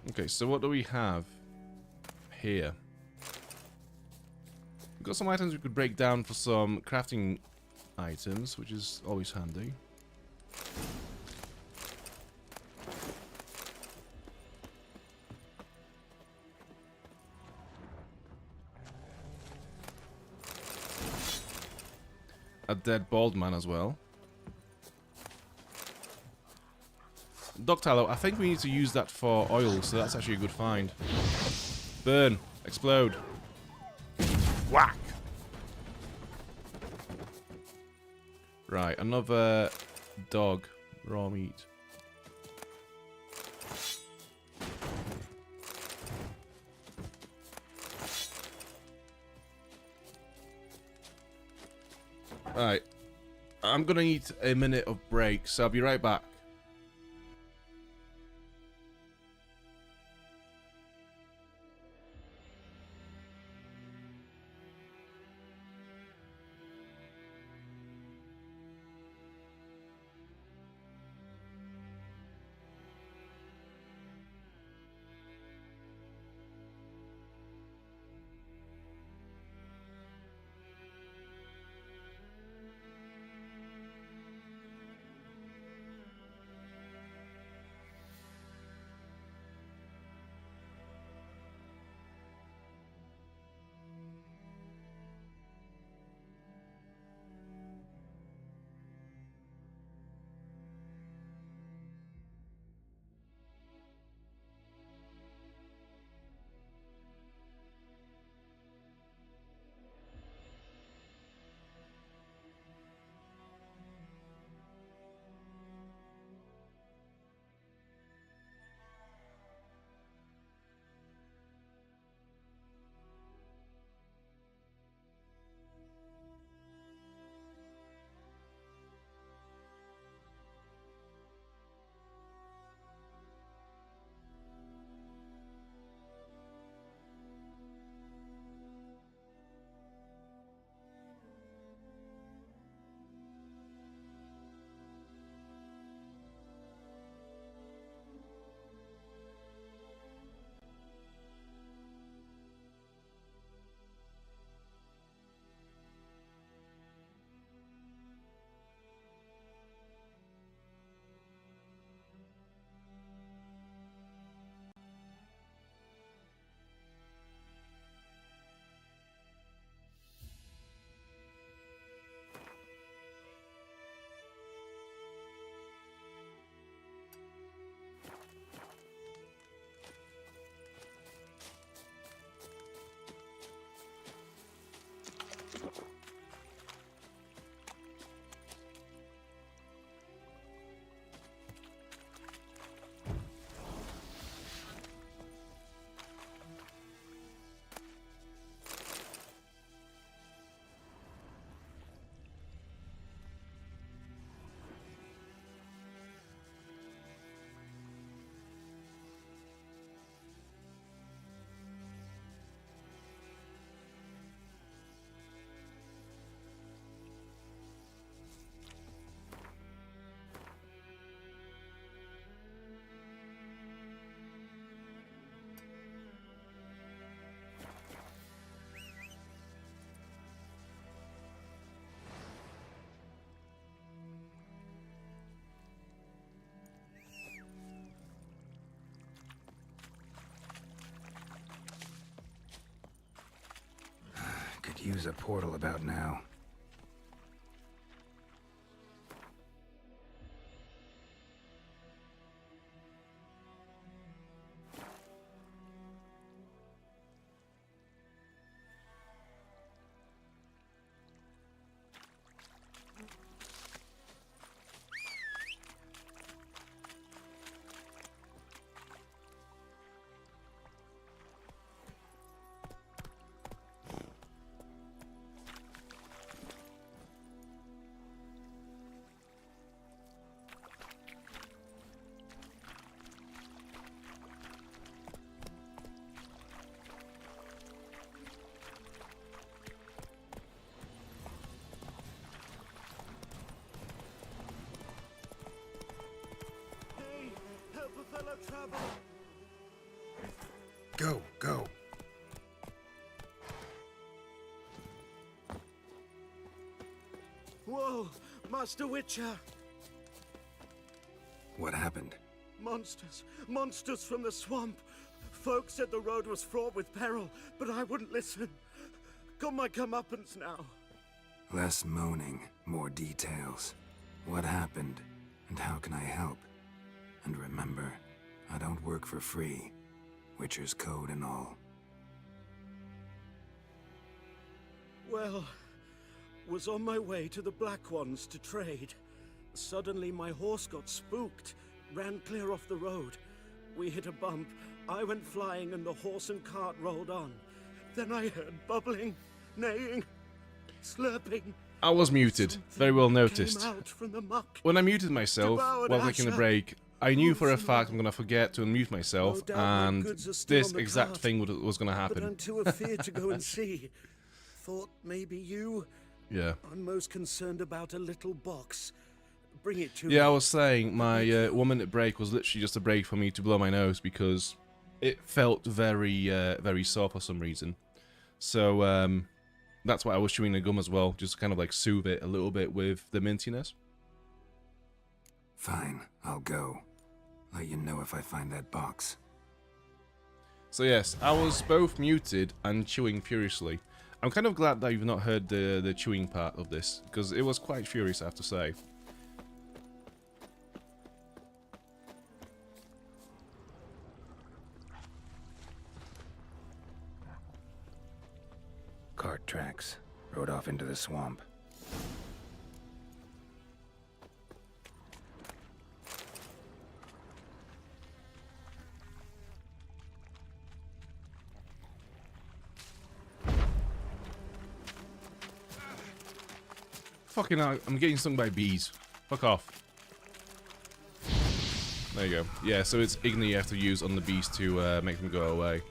Okay, so what do we have here? We've got some items we could break down for some crafting items, which is always handy. A dead bald man as well. Dog tallow, I think we need to use that for oil, so that's actually a good find. Burn. Explode. Whack! Right, another dog. Raw meat. Alright. I'm gonna need a minute of break, so I'll be right back. use a portal about now. Go, go. Whoa, Master Witcher! What happened? Monsters! Monsters from the swamp! Folk said the road was fraught with peril, but I wouldn't listen. Got my comeuppance now. Less moaning, more details. What happened, and how can I help? And remember, I don't work for free. Witcher's code and all. Well, was on my way to the Black Ones to trade. Suddenly my horse got spooked, ran clear off the road. We hit a bump, I went flying and the horse and cart rolled on. Then I heard bubbling, neighing, slurping. I was muted, very well noticed. Came out from the muck, When I muted myself devoured while taking a Asher. break, I knew for a fact I'm going to forget to unmute myself, No doubt my and goods are still this on the exact cart, thing was going to but happen. I'm too afeard to go and see. Thought maybe you... Yeah. I'm most concerned about a little box. Bring it to me. Yeah, I was saying, my 1 minute break was literally just a break for me to blow my nose because it felt very, very sore for some reason. So, that's why I was chewing the gum as well, just to kind of like soothe it a little bit with the mintiness. Fine, I'll go. Let you know if I find that box. So yes, I was both muted and chewing furiously. I'm kind of glad that you've not heard the chewing part of this, because it was quite furious, I have to say. Cart tracks. Rode off into the swamp. Fucking hell, I'm getting stung by bees. Fuck off. There you go. Yeah, so it's Igni you have to use on the bees to make them go away.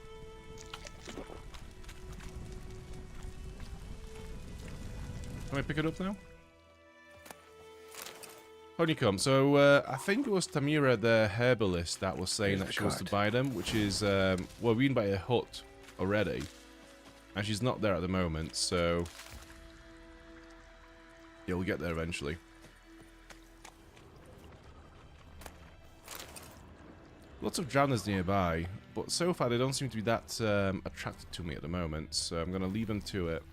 Can I pick it up now? Honeycomb. So, I think it was Tamira, the herbalist, that was saying that she wants to buy them, which is, well, we've been by a hut already. And she's not there at the moment, so... yeah, we'll get there eventually. Lots of drowners nearby, but so far they don't seem to be that attracted to me at the moment, so I'm going to leave them to it.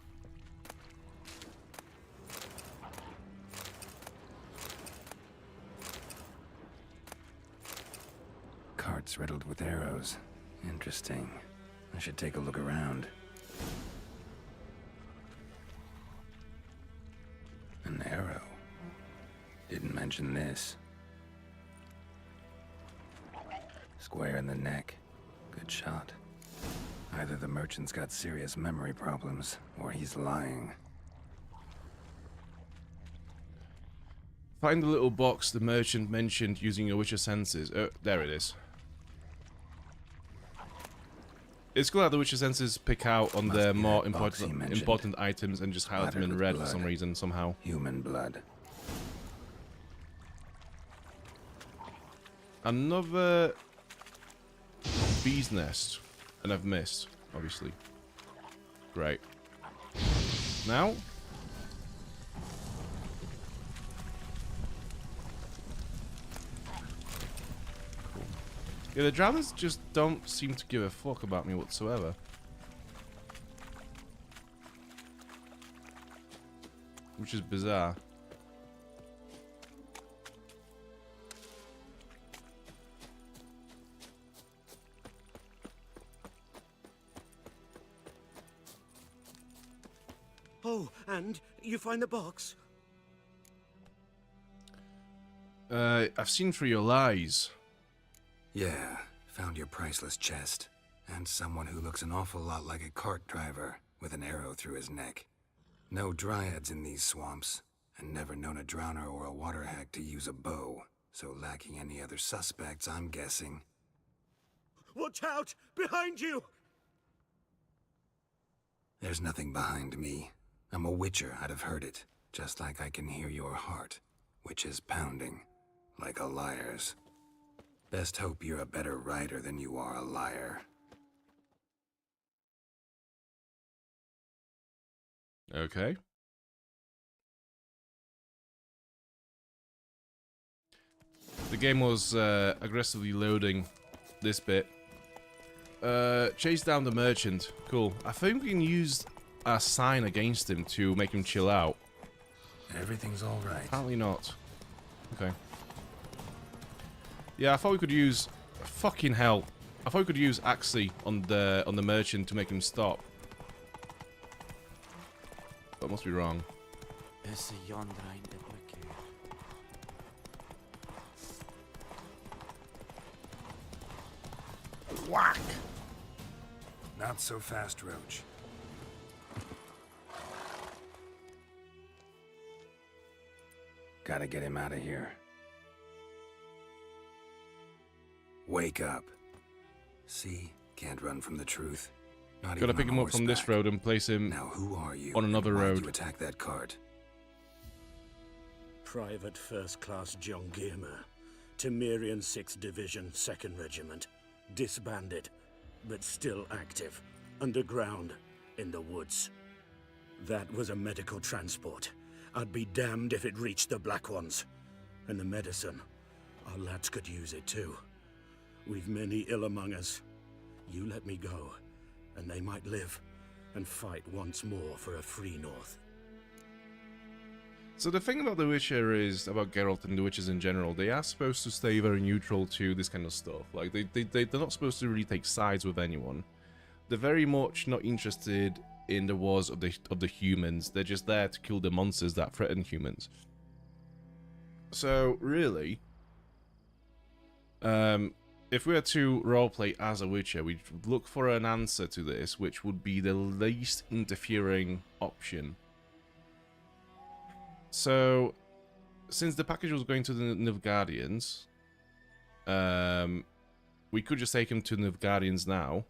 Carts riddled with arrows. Interesting. I should take a look around. An arrow. Didn't mention this. Square in the neck. Good shot. Either the merchant's got serious memory problems, or he's lying. Find the little box the merchant mentioned using your Witcher senses. Oh, there it is. It's cool how the Witcher senses pick out on the more important items and just highlight them in red for some reason, somehow. Human blood. Another bee's nest. And I've missed, obviously. Great. Now? Cool. Yeah, the drowners just don't seem to give a fuck about me whatsoever. which is bizarre. Oh, and you find the box? I've seen through your lies. Yeah, found your priceless chest. And someone who looks an awful lot like a cart driver with an arrow through his neck. No dryads in these swamps, and never known a drowner or a water hag to use a bow. So lacking any other suspects, I'm guessing. Watch out! Behind you! There's nothing behind me. I'm a witcher, I'd have heard it. Just like I can hear your heart, which is pounding, like a liar's. Best hope you're a better rider than you are a liar. Okay. The game was aggressively loading this bit. Chase down the merchant. Cool. I think we can use a sign against him to make him chill out. Everything's all right. Apparently not. Okay. Yeah, I thought we could use... Fucking hell. I thought we could use Axie on the merchant to make him stop. That must be wrong. Whack! Not so fast, Roach. Gotta get him out of here. Wake up. See? Can't run from the truth. Not Gotta even pick on him up from this horseback. road and place him Now, who are you? on another and why'd road. you attack that cart? Private First Class John Giermer, Temerian 6th Division, 2nd Regiment. Disbanded, but still active. Underground, in the woods. That was a medical transport. I'd be damned if it reached the Black Ones. And the medicine, our lads could use it too. We've many ill among us. You let me go, and they might live and fight once more for a free North. So the thing about The Witcher is, about Geralt and the Witchers in general, they are supposed to stay very neutral to this kind of stuff. Like, they're not supposed to really take sides with anyone. They're very much not interested in the wars of the humans. They're just there to kill the monsters that threaten humans. So, really, if we were to roleplay as a Witcher, we'd look for an answer to this, which would be the least interfering option. So, since the package was going to the Nilfgaardians, we could just take him to Nilfgaardians now,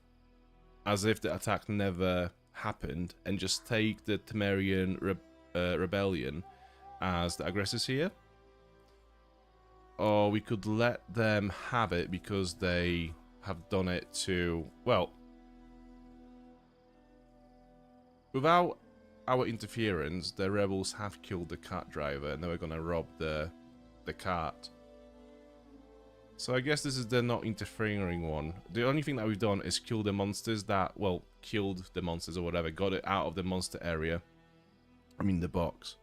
as if the attack never happened, and just take the Temerian rebellion as the aggressors here. Or we could let them have it because they have done it to, well, without our interference, the rebels have killed the cart driver and they were gonna rob the cart. So I guess this is the not interfering one. The only thing that we've done is kill the monsters that, well, killed the monsters or whatever, got it out of the monster area. I mean the box.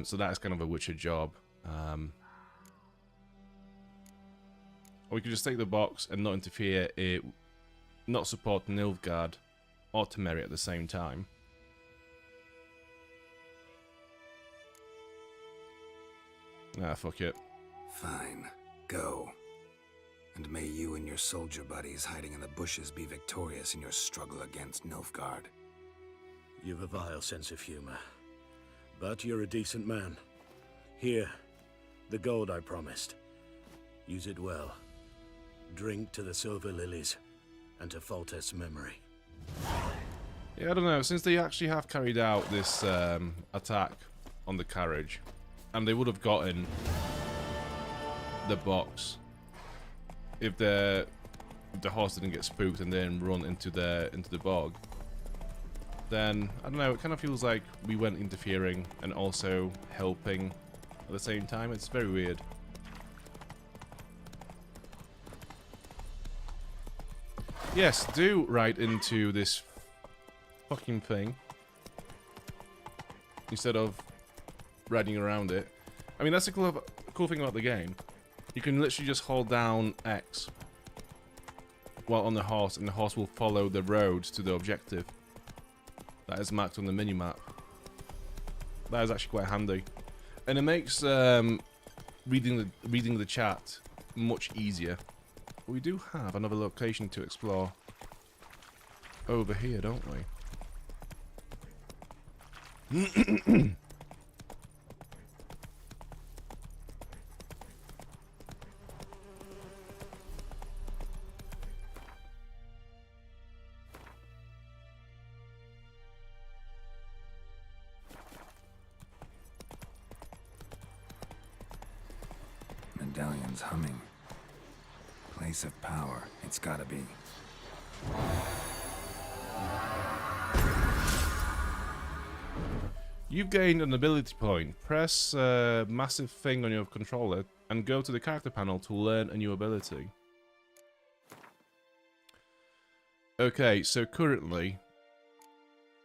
So that is kind of a Witcher job. Or we could just take the box and not interfere, not support Nilfgaard or Temeria at the same time. Ah, fuck it. Fine. Go. And may you and your soldier buddies hiding in the bushes be victorious in your struggle against Nilfgaard. You've a vile sense of humor. But you're a decent man. Here, the gold I promised. Use it well. Drink to the Silver Lilies, and to Foltest's memory. Yeah, I don't know. Since they actually have carried out this attack on the carriage, and they would have gotten the box if the horse didn't get spooked and then run into the bog, then I don't know. It kind of feels like we went interfering and also helping at the same time. It's very weird. Yes, do write into this fucking thing instead of riding around it. I mean, that's the cool thing about the game. You can literally just hold down X while on the horse, and the horse will follow the road to the objective that is marked on the mini-map. That is actually quite handy. And it makes reading the chat much easier. We do have another location to explore over here, don't we? Medallion's humming. Place of power. It's gotta be. You've gained an ability point. Press a massive thing on your controller and go to the character panel to learn a new ability. Okay, so currently,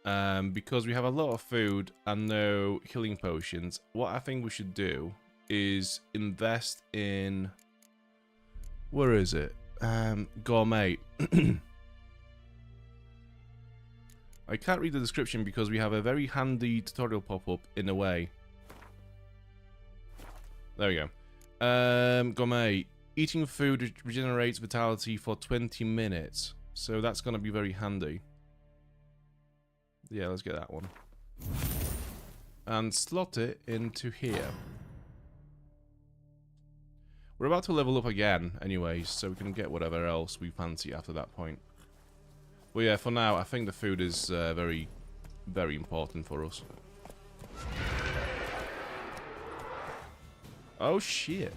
because we have a lot of food and no healing potions, what I think we should do is invest in... Where is it? Gourmet. I can't read the description because we have a very handy tutorial pop-up in a way. There we go. Gourmet. Eating food regenerates vitality for 20 minutes. So that's going to be very handy. Yeah, let's get that one. And slot it into here. We're about to level up again anyway, so we can get whatever else we fancy after that point. But yeah, for now, I think the food is very, very important for us. Oh shit.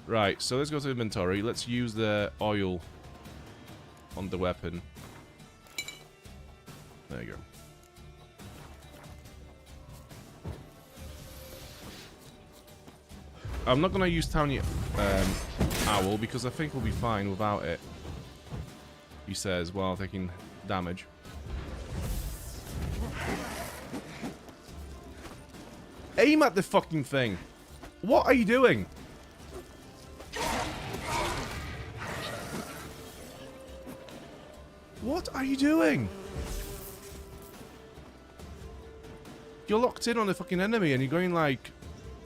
Right, so let's go to inventory. Let's use the oil on the weapon. There you go. I'm not gonna use Tiny Owl because I think we'll be fine without it. He says while taking damage. Aim at the fucking thing! What are you doing? What are you doing? You're locked in on the fucking enemy and you're going like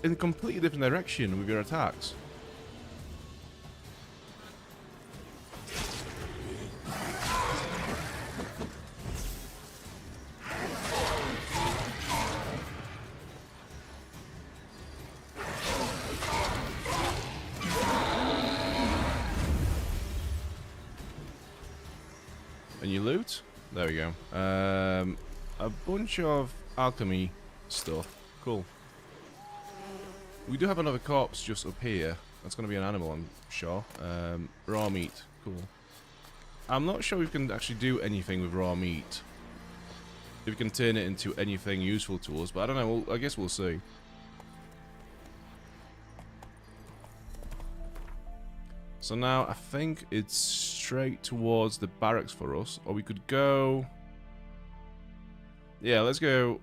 in a completely different direction with your attacks. And you loot? There we go. A bunch of alchemy stuff. Cool. We do have another corpse just up here. That's going to be an animal, I'm sure. Raw meat. Cool. I'm not sure we can actually do anything with raw meat. If we can turn it into anything useful to us, but I don't know. I guess we'll see. So now I think it's straight towards the barracks for us. Or we could go... Yeah, let's go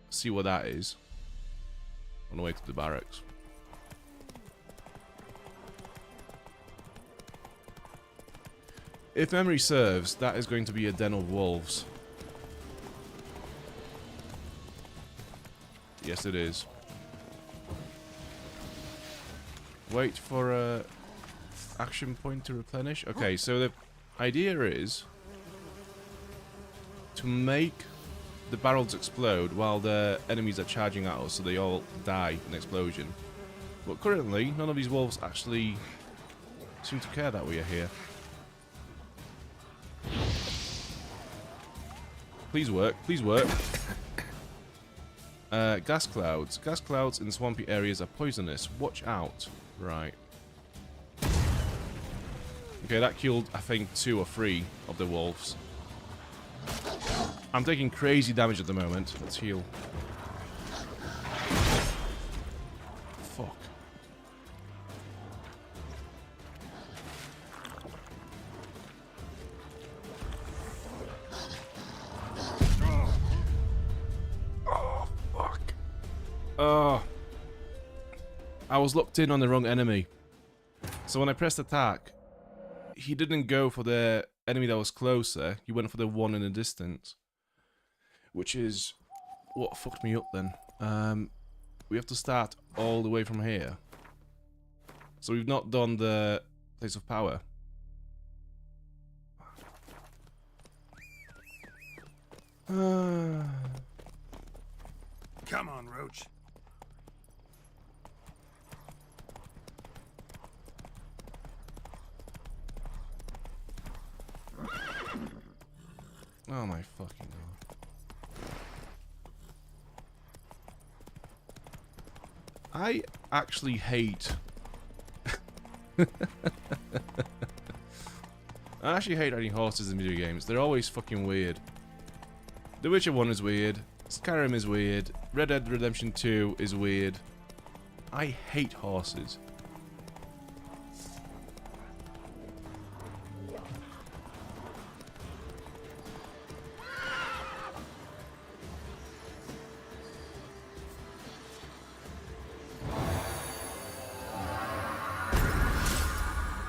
see what that is. On the way to the barracks. If memory serves, that is going to be a den of wolves. Yes, it is. Wait for a action point to replenish. Okay, so the idea is to make the barrels explode while the enemies are charging at us, so they all die in explosion. But currently, none of these wolves actually seem to care that we are here. Please work, please work. Gas clouds. Gas clouds in swampy areas are poisonous. Watch out. Right. Okay, that killed, I think, 2 or 3 of the wolves. I'm taking crazy damage at the moment. Let's heal. Fuck. Oh. I was locked in on the wrong enemy. So when I pressed attack, he didn't go for the enemy that was closer. He went for the one in the distance. Which is what fucked me up then. We have to start all the way from here. So we've not done the place of power. Come on, Roach. Oh my fucking god. I actually hate... I actually hate riding horses in video games. They're always fucking weird. The Witcher 1 is weird. Skyrim is weird. Red Dead Redemption 2 is weird. I hate horses.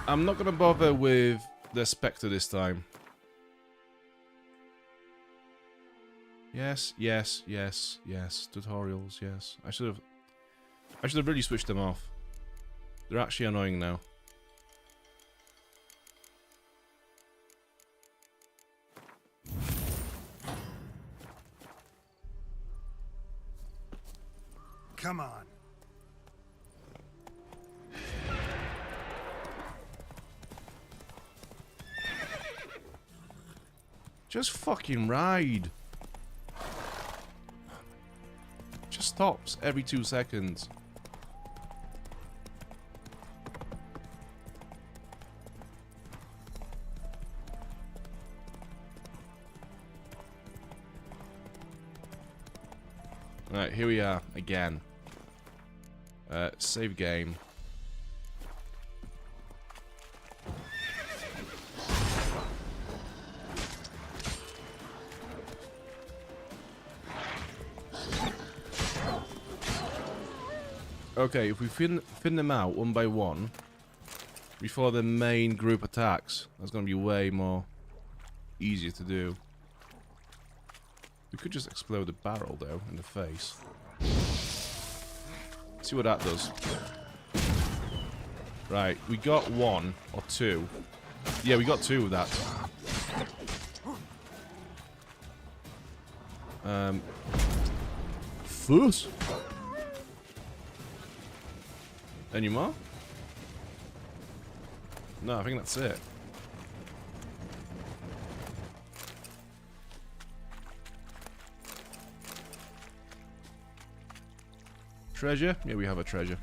I'm not gonna bother with the Spectre this time. Yes, yes, yes, yes. Tutorials, yes. I should have really switched them off. They're actually annoying now. Come on. Just fucking ride. Just stops every 2 seconds. Right, here we are again. Save game. Okay, if we thin them out one by one before the main group attacks, that's gonna be way more easier to do. We could just explode the barrel though in the face. See what that does. Right, we got 1 or 2. Yeah, we got 2 of that. Fuss. Any more? No, I think that's it. Treasure? Yeah, we have a treasure.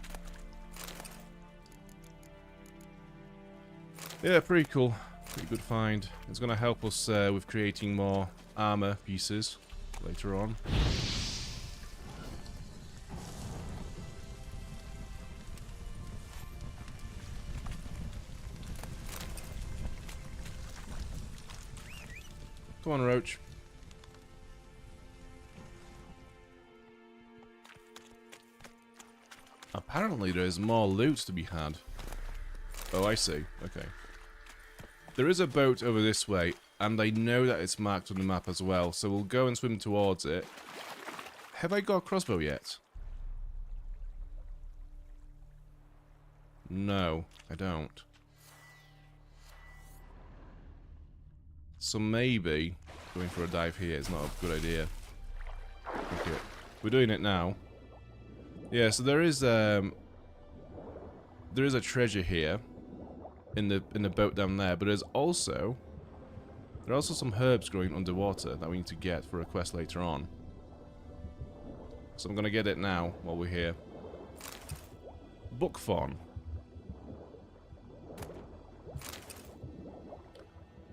Yeah, pretty cool. Pretty good find. It's gonna help us with creating more armor pieces later on. Come on, Roach. Apparently there's more loot to be had. Oh, I see. Okay. There is a boat over this way, and I know that it's marked on the map as well, so we'll go and swim towards it. Have I got a crossbow yet? No, I don't. So maybe going for a dive here is not a good idea. Okay, we're doing it now. Yeah, so there is a treasure here in the boat down there, but there are also some herbs growing underwater that we need to get for a quest later on. So I'm gonna get it now while we're here. Buckthorn.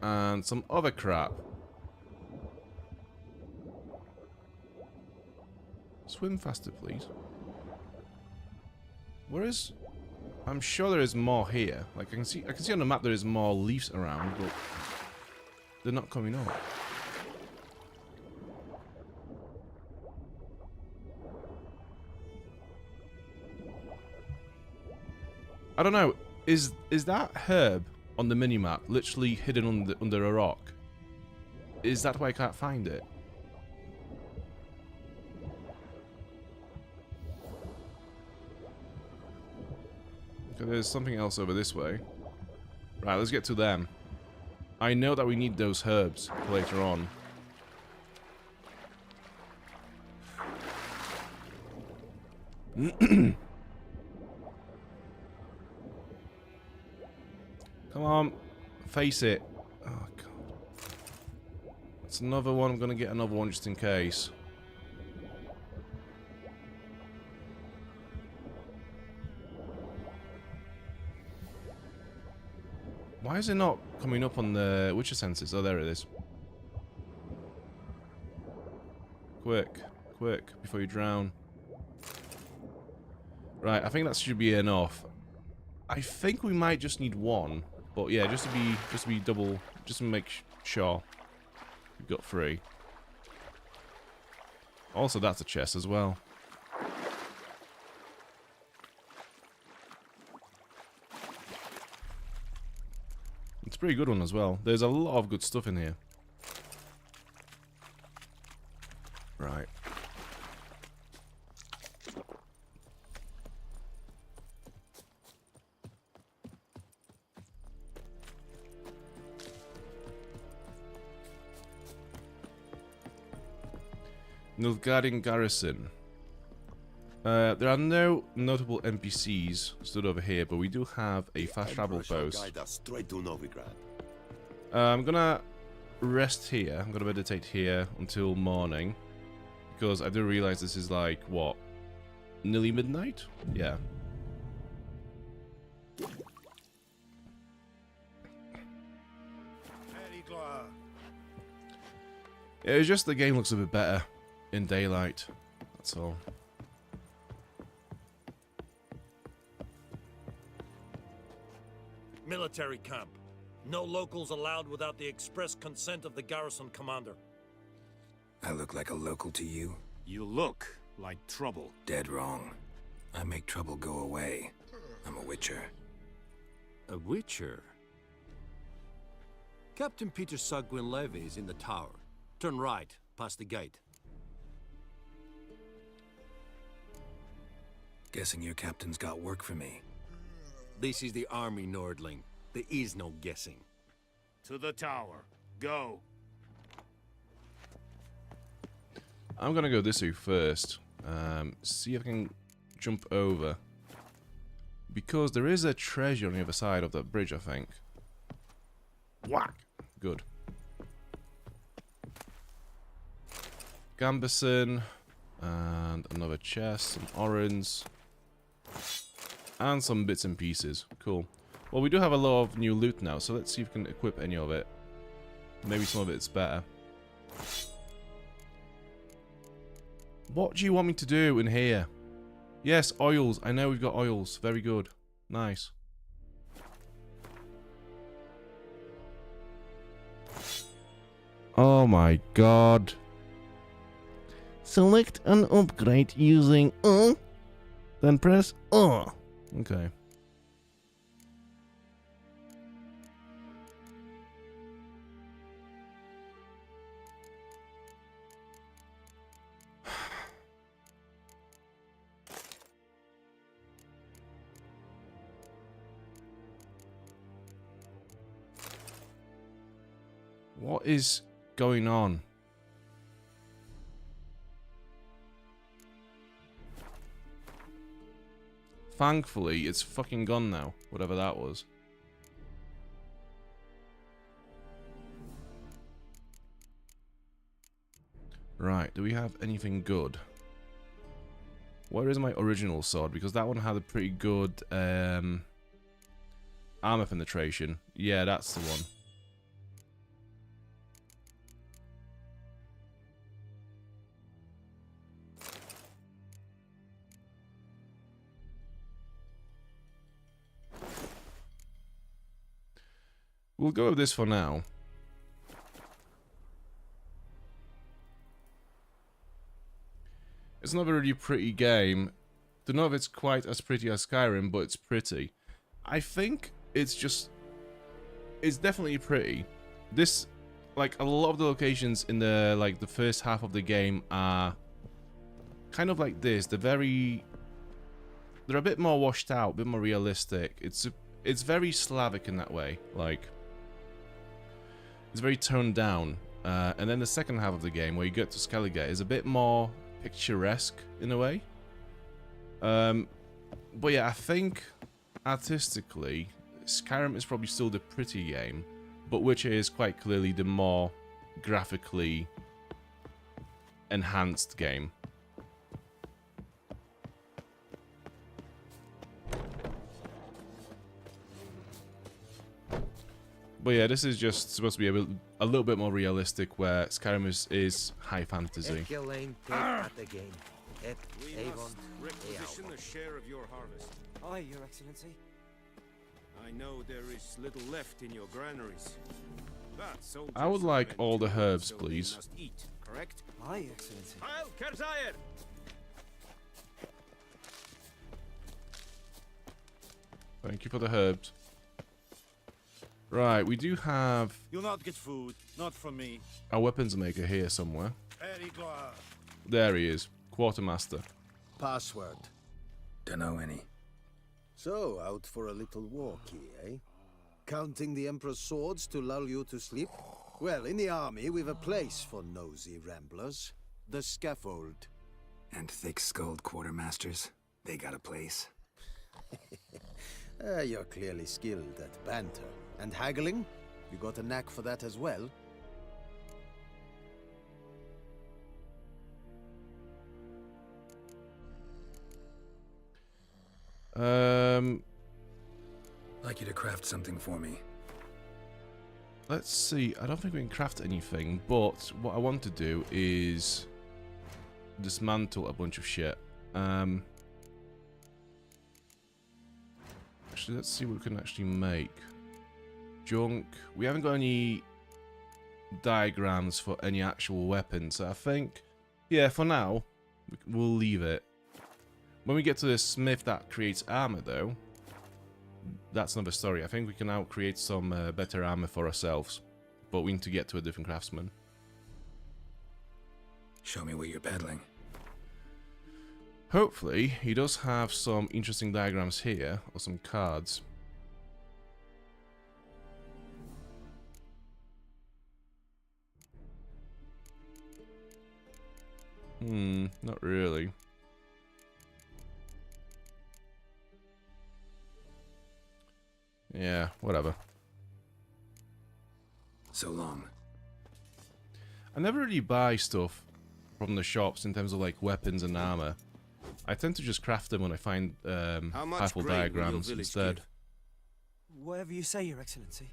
And some other crap. Swim faster, please. Where is... I'm sure there is more here. Like, I can see on the map there is more leaves around, but they're not coming up. I don't know. Is that herb on the minimap literally hidden under a rock? Is that why I can't find it? Okay, there's something else over this way. Right, let's get to them. I know that we need those herbs later on. Come on, face it. Oh god. That's another one. I'm gonna get another one just in case. Why is it not coming up on the Witcher sensors? Oh, there it is. Quick, quick, before you drown. Right, I think that should be enough. I think we might just need one, but yeah, just to be double, just to make sure we've got 3. Also, that's a chest as well. It's a pretty good one as well. There's a lot of good stuff in here. Right. Nilfgaardian Garrison. There are no notable NPCs stood over here, but we do have a fast travel post. I'm gonna rest here. I'm gonna meditate here until morning, because I do realize this is like, what, nearly midnight? Yeah. Yeah, it's just the game looks a bit better in daylight. That's all. Military camp. No locals allowed without the express consent of the garrison commander. I look like a local to you? You look like trouble. Dead wrong. I make trouble go away. I'm a witcher. A witcher? Captain Peter Sagwin Levy is in the tower. Turn right, past the gate. Guessing your captain's got work for me. This is the army, Nordling. There is no guessing. To the tower. Go. I'm gonna go this way first. See if I can jump over. Because there is a treasure on the other side of that bridge, I think. Whack! Good. Gambison. And another chest, some orange. And some bits and pieces. Cool. Well, we do have a lot of new loot now, so let's see if we can equip any of it. Maybe some of it's better. What do you want me to do in here? Yes, oils. I know we've got oils. Very good. Nice. Oh my god. Select an upgrade using then press Okay. What is going on? Thankfully, it's fucking gone now, whatever that was. Right, do we have anything good? Where is my original sword? Because that one had a pretty good armor penetration. Yeah, that's the one. We'll go with this for now. It's not a really pretty game. Don't know if it's quite as pretty as Skyrim, but it's pretty. I think it's definitely pretty. This, like, a lot of the locations in the first half of the game are kind of like this. They're a bit more washed out, a bit more realistic. It's very Slavic in that way. Like, it's very toned down. And then the second half of the game, where you get to Skellige, is a bit more picturesque in a way. But yeah, I think artistically, Skyrim is probably still the pretty game, but Witcher is quite clearly the more graphically enhanced game. But yeah, this is just supposed to be a little bit more realistic, where Skyrim is high fantasy. We must requisition a share of your harvest. Aye, Your Excellency. I know there is little left in your granaries. But I would like all the herbs, please. must eat, correct? Aye, Excellency. Heil Kerzaier! Thank you for the herbs. Right, we do have You'll not get food, not from me. a weapons maker here somewhere. Very glad. There he is, Quartermaster. Password. Dunno any. So, out for a little walkie, eh? Counting the Emperor's swords to lull you to sleep? Well, in the army, we've a place for nosy ramblers. The scaffold. And thick-skulled quartermasters, they got a place. You're clearly skilled at banter. And haggling? You got a knack for that as well? Like you to craft something for me. Let's see, I don't think we can craft anything, but what I want to do is dismantle a bunch of shit. Actually, let's see what we can actually make. Junk. We haven't got any diagrams for any actual weapons, so I think, yeah, for now, we'll leave it. When we get to the smith that creates armor, though, that's another story. I think we can now create some better armor for ourselves, but we need to get to a different craftsman. Show me what you're peddling. Hopefully, he does have some interesting diagrams here, or some cards. Not really. Yeah, whatever. So long. I never really buy stuff from the shops in terms of like weapons and armor. I tend to just craft them when I find powerful diagrams instead. Whatever you say, Your Excellency.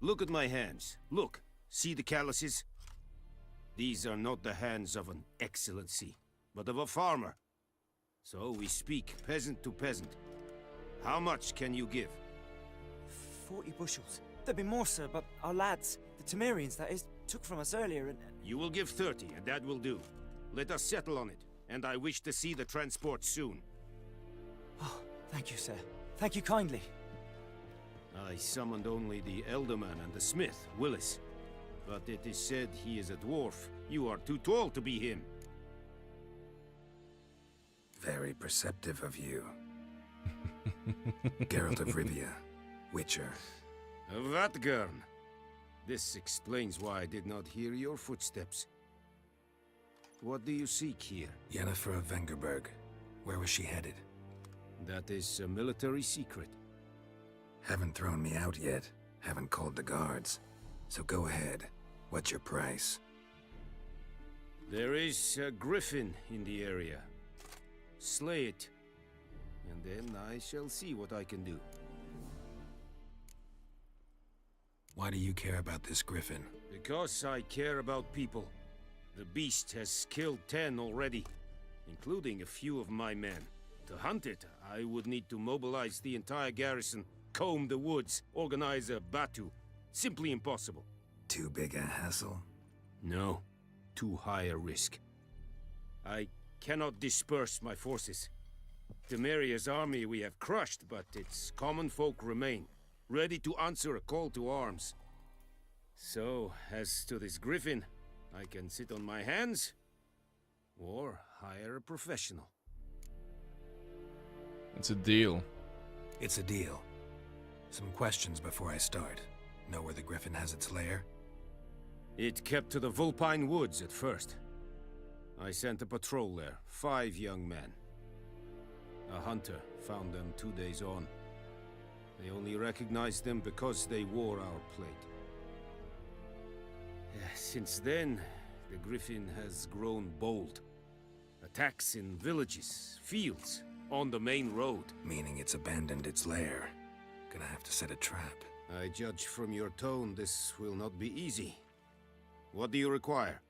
Look at my hands. Look. See the calluses? These are not the hands of an excellency, but of a farmer. So we speak peasant to peasant. How much can you give? 40 bushels. There'd be more, sir, but our lads, the Temerians, that is, took from us earlier and... You will give 30, and that will do. Let us settle on it, and I wish to see the transport soon. Oh, thank you, sir. Thank you kindly. I summoned only the Elderman and the smith, Willis. But it is said he is a dwarf. You are too tall to be him. Very perceptive of you. Geralt of Rivia, Witcher. Vatgern. This explains why I did not hear your footsteps. What do you seek here? Yennefer of Vengerberg. Where was she headed? That is a military secret. Haven't thrown me out yet. Haven't called the guards. So go ahead. What's your price? There is a griffin in the area. Slay it. And then I shall see what I can do. Why do you care about this griffin? Because I care about people. The beast has killed 10 already, including a few of my men. To hunt it, I would need to mobilize the entire garrison, comb the woods, organize a batu. Simply impossible. Too big a hassle? No. Too high a risk. I cannot disperse my forces. Temeria's army we have crushed, but its common folk remain, ready to answer a call to arms. So, as to this griffin, I can sit on my hands, or hire a professional. It's a deal. It's a deal. Some questions before I start. Know where the griffin has its lair? It kept to the Vulpine Woods at first. I sent a patrol there, 5 young men. A hunter found them 2 days on. They only recognized them because they wore our plate. Since then, the griffin has grown bold. Attacks in villages, fields, on the main road. Meaning it's abandoned its lair. Gonna have to set a trap. I judge from your tone this will not be easy. What do you require?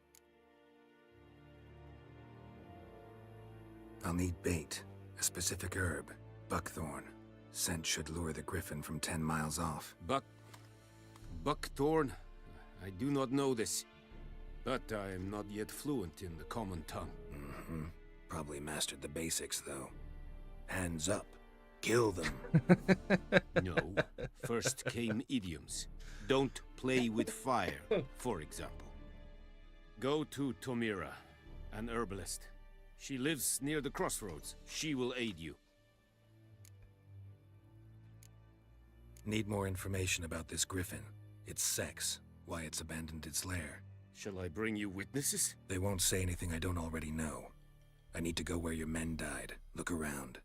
I'll need bait. A specific herb. Buckthorn. Scent should lure the griffin from 10 miles off. Buckthorn? I do not know this. But I am not yet fluent in the common tongue. Mm-hmm. Probably mastered the basics, though. Hands up. Kill them. No. First came idioms. Don't play with fire, for example. Go to Tomira, an herbalist. She lives near the crossroads. She will aid you. Need more information about this griffin. Its sex. Why it's abandoned its lair. Shall I bring you witnesses? They won't say anything I don't already know. I need to go where your men died. Look around.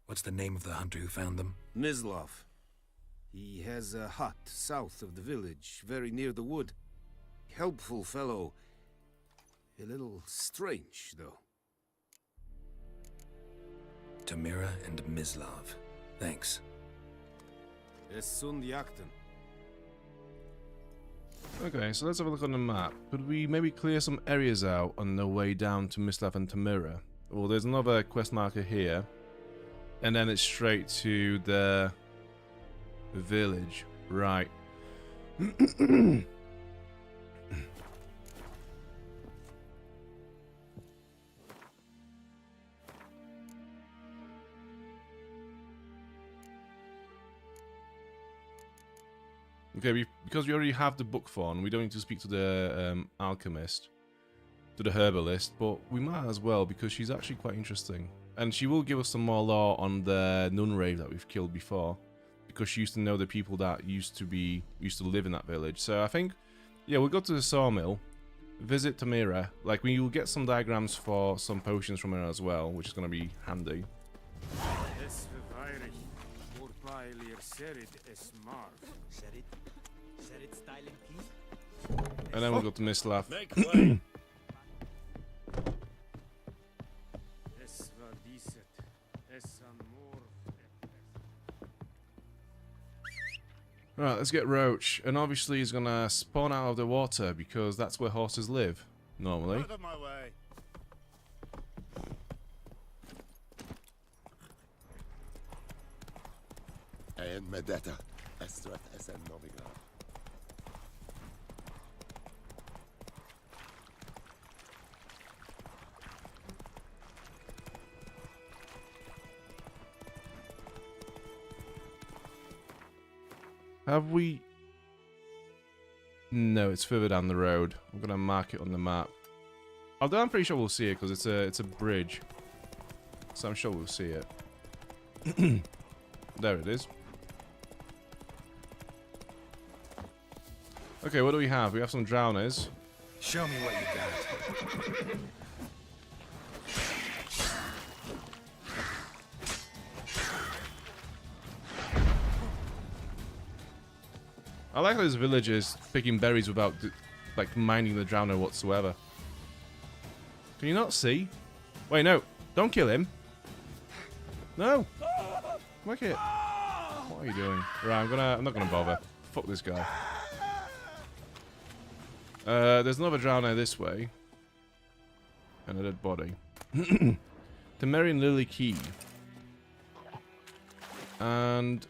What's the name of the hunter who found them? Mislav. He has a hut south of the village, very near the wood. Helpful fellow. A little strange, though. Tamira and Mislav. Thanks. Es sunt jakten. Okay, so let's have a look on the map. Could we maybe clear some areas out on the way down to Mislav and Tamira? Well, there's another quest marker here. And then it's straight to the village. Right. Okay, because we already have the Buckthorn, we don't need to speak to the alchemist, to the herbalist, but we might as well because she's actually quite interesting. And she will give us some more lore on the nun rave that we've killed before, because she used to know the people that used to live in that village. So I think, yeah, we'll go to the sawmill, visit Tamira. Like, we will get some diagrams for some potions from her as well, which is going to be handy. And then we'll go to Mislav. Right, let's get Roach. And obviously he's gonna spawn out of the water because that's where horses live, normally. Out of my way. And Medetta, Estrat SN Novigrad. Have we... No, it's further down the road. I'm gonna mark it on the map. Although I'm pretty sure we'll see it because it's a bridge. So I'm sure we'll see it. There it is. Okay, what do we have? We have some drowners. Show me what you got. I like those villagers picking berries without, like, minding the drowner whatsoever. Can you not see? Wait, no. Don't kill him. No. Look it. What are you doing? Right, I'm not gonna bother. Fuck this guy. There's another drowner this way. And a dead body. Temerian Lily Key. And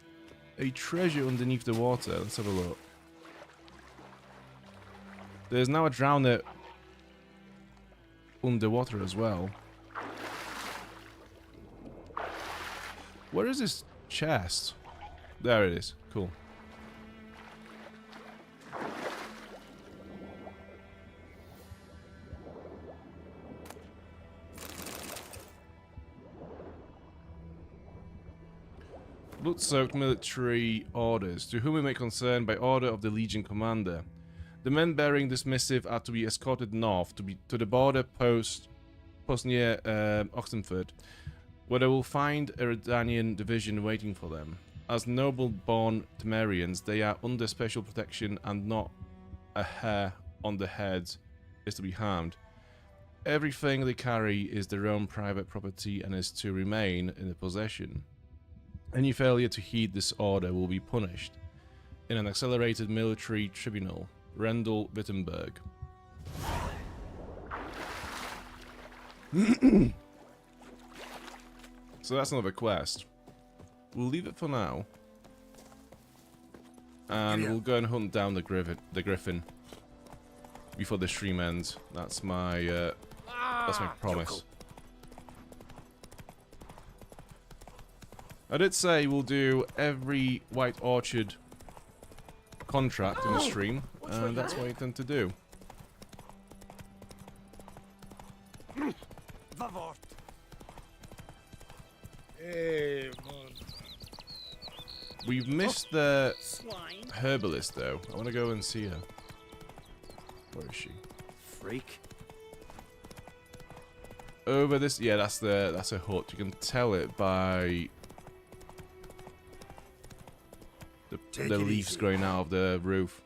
a treasure underneath the water. Let's have a look. There's now a drowner underwater as well. Where is this chest? There it is. Cool. Blood-soaked military orders, to whom it may concern by order of the Legion Commander. The men bearing this missive are to be escorted north to the border post near Oxenford, where they will find a Redanian division waiting for them. As noble-born Temerians, they are under special protection and not a hair on the head is to be harmed. Everything they carry is their own private property and is to remain in their possession. Any failure to heed this order will be punished in an accelerated military tribunal. Rendell Wittenberg. So that's another quest. We'll leave it for now. And we'll go and hunt down the Griffin before the stream ends. That's my promise. I did say we'll do every White Orchard contract in the stream, and that's what I intend to do. We've missed the herbalist, though. I want to go and see her. Where is she? Freak. Over this, yeah, that's a hut. You can tell it by the leaves growing out of the roof.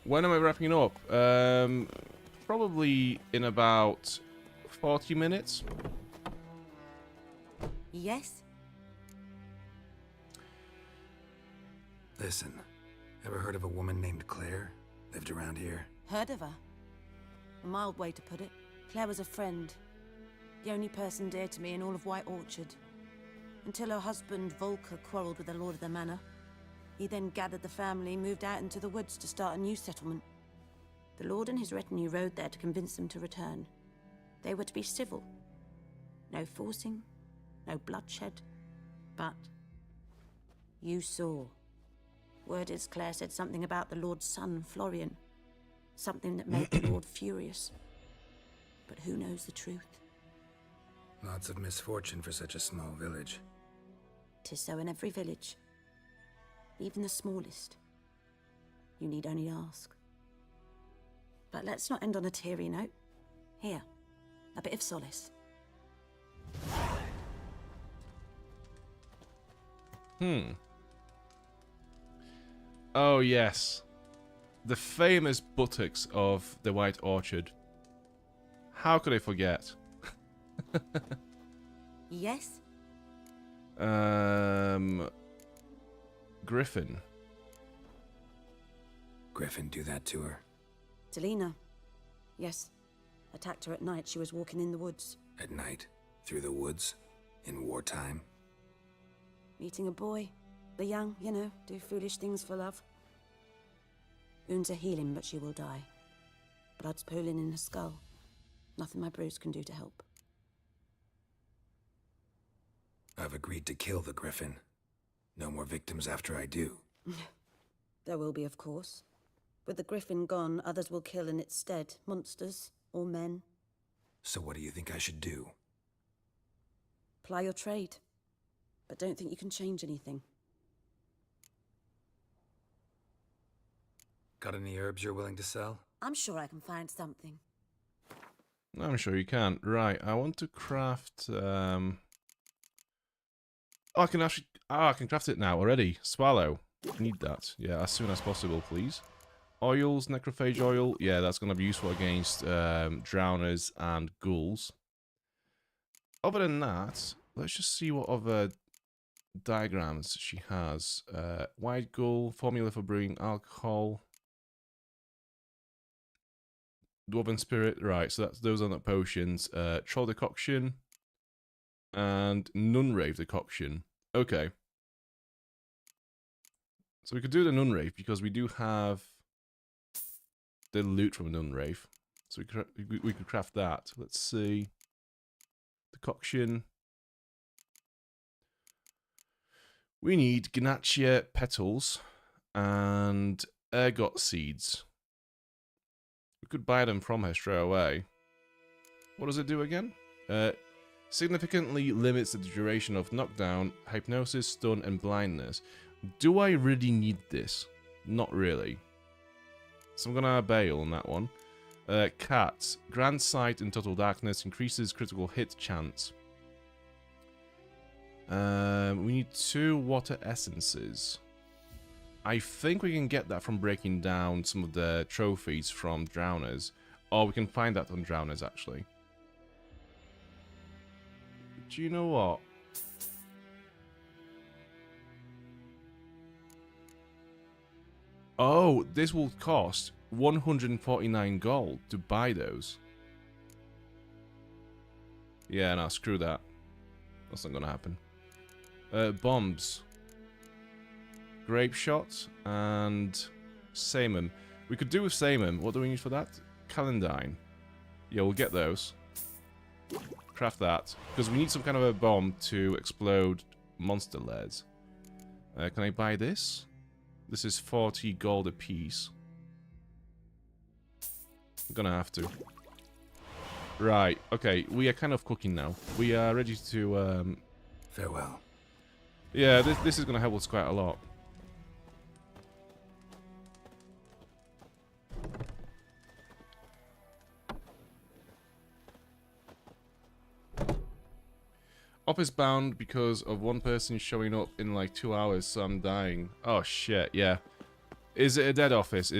When am I wrapping up? Probably in about 40 minutes. Yes? Listen, ever heard of a woman named Claire? Lived around here? Heard of her? A mild way to put it. Claire was a friend. The only person dear to me in all of White Orchard. Until her husband, Volker, quarreled with the lord of the manor. He then gathered the family and moved out into the woods to start a new settlement. The lord and his retinue rode there to convince them to return. They were to be civil. No forcing, no bloodshed. But you saw. Word is Claire said something about the lord's son, Florian. Something that made the lord furious. But who knows the truth? Lots of misfortune for such a small village. 'Tis so in every village. Even the smallest. You need only ask. But let's not end on a teary note. Here, a bit of solace. Oh, yes. The famous buttocks of the White Orchard. How could I forget? Yes? Griffin. Griffin do that to her? Delina. Yes. Attacked her at night. She was walking in the woods. At night? Through the woods? In wartime? Meeting a boy. The young, you know, do foolish things for love. Wounds are healing, but she will die. Blood's pooling in her skull. Nothing my bruise can do to help. I've agreed to kill the Griffin. No more victims after I do. There will be, of course. With the Griffin gone, others will kill in its stead. Monsters or men. So what do you think I should do? Ply your trade. But don't think you can change anything. Got any herbs you're willing to sell? I'm sure I can find something. I'm sure you can. Right, I want to craft... Oh, I can actually... Oh, I can craft it now already. Swallow. I need that. Yeah, as soon as possible, please. Oils, necrophage oil. Yeah, that's going to be useful against drowners and ghouls. Other than that, let's just see what other diagrams she has. White ghoul, formula for brewing alcohol. Dwarven spirit, right, so those are not potions. Troll decoction. And Nunrave decoction. Okay. So we could do the Nunwraith because we do have the loot from a Nunwraith. So we could craft that. Let's see. Decoction. We need Ganatia petals and ergot seeds. We could buy them from her straight away. What does it do again? Significantly limits the duration of knockdown, hypnosis, stun, and blindness. Do I really need this? Not really. So I'm gonna bail on that one. Cats. Grand sight in total darkness increases critical hit chance. We need 2 water essences. I think we can get that from breaking down some of the trophies from Drowners. Or we can find that on Drowners, actually. Do you know what? Oh, this will cost 149 gold to buy those. Yeah, no, screw that. That's not gonna happen. Bombs. Grape shot and Samum. We could do with Samum. What do we need for that? Calendine. Yeah, we'll get those. Craft that. Because we need some kind of a bomb to explode monster lairs. Can I buy this? This is 40 gold a piece. I'm gonna have to. Right, okay, we are kind of cooking now. We are ready to, Farewell. Yeah, this is gonna help us quite a lot. Office bound because of one person showing up in like 2 hours, so I'm dying. Oh shit, yeah. Is it a dead office?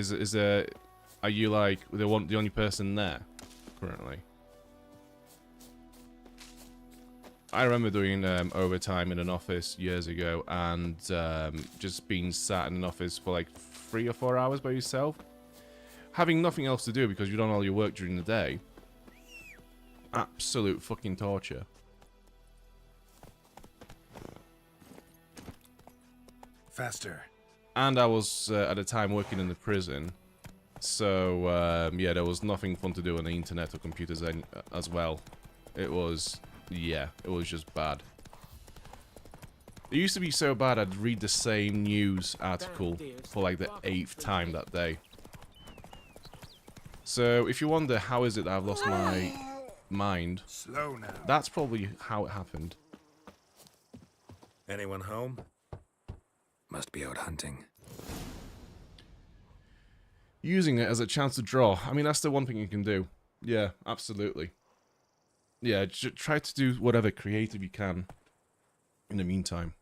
Are you like the only person there currently? I remember doing overtime in an office years ago and just being sat in an office for like 3 or 4 hours by yourself, having nothing else to do because you've done all your work during the day. Absolute fucking torture. Faster. And I was at the time working in the prison, so yeah, there was nothing fun to do on the internet or computers as well. It was, yeah, it was just bad. It used to be so bad I'd read the same news article for like the 8th time that day. So if you wonder how is it that I've lost my mind, slow now. That's probably how it happened. Anyone home? Must be out hunting. Using it as a chance to draw. I mean, that's the one thing you can do. Yeah, absolutely. Yeah, try to do whatever creative you can in the meantime.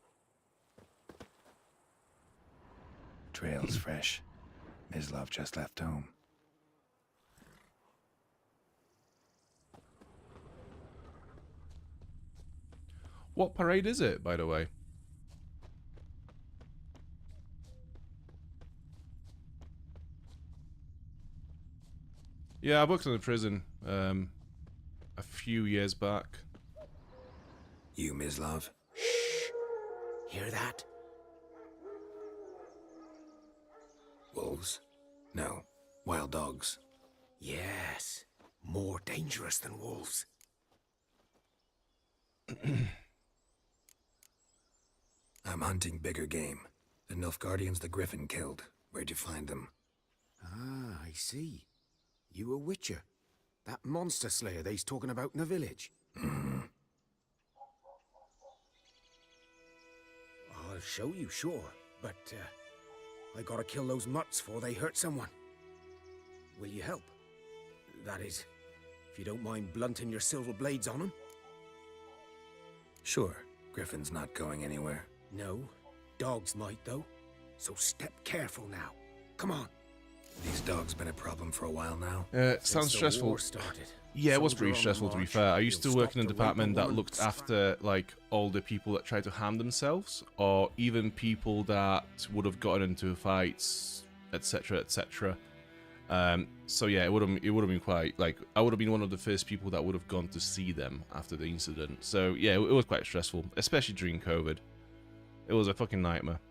Trail's fresh. Mislav just left home. What parade is it, by the way? Yeah, I worked in a prison a few years back. You, Mislav? Shh. Hear that? Wolves? No. Wild dogs. Yes. More dangerous than wolves. I'm hunting bigger game. The Nilfgaardians the Griffin killed. Where'd you find them? Ah, I see. You a witcher. That monster slayer they's talking about in the village. I'll show you, sure. But, I gotta kill those mutts before they hurt someone. Will you help? That is, if you don't mind blunting your silver blades on them. Sure. Griffin's not going anywhere. No. Dogs might, though. So step careful now. Come on. These dogs been a problem for a while now. Sounds stressful. Yeah, it was pretty stressful to be fair. I used to work in a department that looked after like older people that tried to harm themselves, or even people that would have gotten into fights, etc., etc. So yeah, it would have been quite like I would have been one of the first people that would have gone to see them after the incident. So yeah, it was quite stressful, especially during COVID. It was a fucking nightmare.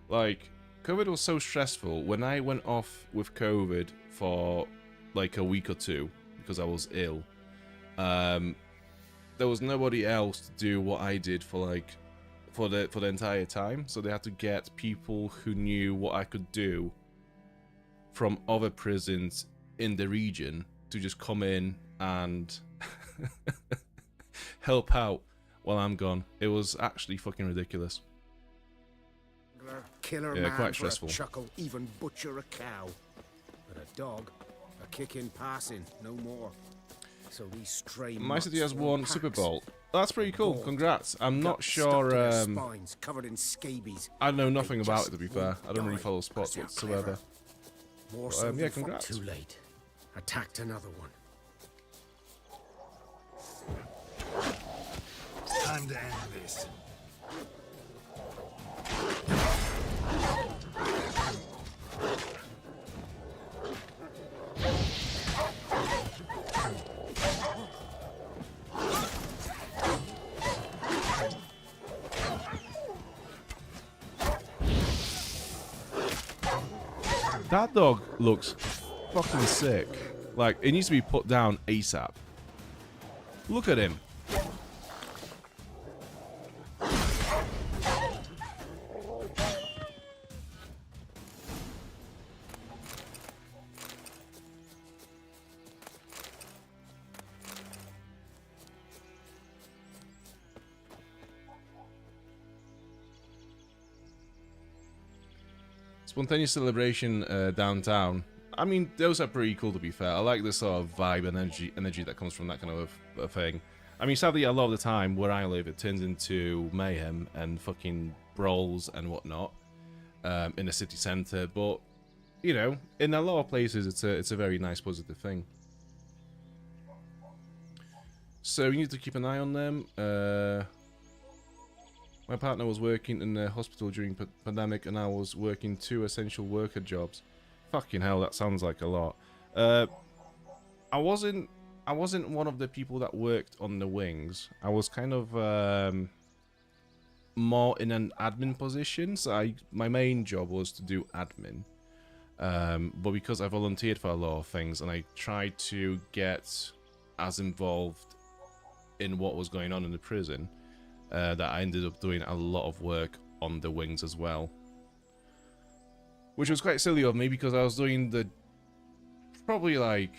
Like, COVID was so stressful. When I went off with COVID for like a week or two because I was ill, there was nobody else to do what I did for like for the entire time. So they had to get people who knew what I could do from other prisons in the region to just come in and help out while I'm gone. It was actually fucking ridiculous. Killer Yeah, man quite for stressful. a chuckle, even butcher a cow. But a dog, a kick in passing, no more. So these stray My city has mutts won packs. Super Bowl. That's pretty cool. Gold. Congrats. I'm not Gut stuck to their sure. spines, covered in scabies. I know nothing They about just it, to be fair. I don't really die follow sports 'cause they're whatsoever. clever. More But, so yeah, than congrats. Too late. Attacked another one. Time to end this. That dog looks fucking sick. Like, it needs to be put down ASAP. Look at him. Spontaneous celebration downtown. I mean, those are pretty cool, to be fair. I like the sort of vibe and energy that comes from that kind of a thing. I mean, sadly, a lot of the time where I live, it turns into mayhem and fucking brawls and whatnot in the city centre. But you know, in a lot of places, it's a very nice, positive thing. So you need to keep an eye on them. My partner was working in the hospital during pandemic, and I was working 2 essential worker jobs. Fucking hell, that sounds like a lot. I wasn't one of the people that worked on the wings. I was kind of more in an admin position. So my main job was to do admin. But because I volunteered for a lot of things, and I tried to get as involved in what was going on in the prison, that I ended up doing a lot of work on the wings as well. Which was quite silly of me, because I was doing the probably like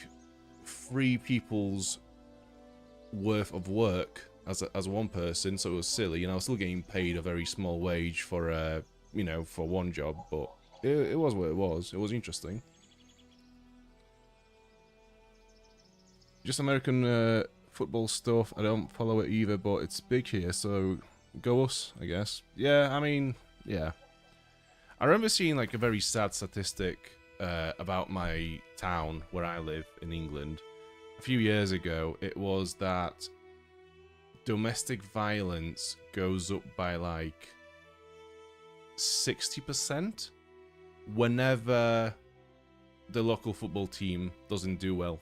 3 people's worth of work as one person, so it was silly, and I was still getting paid a very small wage for you know, for one job, but it was what it was. It was interesting. Just American football stuff. I don't follow it either, but it's big here, so go us, I guess. Yeah, I mean, yeah. I remember seeing like a very sad statistic about my town where I live in England a few years ago. It was that domestic violence goes up by like 60% whenever the local football team doesn't do well.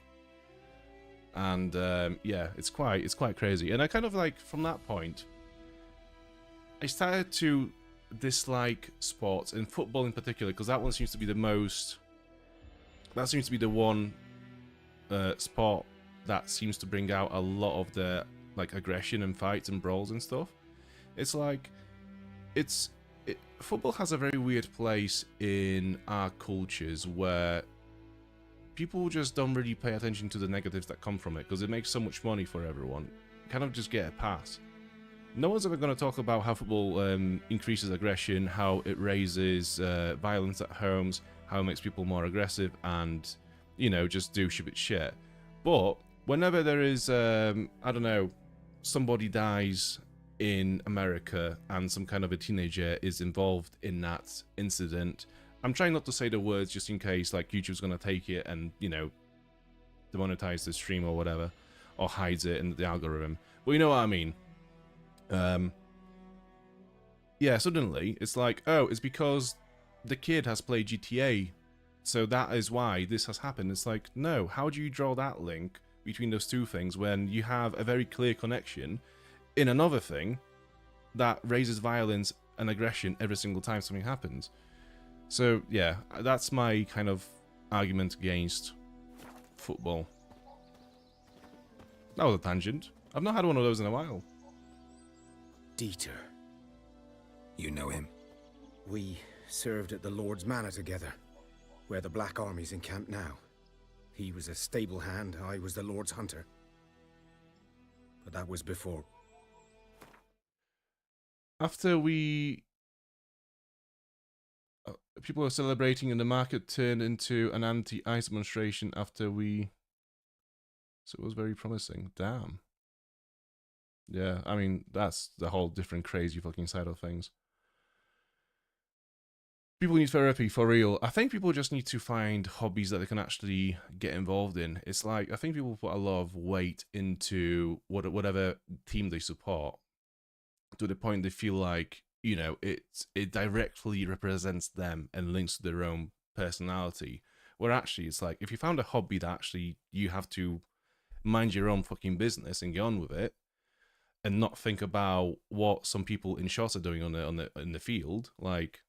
And yeah, it's quite crazy. And I kind of like, from that point, I started to dislike sports, and football in particular, because that one seems to be the most, that seems to be the one sport that seems to bring out a lot of the like aggression and fights and brawls and stuff. It's like, football has a very weird place in our cultures where people just don't really pay attention to the negatives that come from it, because it makes so much money for everyone. Kind of just get a pass. No one's ever going to talk about how football increases aggression, how it raises violence at homes, how it makes people more aggressive, and, you know, just do stupid shit. But whenever there is, I don't know, somebody dies in America and some kind of a teenager is involved in that incident, I'm trying not to say the words just in case, like, YouTube's going to take it and, you know, demonetize the stream or whatever, or hides it in the algorithm. But you know what I mean. Yeah, suddenly it's like, oh, it's because the kid has played GTA, so that is why this has happened. It's like, no, how do you draw that link between those two things when you have a very clear connection in another thing that raises violence an aggression every single time something happens. So yeah, that's my kind of argument against football. That was a tangent. I've not had one of those in a while. Dieter. You know him? We served at the Lord's Manor together, where the Black Army's encamped now. He was a stable hand, I was the Lord's hunter. But that was before. After we... people are celebrating and the market turned into an anti-ice demonstration after we... So it was very promising. Damn. Yeah, I mean, that's the whole different crazy fucking side of things. People need therapy, for real. I think people just need to find hobbies that they can actually get involved in. It's like, I think people put a lot of weight into whatever team they support, to the point they feel like, you know, it directly represents them and links to their own personality. Where actually, it's like, if you found a hobby that actually you have to mind your own fucking business and get on with it, and not think about what some people in shots are doing in the field, like,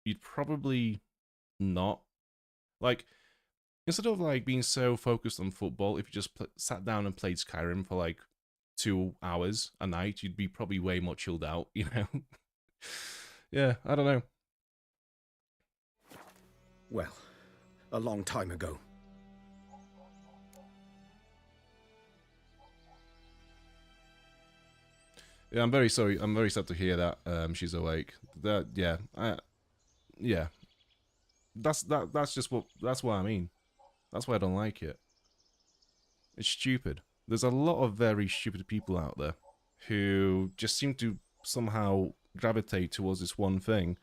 you'd probably not. Like, instead of like being so focused on football, if you just sat down and played Skyrim for like 2 hours a night, you'd be probably way more chilled out, you know? Yeah, I don't know. Well, a long time ago. Yeah, I'm very sorry. I'm very sad to hear that she's awake. That, yeah, yeah. That's what I mean. That's why I don't like it. It's stupid. There's a lot of very stupid people out there who just seem to somehow gravitate towards this one thing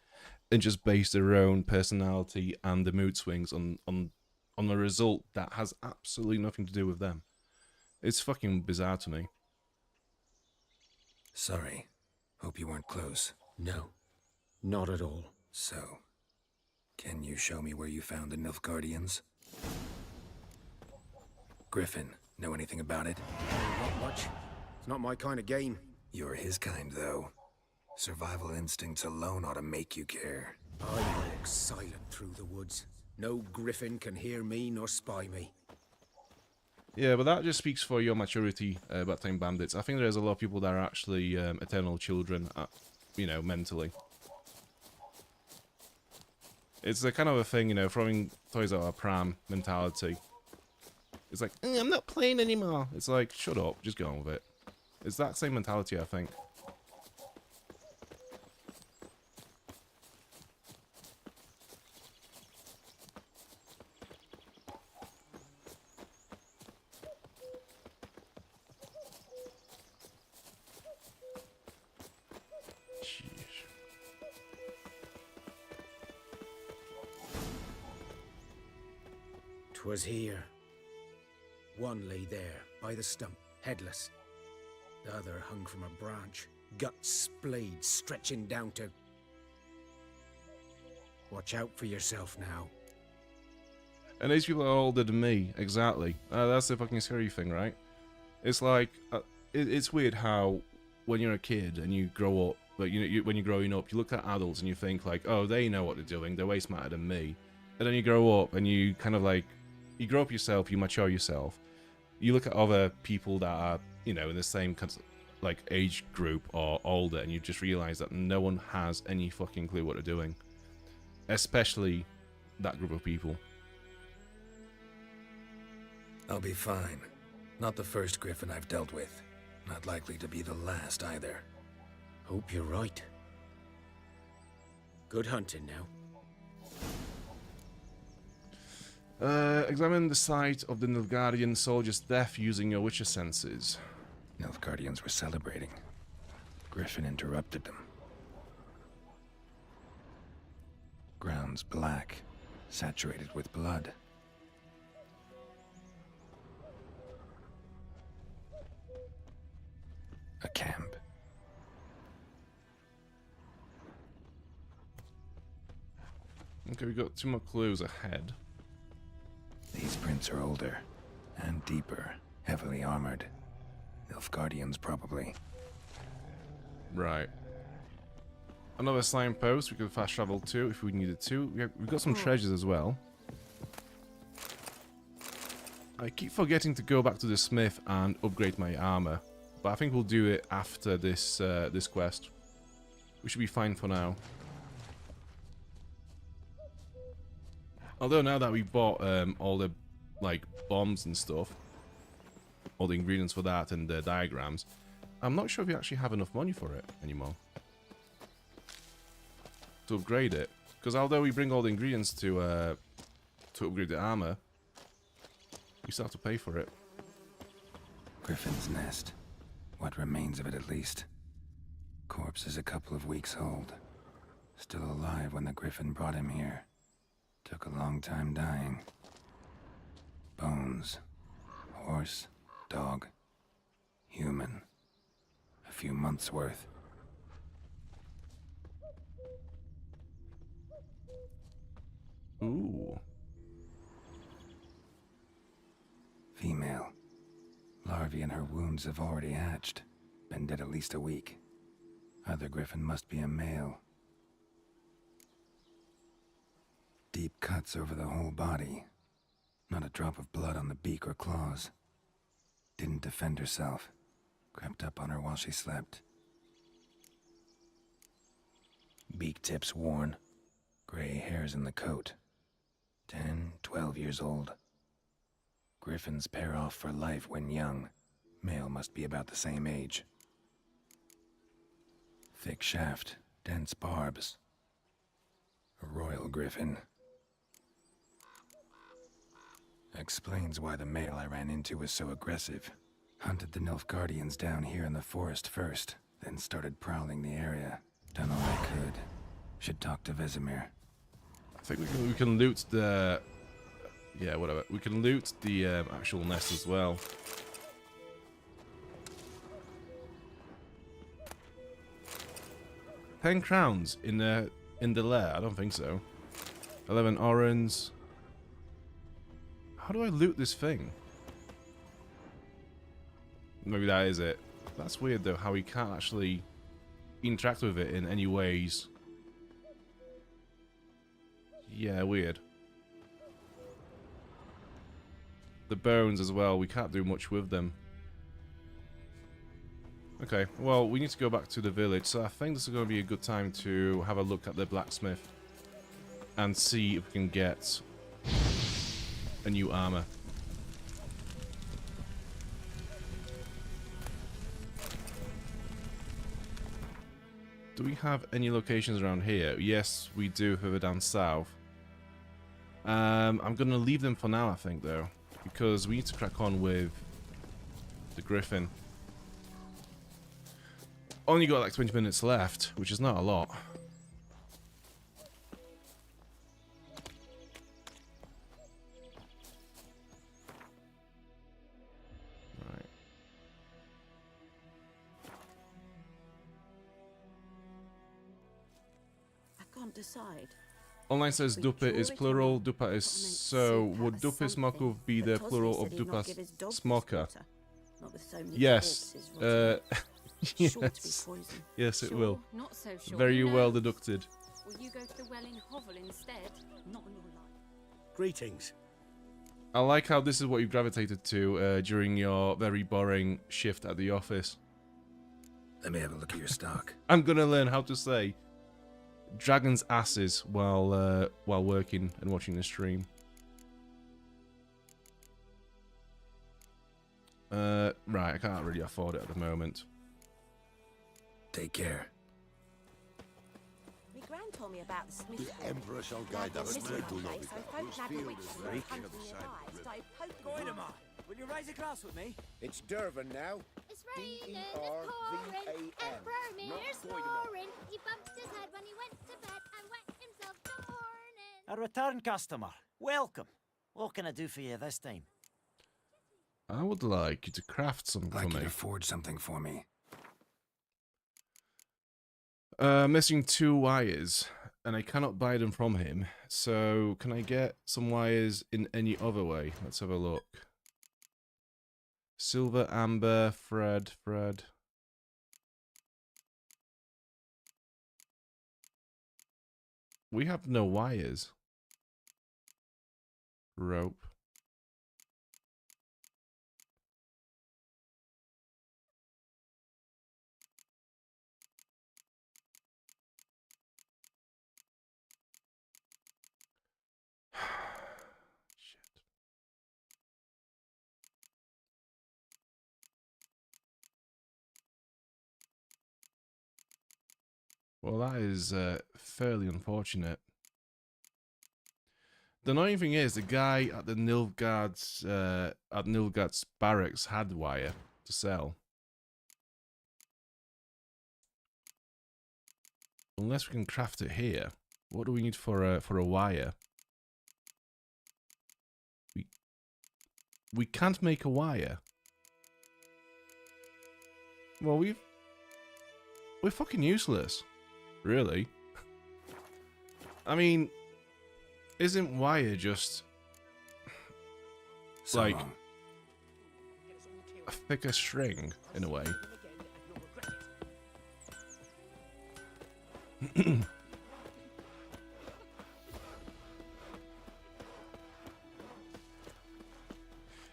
and just base their own personality and the mood swings on a result that has absolutely nothing to do with them. It's fucking bizarre to me. Sorry. Hope you weren't close. No, not at all. So, can you show me where you found the Nilfgaardians? Griffin, know anything about it? Not much. It's not my kind of game. You're his kind, though. Survival instincts alone ought to make you care. I walk silent through the woods. No griffin can hear me nor spy me. Yeah, but that just speaks for your maturity, Bedtime Bandits. I think there's a lot of people that are actually eternal children, you know, mentally. It's the kind of a thing, you know, throwing toys out of a pram mentality. It's like, I'm not playing anymore. It's like, shut up, just go on with it. It's that same mentality, I think. Was here. One lay there, by the stump, headless. The other hung from a branch, guts splayed, stretching down to... Watch out for yourself now. And these people are older than me, exactly. That's the fucking scary thing, right? It's like, it's weird how when you're a kid and you grow up, but when you're growing up, you look at adults and you think like, oh, they know what they're doing, they're way smarter than me. And then you grow up and you kind of like, you grow up yourself, you mature yourself. You look at other people that are, you know, in the same kind of, like, age group or older, and you just realize that no one has any fucking clue what they're doing. Especially that group of people. I'll be fine. Not the first griffin I've dealt with. Not likely to be the last either. Hope you're right. Good hunting now. Examine the site of the Nilfgaardian soldier's death using your Witcher senses. Nilfgaardians were celebrating. Griffin interrupted them. Ground's black, saturated with blood. A camp. Okay, we got 2 more clues ahead. These prints are older and deeper, heavily armored. Nilfgaardians, probably. Right. Another signpost we could fast travel to if we needed to. We've got some treasures as well. I keep forgetting to go back to the smith and upgrade my armor, but I think we'll do it after this this quest. We should be fine for now. Although now that we bought all the like bombs and stuff, all the ingredients for that and the diagrams, I'm not sure if we actually have enough money for it anymore to upgrade it. Because although we bring all the ingredients to upgrade the armor, we still have to pay for it. Griffin's nest. What remains of it, at least. Corpse is a couple of weeks old. Still alive when the Griffin brought him here. Took a long time dying. Bones. Horse. Dog. Human. A few months' worth. Ooh. Female. Larvae in her wounds have already hatched. Been dead at least a week. Other Griffin must be a male. Deep cuts over the whole body. Not a drop of blood on the beak or claws. Didn't defend herself. Crept up on her while she slept. Beak tips worn. Gray hairs in the coat. 10, 12 years old. Griffins pair off for life when young. Male must be about the same age. Thick shaft, dense barbs. A royal griffin. Explains why the male I ran into was so aggressive. Hunted the Nilfgaardians down here in the forest first, then started prowling the area. Done all I could. Should talk to Vesemir. I think we can loot the... Yeah, whatever. We can loot the actual nest as well. £10 in the lair? I don't think so. 11 orens. How do I loot this thing? Maybe that is it. That's weird though, how we can't actually interact with it in any ways. Yeah, weird. The bones as well, we can't do much with them. Okay, well, we need to go back to the village, so I think this is going to be a good time to have a look at the blacksmith and see if we can get a new armor. Do we have any locations around here? Yes, we do, further down south. I'm going to leave them for now, I think, though, because we need to crack on with the Griffin. Only got like 20 minutes left, which is not a lot. Right. I can't decide. Online says dupe is plural, dupa is so. Would dupe smoków be the plural of dupa smoka? Yes. Yes. Yes, it will. Not so sure. Very Who well knows? deducted. Will you go to the well in Hovel instead? Not on your life. Greetings. I like how this is what you gravitated to during your very boring shift at the office. Let me have a look at your stock. I'm gonna learn how to say dragon's asses while working and watching the stream. Right, I can't really afford it at the moment. Take care. My gran told me about the smith. The Emperor shall guide us straight to Novigrad. Will you rise across with me? It's Dervin now. It's raining, it's pouring, and Bromir's snoring. He bumped his head when he went to bed and wet himself till morning. A return customer. Welcome. What can I do for you this time? I would like you to craft something I'd like for you me. to forge something for me. Missing 2 wires, and I cannot buy them from him. So, can I get some wires in any other way? Let's have a look. Silver, amber, thread. We have no wires. Rope. Well, that is fairly unfortunate. The annoying thing is, the guy at the Nilfgaard's barracks had wire to sell. Unless we can craft it here, what do we need for a wire? We can't make a wire. Well, we're fucking useless. Really? I mean, isn't wire just like a thicker string in a way?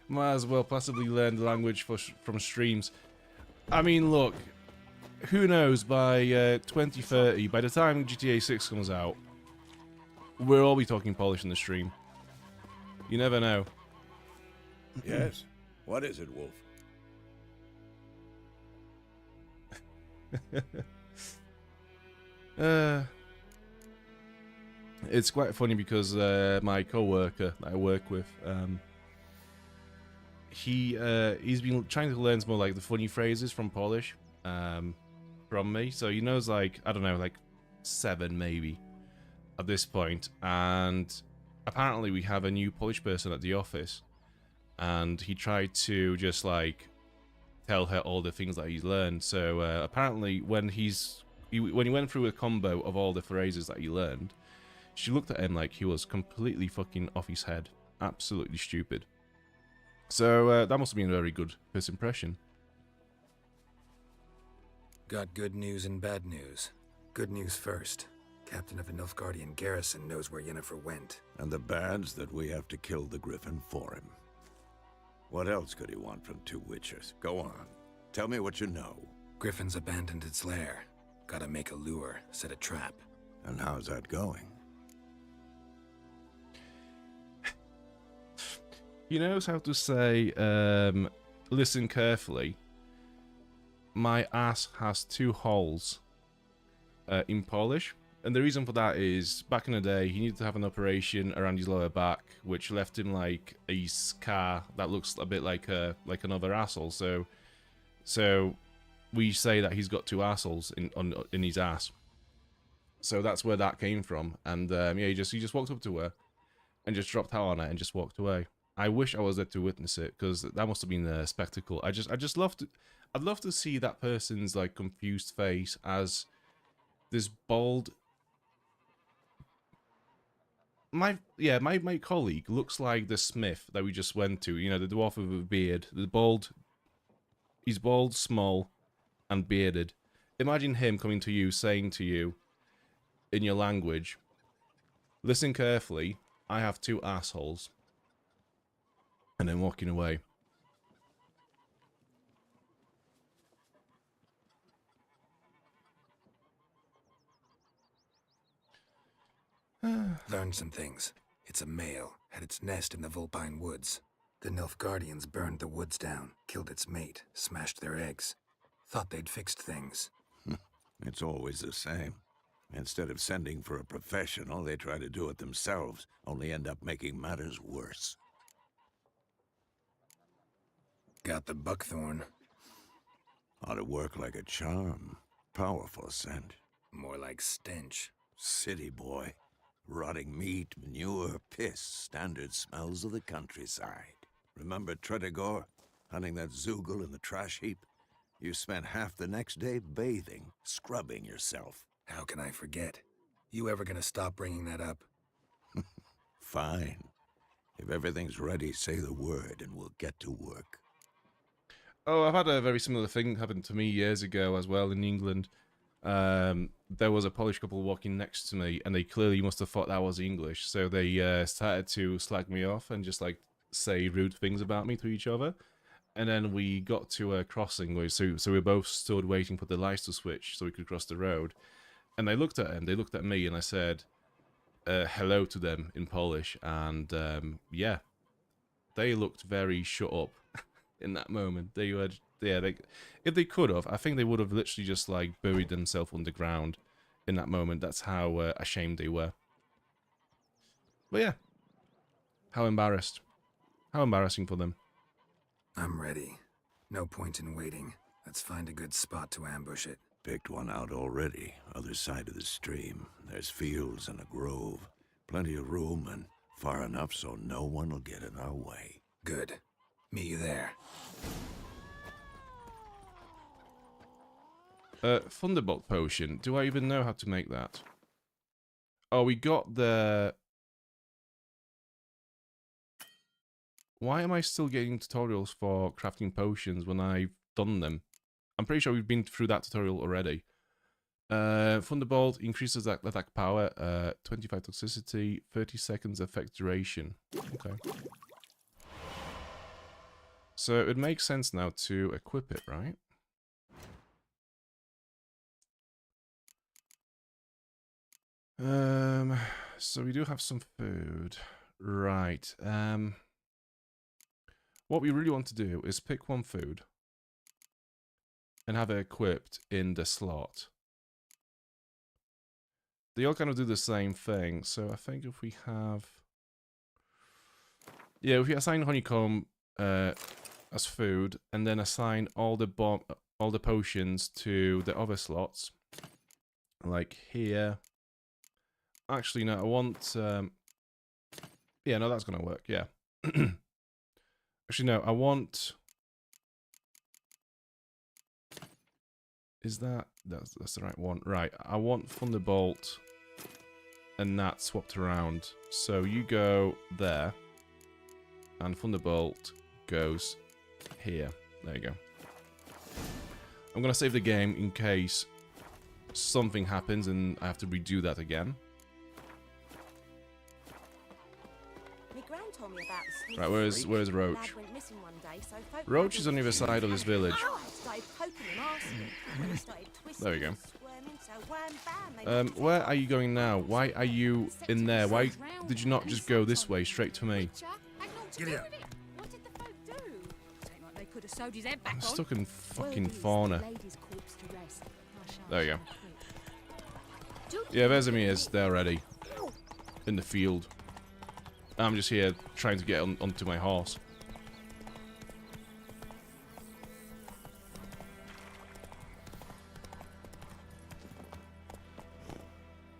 Might as well possibly learn the language from streams. I mean, look. Who knows, by 2030, by the time GTA 6 comes out, we'll all be talking Polish in the stream. You never know. Yes? What is it, Wolf? It's quite funny because my co-worker that I work with, he's been trying to learn some more like the funny phrases from Polish. From me, so he knows like, I don't know, like 7 maybe at this point. And apparently we have a new Polish person at the office, and he tried to just like tell her all the things that he's learned. So apparently when he went through a combo of all the phrases that he learned, she looked at him like he was completely fucking off his head, absolutely stupid. So that must have been a very good first impression. Got good news and bad news. Good news first. Captain of the Nilfgaardian garrison knows where Yennefer went. And the bad's that we have to kill the Griffin for him. What else could he want from 2 witchers? Go on. Tell me what you know. Griffin's abandoned its lair. Gotta make a lure, set a trap. And how's that going? He knows how to say, listen carefully. My ass has 2 holes in Polish. And the reason for that is, back in the day, he needed to have an operation around his lower back, which left him like a scar that looks a bit like another asshole. So we say that he's got 2 assholes in his ass. So that's where that came from. And yeah, he just walked up to her and just dropped out on her and just walked away. I wish I was there to witness it, because that must have been a spectacle. I'd love to see that person's like confused face as this bald. My colleague looks like the smith that we just went to. You know, the dwarf with a beard. He's bald, small, and bearded. Imagine him coming to you, saying to you, in your language, "Listen carefully. I have 2 assholes," and then walking away. Learned some things. It's a male, had its nest in the Vulpine Woods. The Nilfgaardians burned the woods down, killed its mate, smashed their eggs. Thought they'd fixed things. It's always the same. Instead of sending for a professional, they try to do it themselves, only end up making matters worse. Got the buckthorn. Ought to work like a charm. Powerful scent. More like stench. City boy. Rotting meat, manure, piss, standard smells of the countryside. Remember Tretogor? Hunting that Zoogle in the trash heap? You spent half the next day bathing, scrubbing yourself. How can I forget? You ever gonna stop bringing that up? Fine. If everything's ready, say the word and we'll get to work. Oh, I've had a very similar thing happen to me years ago as well in England. there was a Polish couple walking next to me, and they clearly must have thought that was English, so they started to slag me off and just like say rude things about me to each other. And then we got to a crossing where so we both stood waiting for the lights to switch so we could cross the road. And I looked at them, they looked at me, and I said hello to them in Polish, and yeah, they looked very shut up in that moment. They were, yeah, if they could have, I think they would have literally just like buried themselves underground in that moment. That's how ashamed they were. But yeah, how embarrassed. How embarrassing for them. I'm ready. No point in waiting. Let's find a good spot to ambush it. Picked one out already, other side of the stream. There's fields and a grove. Plenty of room and far enough so no one will get in our way. Good. Meet you there. Thunderbolt potion. Do I even know how to make that? Oh, we got the... Why am I still getting tutorials for crafting potions when I've done them? I'm pretty sure we've been through that tutorial already. Thunderbolt increases attack power, 25 toxicity, 30 seconds effect duration. Okay. So it makes sense now to equip it, right? So we do have some food. Right. What we really want to do is pick one food and have it equipped in the slot. They all kind of do the same thing, so I think if we have... Yeah, if we assign honeycomb as food, and then assign all the potions to the other slots, like here... Actually, no, I want... Yeah, no, that's gonna work, yeah. Actually, no, I want... Is that... That's the right one. Right, I want Thunderbolt and that swapped around. So you go there, and Thunderbolt goes here. There you go. I'm going to save the game in case something happens and I have to redo that again. Right, where's Roach? Roach is on the other side of this village. There we go. Where are you going now? Why are you in there? Why did you not just go this way, straight to me? Get out. I'm stuck in fucking fauna. There you go. Yeah, Vesemir is there already. In the field. I'm just here trying to get onto my horse.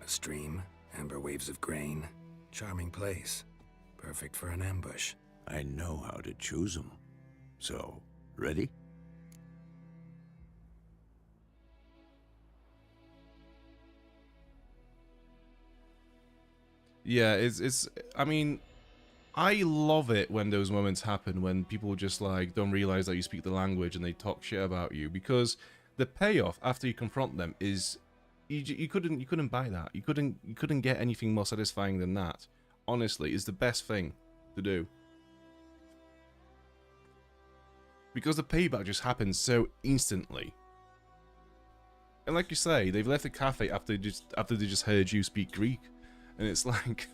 A stream, amber waves of grain. Charming place. Perfect for an ambush. I know how to choose them. So, ready? Yeah, it's I mean, I love it when those moments happen, when people just like don't realize that you speak the language and they talk shit about you, because the payoff after you confront them is you couldn't buy that. You couldn't get anything more satisfying than that. Honestly, it's the best thing to do. Because the payback just happens so instantly. And like you say, they've left the cafe after they just heard you speak Greek. And it's like...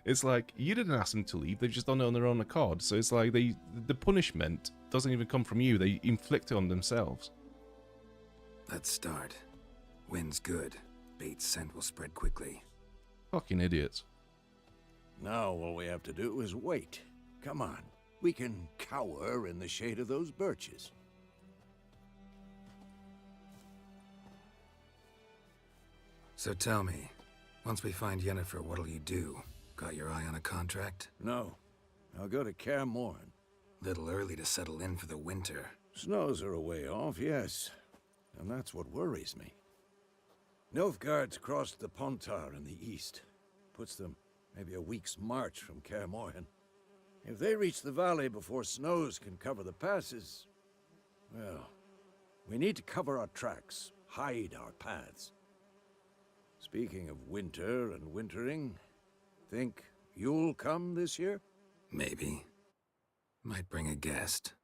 It's like, you didn't ask them to leave, they've just done it on their own accord. So it's like, the punishment doesn't even come from you, they inflict it on themselves. Let's start. Wind's good. Bait's scent will spread quickly. Fucking idiots. Now all we have to do is wait. Come on. We can cower in the shade of those birches. So tell me, once we find Yennefer, what'll you do? Got your eye on a contract? No. I'll go to Kaer Morhen. Little early to settle in for the winter. Snows are a way off, yes. And that's what worries me. Nilfgaard's crossed the Pontar in the east. Puts them maybe a week's march from Kaer Morhen. If they reach the valley before snows can cover the passes... Well, we need to cover our tracks. hide our paths. Speaking of winter and wintering, think you'll come this year? Maybe. Might bring a guest.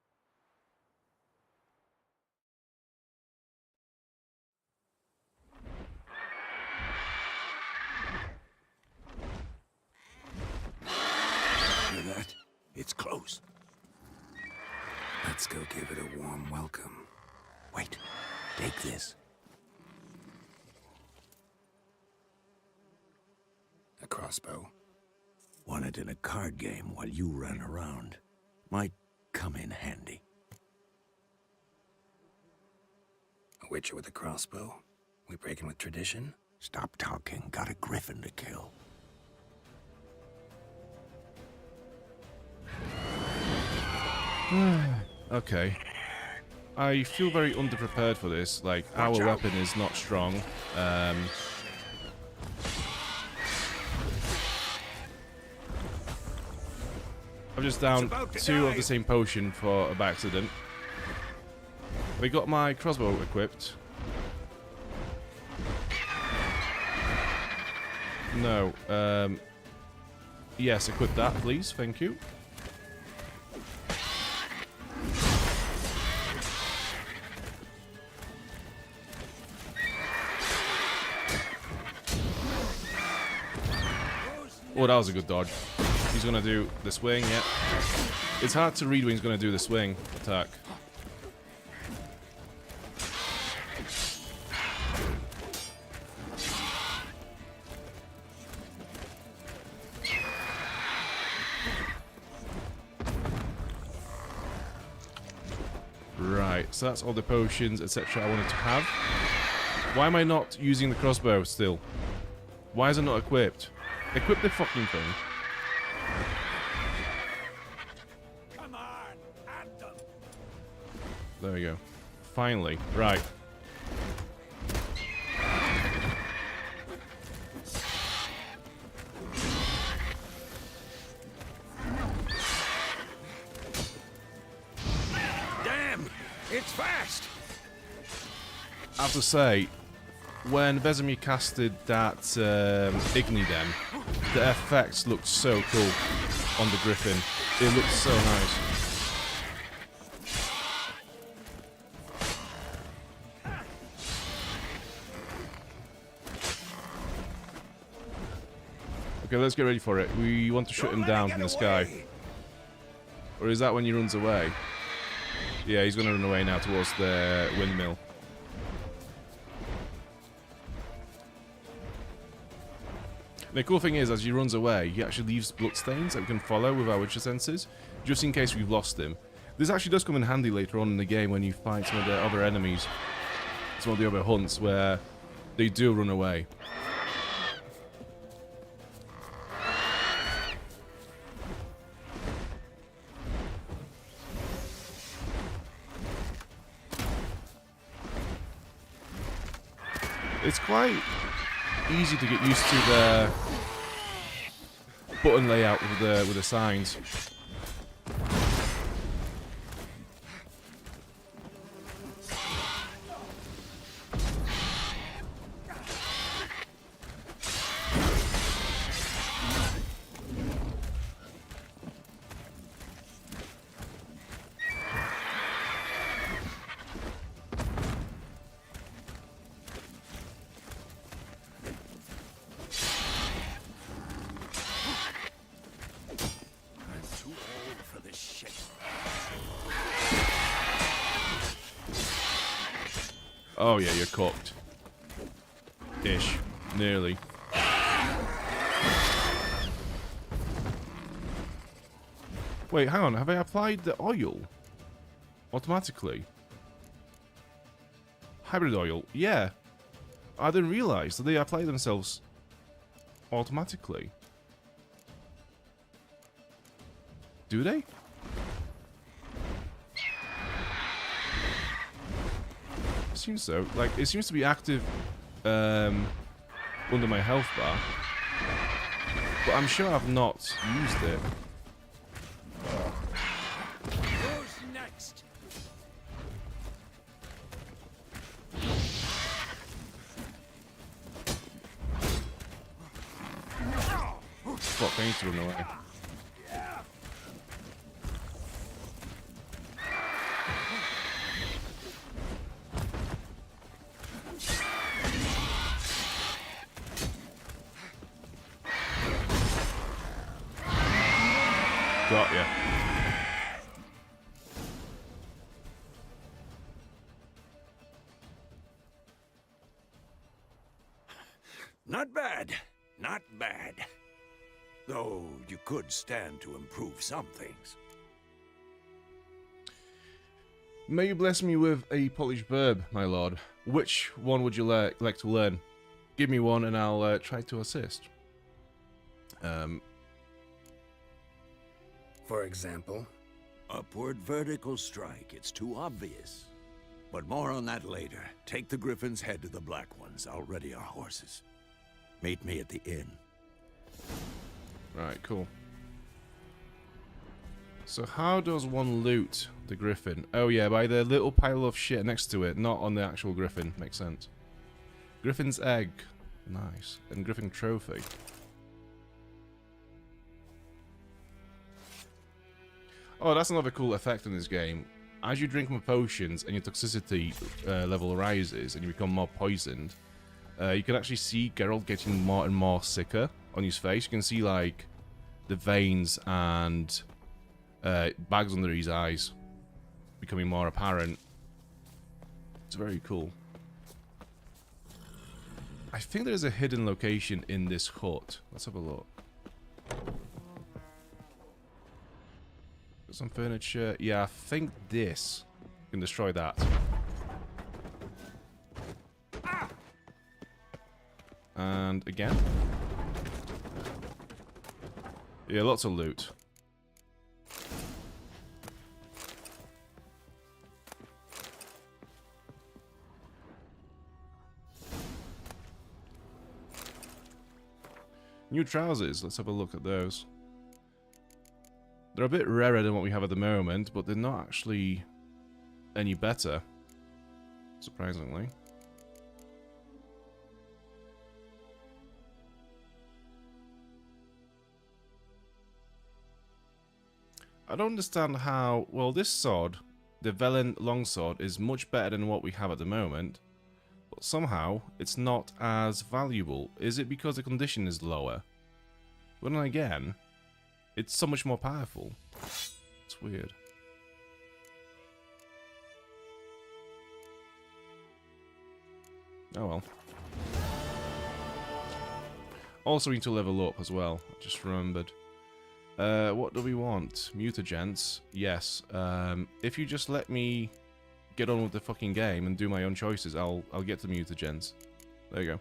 Hear that? It's close. Let's go give it a warm welcome. Wait, take this. A crossbow. Won it in a card game while you ran around. Might come in handy. A witcher with a crossbow? We breaking with tradition? Stop talking. Got a griffin to kill. Okay. I feel very underprepared for this. Like, our weapon is not strong. I'm just down 2 of the same potion by accident. We got my crossbow equipped. No. Yes, equip that, please. Thank you. Oh, that was a good dodge. He's gonna do the swing, yeah. It's hard to read when he's gonna do the swing attack. Right, so that's all the potions, etc. I wanted to have. Why am I not using the crossbow still? Why is it not equipped? Equip the fucking thing. Come on, at them. There we go. Finally. Right. Damn, it's fast. I have to say, when Vesemir casted that Igni then, the effects looked so cool on the Griffin. It looked so nice. Okay, let's get ready for it. We want to shoot him down from the sky. Or is that when he runs away? Yeah, he's going to run away now towards the windmill. The cool thing is, as he runs away, he actually leaves bloodstains that we can follow with our Witcher senses, just in case we've lost him. This actually does come in handy later on in the game when you fight some of the other enemies, some of the other hunts, where they do run away. It's quite easy to get used to the button layout with the signs. Oh yeah, you're cooked. Ish. Nearly. Wait, hang on. Have I applied the oil? Automatically? Hybrid oil? Yeah. I didn't realize that they apply themselves automatically. Do they? Seems so. Like, it seems to be active under my health bar, but I'm sure I've not used it. Who's next? fuck, I need to run away. Got ya. Not bad. Not bad. Though you could stand to improve some things. May you bless me with a polished verb, my lord. Which one would you like to learn? Give me one and I'll try to assist. For example? Upward vertical strike. It's too obvious. But more on that later. Take the Griffin's head to the Black Ones. I'll ready our horses. Meet me at the inn. Right, cool. So how does one loot the Griffin? Oh yeah, by the little pile of shit next to it, not on the actual Griffin. Makes sense. Griffin's egg. Nice. And Griffin trophy. Oh, that's another cool effect in this game. As you drink more potions and your toxicity level rises and you become more poisoned, you can actually see Geralt getting more and more sicker on his face. You can see, like, the veins and bags under his eyes becoming more apparent. It's very cool. I think there's a hidden location in this hut. Let's have a look. Got some furniture. Yeah, I think this can destroy that. And again. Yeah, lots of loot. New trousers. Let's have a look at those. They're a bit rarer than what we have at the moment, but they're not actually any better, surprisingly. I don't understand how... Well, this sword, the Velen longsword, is much better than what we have at the moment, but somehow it's not as valuable. Is it because the condition is lower? But then again, it's so much more powerful. It's weird. Oh well. Also need to level up as well. I just remembered. What do we want? Mutagens. Yes. If you just let me get on with the fucking game and do my own choices, I'll get the mutagens. There you go.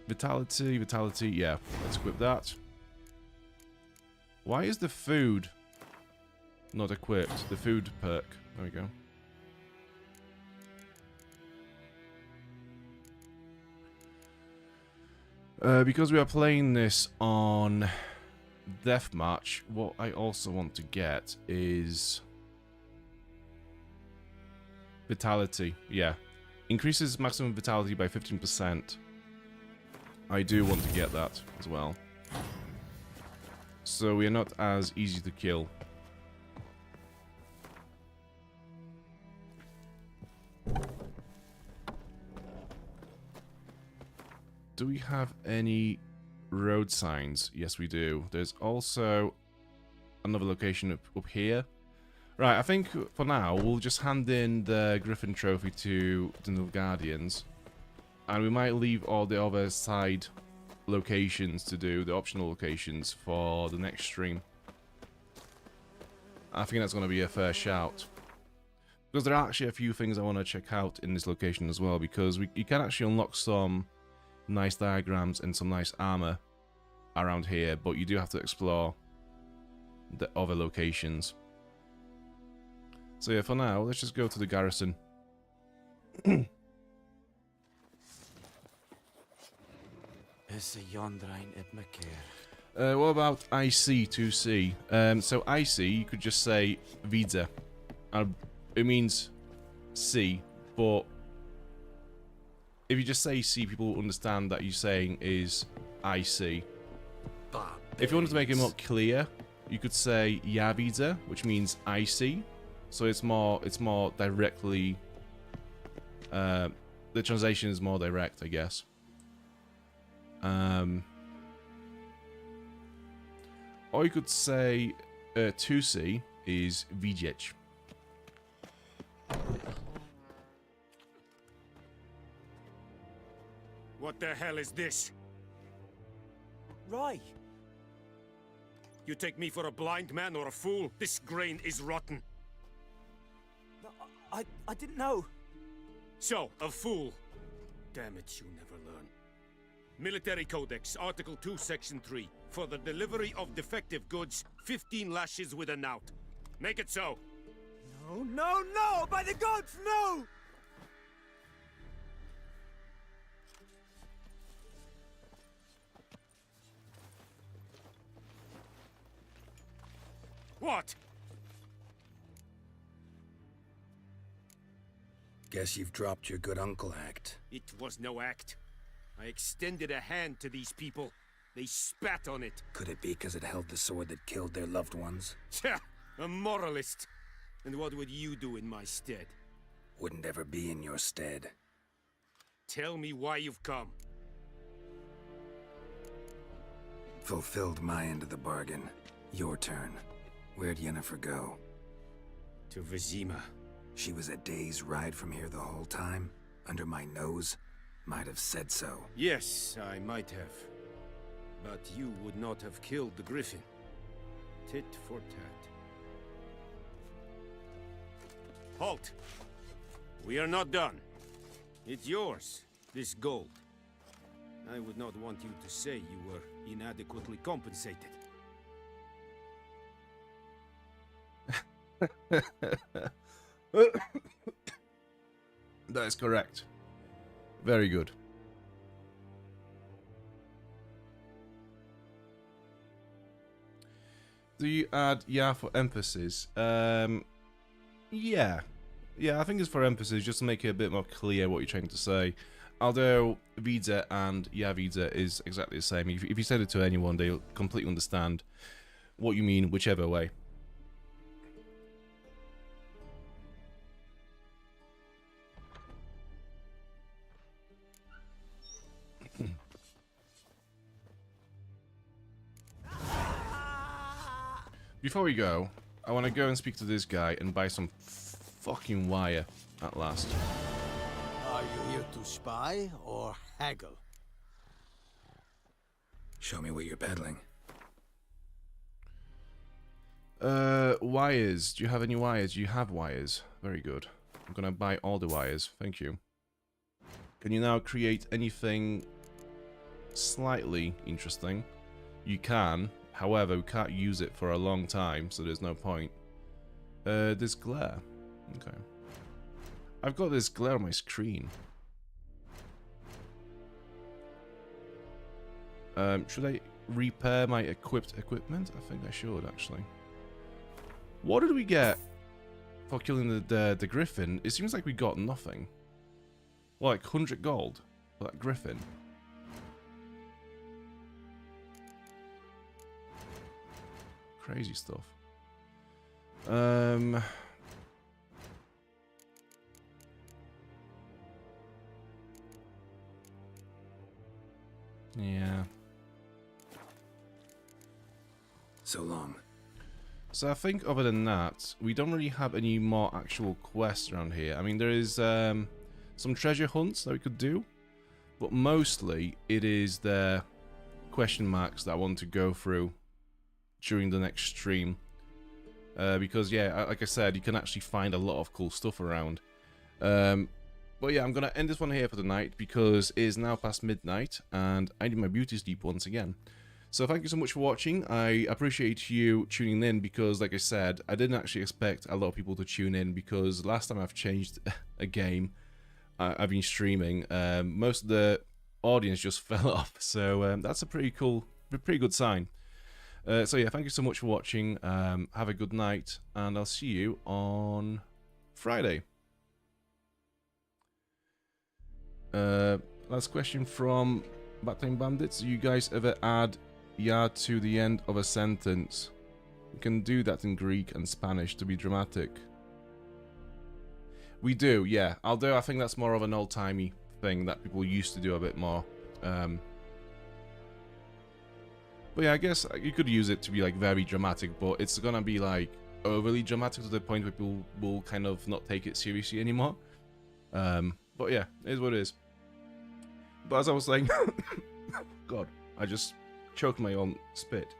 Vitality, vitality. Yeah, let's equip that. Why is the food not equipped? The food perk. There we go. Because we are playing this on Deathmatch, what I also want to get is vitality. Yeah. Increases maximum vitality by 15%. I do want to get that as well. So we are not as easy to kill. Do we have any road signs? Yes, we do. There's also another location up here. Right, I think for now we'll just hand in the Griffin trophy to the Nilfgaardians. And we might leave all the other side locations to do, the optional locations, for the next stream. I think that's going to be a fair shout. Because there are actually a few things I want to check out in this location as well, because you can actually unlock some nice diagrams and some nice armor around here, but you do have to explore the other locations. So yeah, for now, let's just go to the garrison. What about IC 2C? So IC, you could just say Vidze. It means C, but if you just say C, people will understand that you're saying is IC. If you wanted to make it more clear, you could say Yavida, which means icy. So it's more directly. The translation is more direct, I guess. Or you could say Tusi is widzieć. What the hell is this? Roy! You take me for a blind man or a fool? This grain is rotten. No, I didn't know. So, a fool. Damn it, you never learn. Military Codex, Article 2, Section 3. For the delivery of defective goods, 15 lashes with a knout. Make it so. No, no, no! By the gods, no! What? Guess you've dropped your good uncle act. It was no act. I extended a hand to these people. They spat on it. Could it be because it held the sword that killed their loved ones? Tja, a moralist. And what would you do in my stead? Wouldn't ever be in your stead. Tell me why you've come. Fulfilled my end of the bargain. Your turn. Where'd Yennefer go? To Vizima. She was a day's ride from here the whole time? Under my nose? Might have said so. Yes, I might have. But you would not have killed the griffin. Tit for tat. Halt! We are not done. It's yours, this gold. I would not want you to say you were inadequately compensated. That is correct. Very good. Do you add yeah for emphasis? Yeah. Yeah, I think it's for emphasis, just to make it a bit more clear what you're trying to say. Although Vida and yeah Vida is exactly the same. If you said it to anyone, they'll completely understand what you mean, whichever way. Before we go, I want to go and speak to this guy and buy some fucking wire at last. Are you here to spy or haggle? Show me what you're peddling. Wires. Do you have any wires? You have wires. Very good. I'm gonna buy all the wires. Thank you. Can you now create anything slightly interesting? You can. However, we can't use it for a long time, so there's no point. This glare. Okay. I've got this glare on my screen. Should I repair my equipped equipment? I think I should, actually. What did we get for killing the griffin? It seems like we got nothing. Well, like 100 gold for that griffin. Crazy stuff. Yeah. So long. So I think other than that, we don't really have any more actual quests around here. I mean, there is some treasure hunts that we could do, but mostly it is the question marks that I want to go through during the next stream. Because, yeah, like I said, you can actually find a lot of cool stuff around. But yeah, I'm going to end this one here for the night because it is now past midnight and I need my beauty sleep once again. So thank you so much for watching. I appreciate you tuning in because, like I said, I didn't actually expect a lot of people to tune in because last time I've changed a game, I've been streaming, most of the audience just fell off. So that's a pretty good sign. So yeah, thank you so much for watching. Have a good night, and I'll see you on Friday. Last question from Battling Bandits. You guys ever add ya to the end of a sentence. You can do that in Greek and Spanish to be dramatic. We do, yeah. I think that's more of an old-timey thing that people used to do a bit more. But yeah, I guess you could use it to be like very dramatic, but it's gonna be like overly dramatic to the point where people will kind of not take it seriously anymore. But yeah, it is what it is. But as I was saying, God, I just choked my own spit.